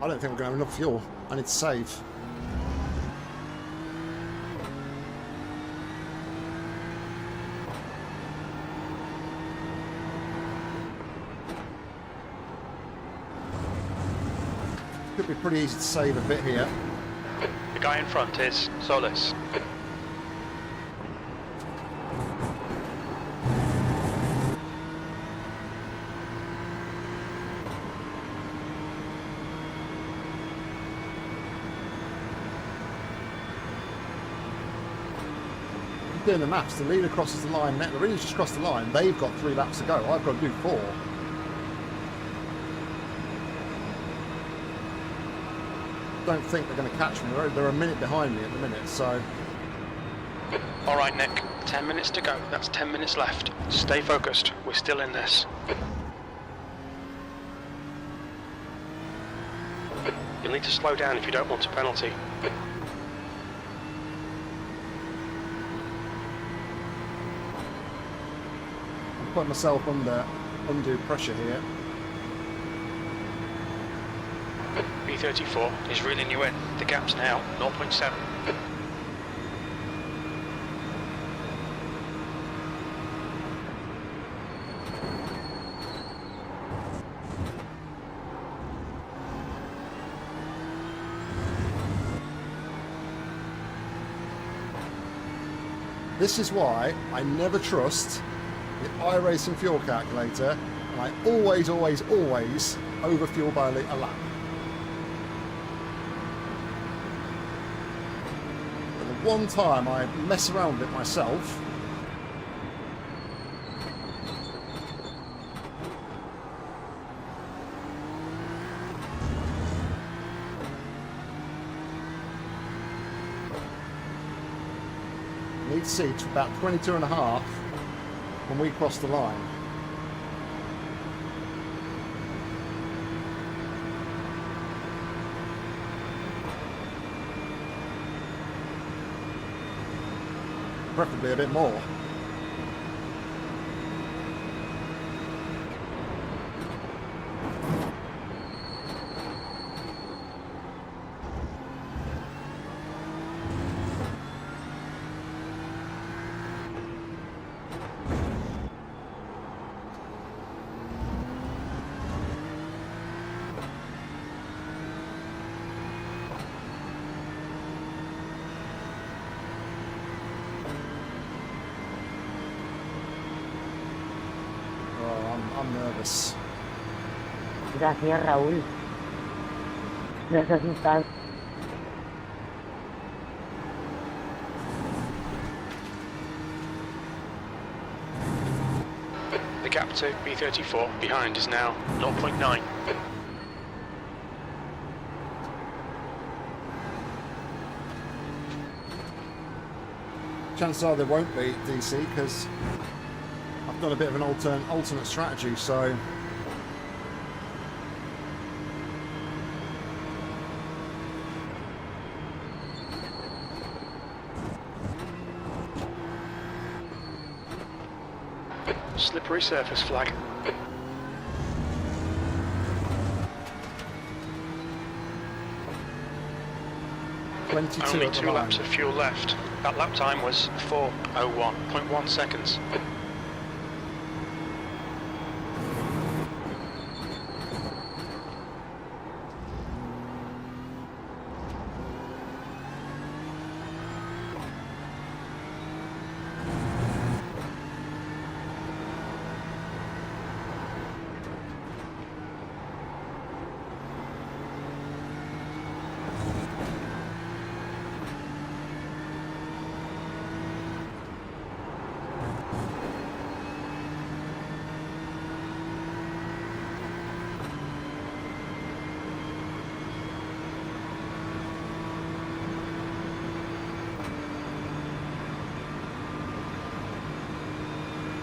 S1: I don't think we're going to have enough fuel. I need to save. Could be pretty easy to save a bit here.
S2: The guy in front is Solis.
S1: Doing the maths, the leader crosses the line, the leader's just crossed the line, they've got 3 laps to go, I've got to do 4. Don't think they're going to catch me, they're a minute behind me at the minute, so...
S2: Alright Nick, 10 minutes to go, that's 10 minutes left. Stay focused, we're still in this. You'll need to slow down if you don't want a penalty.
S1: Put myself under undue pressure here.
S2: B34 is reeling you in. The gap's now 0.7.
S1: This is why I never trust the iRacing fuel calculator, and I always overfuel by a lap. But the one time I mess around with it myself, I need to see to about 22.5 when we cross the line. Preferably a bit more.
S6: Gracias, Raúl. Me hace asustar.
S2: The gap to B34 behind is now 0.9.
S1: Chances are there won't be, DC, because I've got a bit of an alternate strategy, so...
S2: Slippery surface flag.
S1: 22
S2: Only
S1: at the
S2: 2
S1: line.
S2: laps of fuel left. That lap time was 4:01.1 seconds.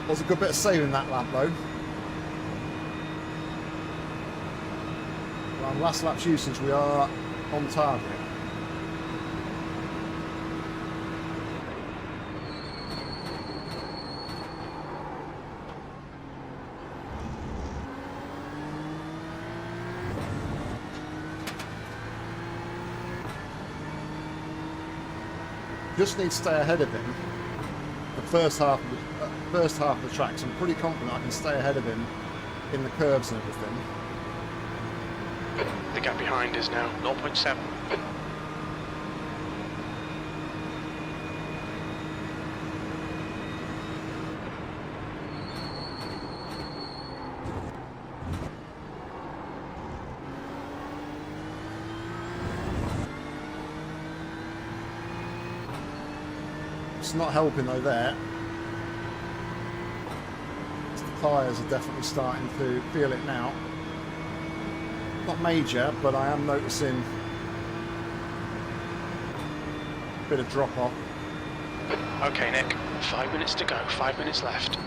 S1: Was a good bit of saving that lap though. Well, last lap's usage, we are on target. Just need to stay ahead of him. The first half of the track, so I'm pretty confident I can stay ahead of him in the curves and everything.
S2: The gap behind is now 0.7.
S1: It's not helping though there. The tyres are definitely starting to feel it now. Not major, but I am noticing a bit of drop off.
S2: Okay, Nick. 5 minutes to go. 5 minutes left.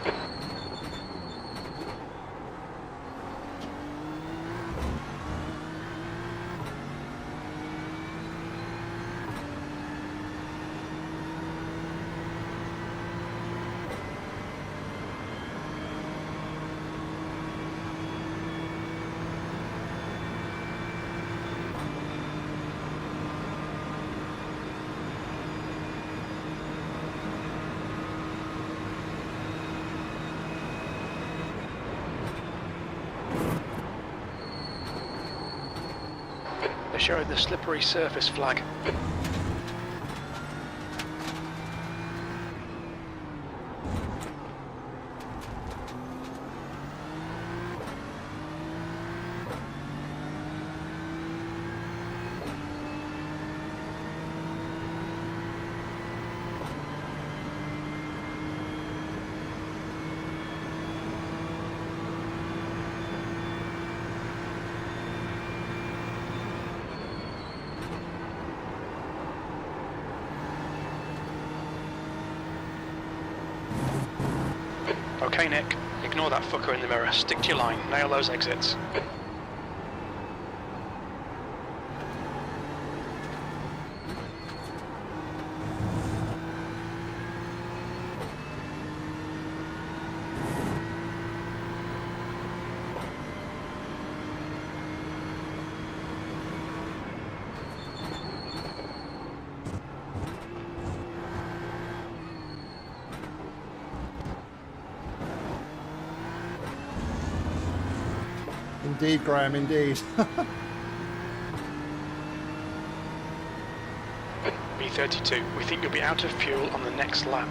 S2: They showed the slippery surface flag. Okay, Nick. Ignore that fucker in the mirror. Stick to your line. Nail those exits.
S1: Indeed, Graham, indeed.
S2: B32, we think you'll be out of fuel on the next lap.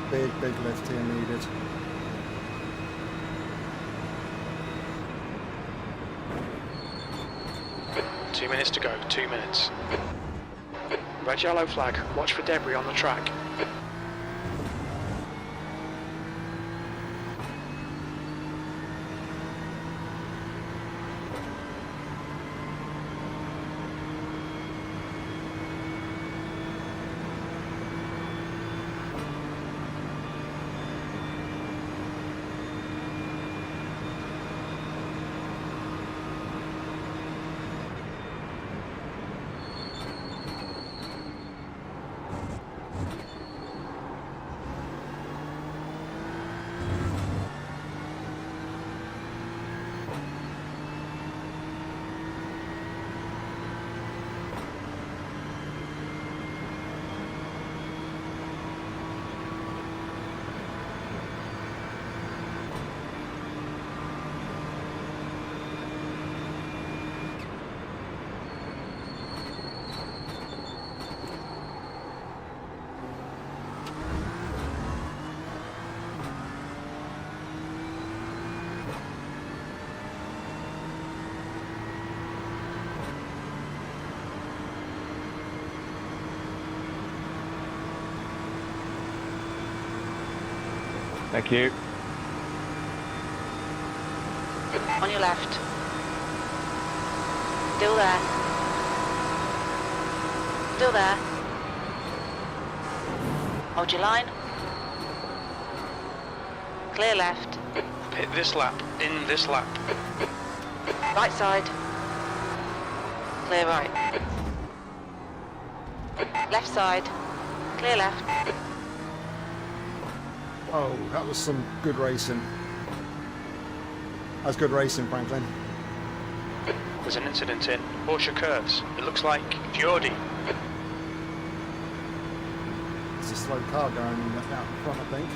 S1: Big lift here needed.
S2: Two minutes to go, 2 minutes. Red yellow flag, watch for debris on the track.
S4: Thank you.
S3: On your left. Still there. Still there. Hold your line. Clear left.
S2: Hit this lap, in this lap.
S3: Right side. Clear right. Left side. Clear left.
S1: Oh, that was some good racing. That's good racing, Franklin.
S2: There's an incident in Porsche curves. It looks like Geordie.
S1: There's a slow car going out in front, I think.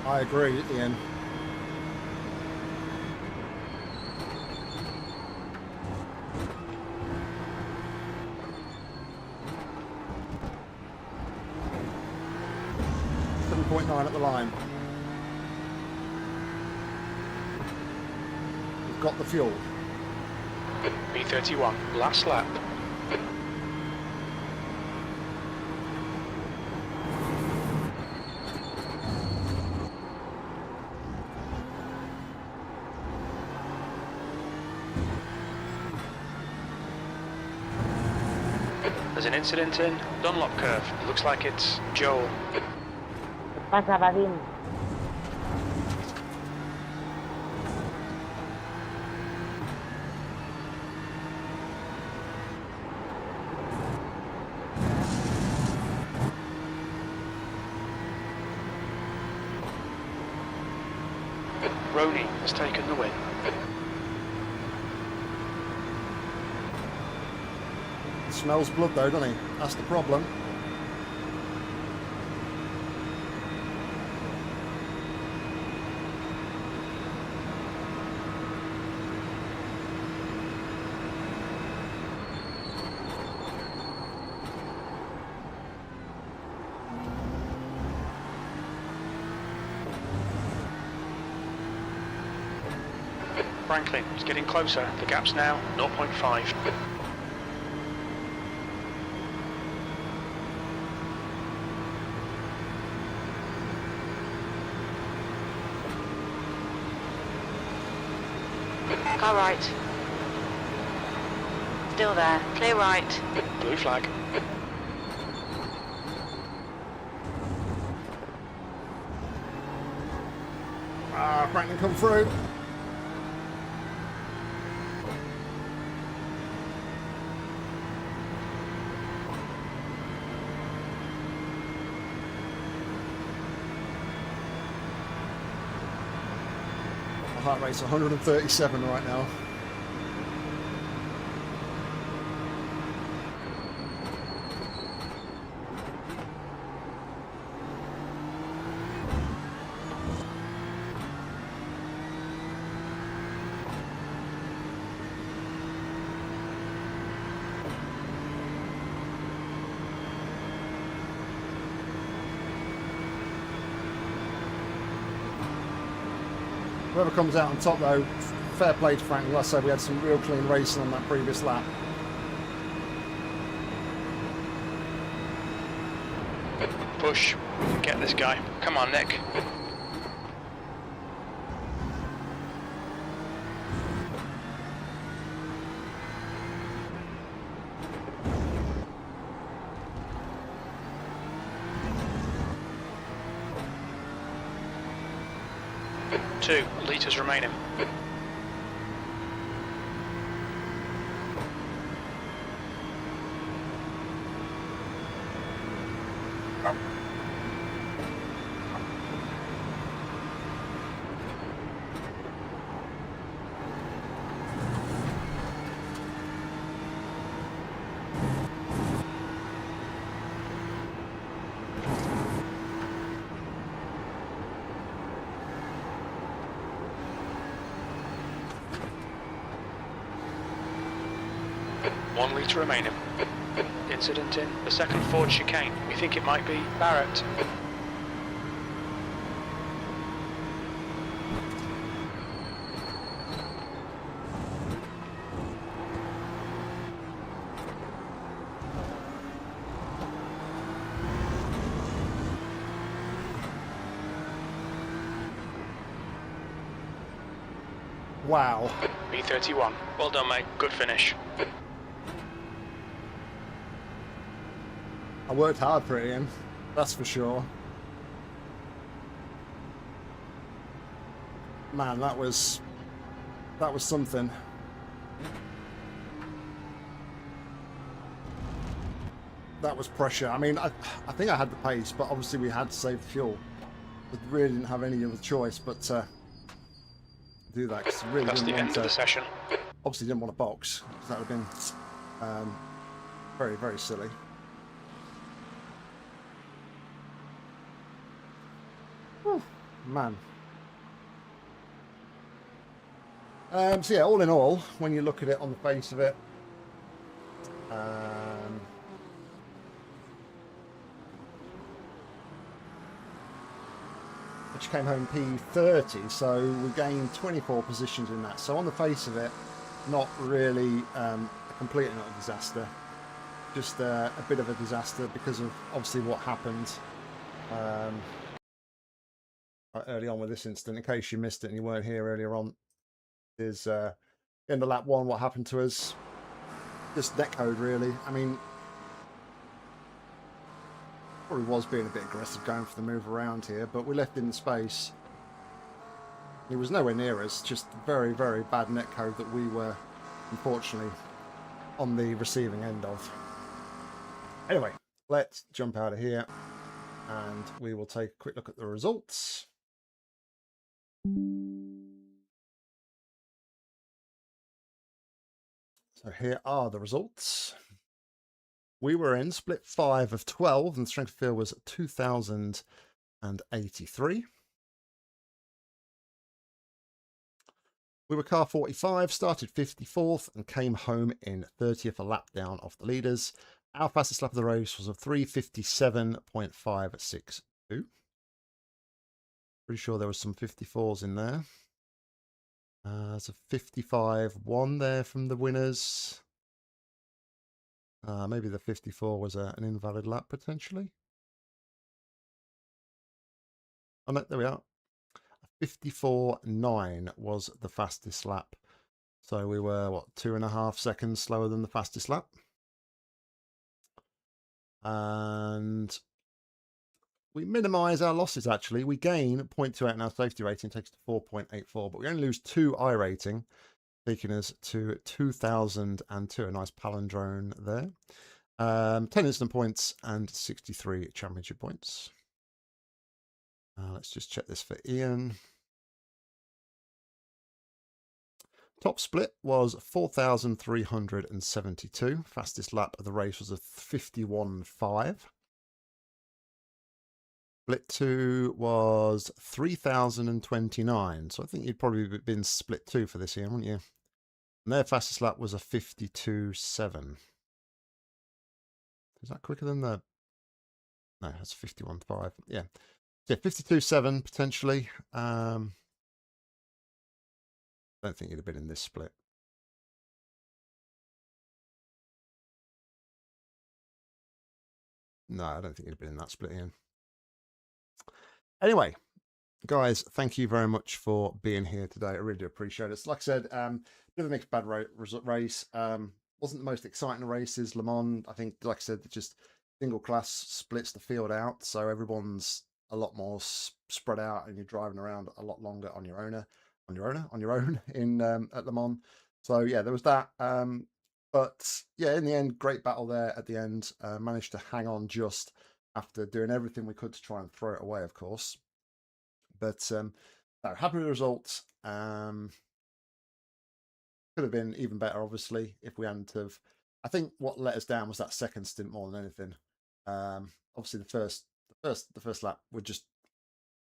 S1: I agree, Ian. .9 at the line. We've got the fuel.
S2: B31, last lap. There's an incident in Dunlop curve. It looks like it's Joel.
S6: ¿Qué pasa, Vadim?
S2: Roney has taken the win.
S1: Smells blood though, doesn't he? That's the problem.
S2: Franklin is getting closer. The gap's now 0.5.
S3: Car right. Still there. Clear right.
S2: Blue flag.
S1: Ah, Franklin come through. Heart rate's 137 right now. Whoever comes out on top, though, fair play to Frank. Like I said, we had some real clean racing on that previous lap.
S2: Push. Get this guy. Come on, Nick. Two litres remaining. One litre remaining. Incident in the second Ford chicane. We think it might be Barrett.
S1: Wow.
S2: B31. Well done, mate. Good finish.
S1: I worked hard for it, Ian. That's for sure. Man, that was something. That was pressure. I mean, I think I had the pace, but obviously we had to save the fuel. We really didn't have any other choice but to do that, because really
S2: That's the
S1: didn't want
S2: end
S1: to.
S2: of the session.
S1: Obviously didn't want to box, because that would have been very, very silly. Whew, man. So yeah, all in all, when you look at it on the face of it, which came home P30, so we gained 24 positions in that. So on the face of it, not really completely not a disaster, just a bit of a disaster because of obviously what happened early on with this incident. In case you missed it and you weren't here earlier on, is in the lap one what happened to us. Just netcode really. I mean, probably was being a bit aggressive going for the move around here, but we left him in space. He was nowhere near us, just very, very bad netcode that we were unfortunately on the receiving end of. Anyway, let's jump out of here and we will take a quick look at the results. So here are the results. We were in split 5 of 12 and the strength of field was 2,083. We were car 45, started 54th and came home in 30th, a lap down off the leaders. Our fastest lap of the race was a 3:57.562. Pretty sure there was some 54s in there. There's a 55.1 there from the winners. Maybe the 54 was an invalid lap potentially. Oh no, there we are. 54.9 was the fastest lap. So we were, what, 2.5 seconds slower than the fastest lap. And we minimise our losses, actually. We gain 0.28 in our safety rating, takes to 4.84, but we only lose 2 iRating, taking us to 2,002. A nice palindrome there. 10 instant points and 63 championship points. Let's just check this for Ian. Top split was 4,372. Fastest lap of the race was a 51.5. Split 2 was 3,029. So I think you'd probably been split 2 for this year, wouldn't you? And their fastest lap was a 52.7. Is that quicker than the... No, that's 51.5. Yeah. Yeah, 52.7 potentially. Don't think you'd have been in this split. No, I don't think you'd have been in that split, Ian. Anyway, guys, thank you very much for being here today. I really do appreciate it. Like I said, bit of a mixed bad race. Wasn't the most exciting races. Le Mans, I think, like I said, just single class splits the field out, so everyone's a lot more spread out, and you're driving around a lot longer on your own in at Le Mans. So yeah, there was that. But yeah, in the end, great battle there at the end. Managed to hang on just after doing everything we could to try and throw it away, of course. But no, happy with the results. Could have been even better, obviously, if we hadn't have. I think what let us down was that second stint more than anything. Obviously, the first lap would just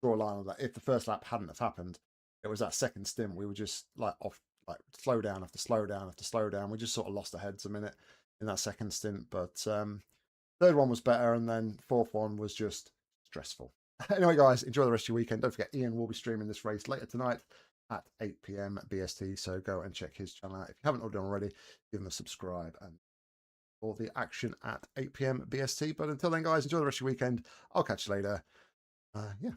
S1: draw a line on that. If the first lap hadn't have happened, it was that second stint we were just like off, like slow down after slow down after slow down. We just sort of lost our heads a minute in that second stint. But third one was better, and then fourth one was just stressful. Anyway, guys, enjoy the rest of your weekend. Don't forget, Ian will be streaming this race later tonight at 8 p.m. BST, so go and check his channel out. If you haven't already done already, give him a subscribe and for the action at 8 p.m. BST. But until then, guys, enjoy the rest of your weekend. I'll catch you later. Yeah.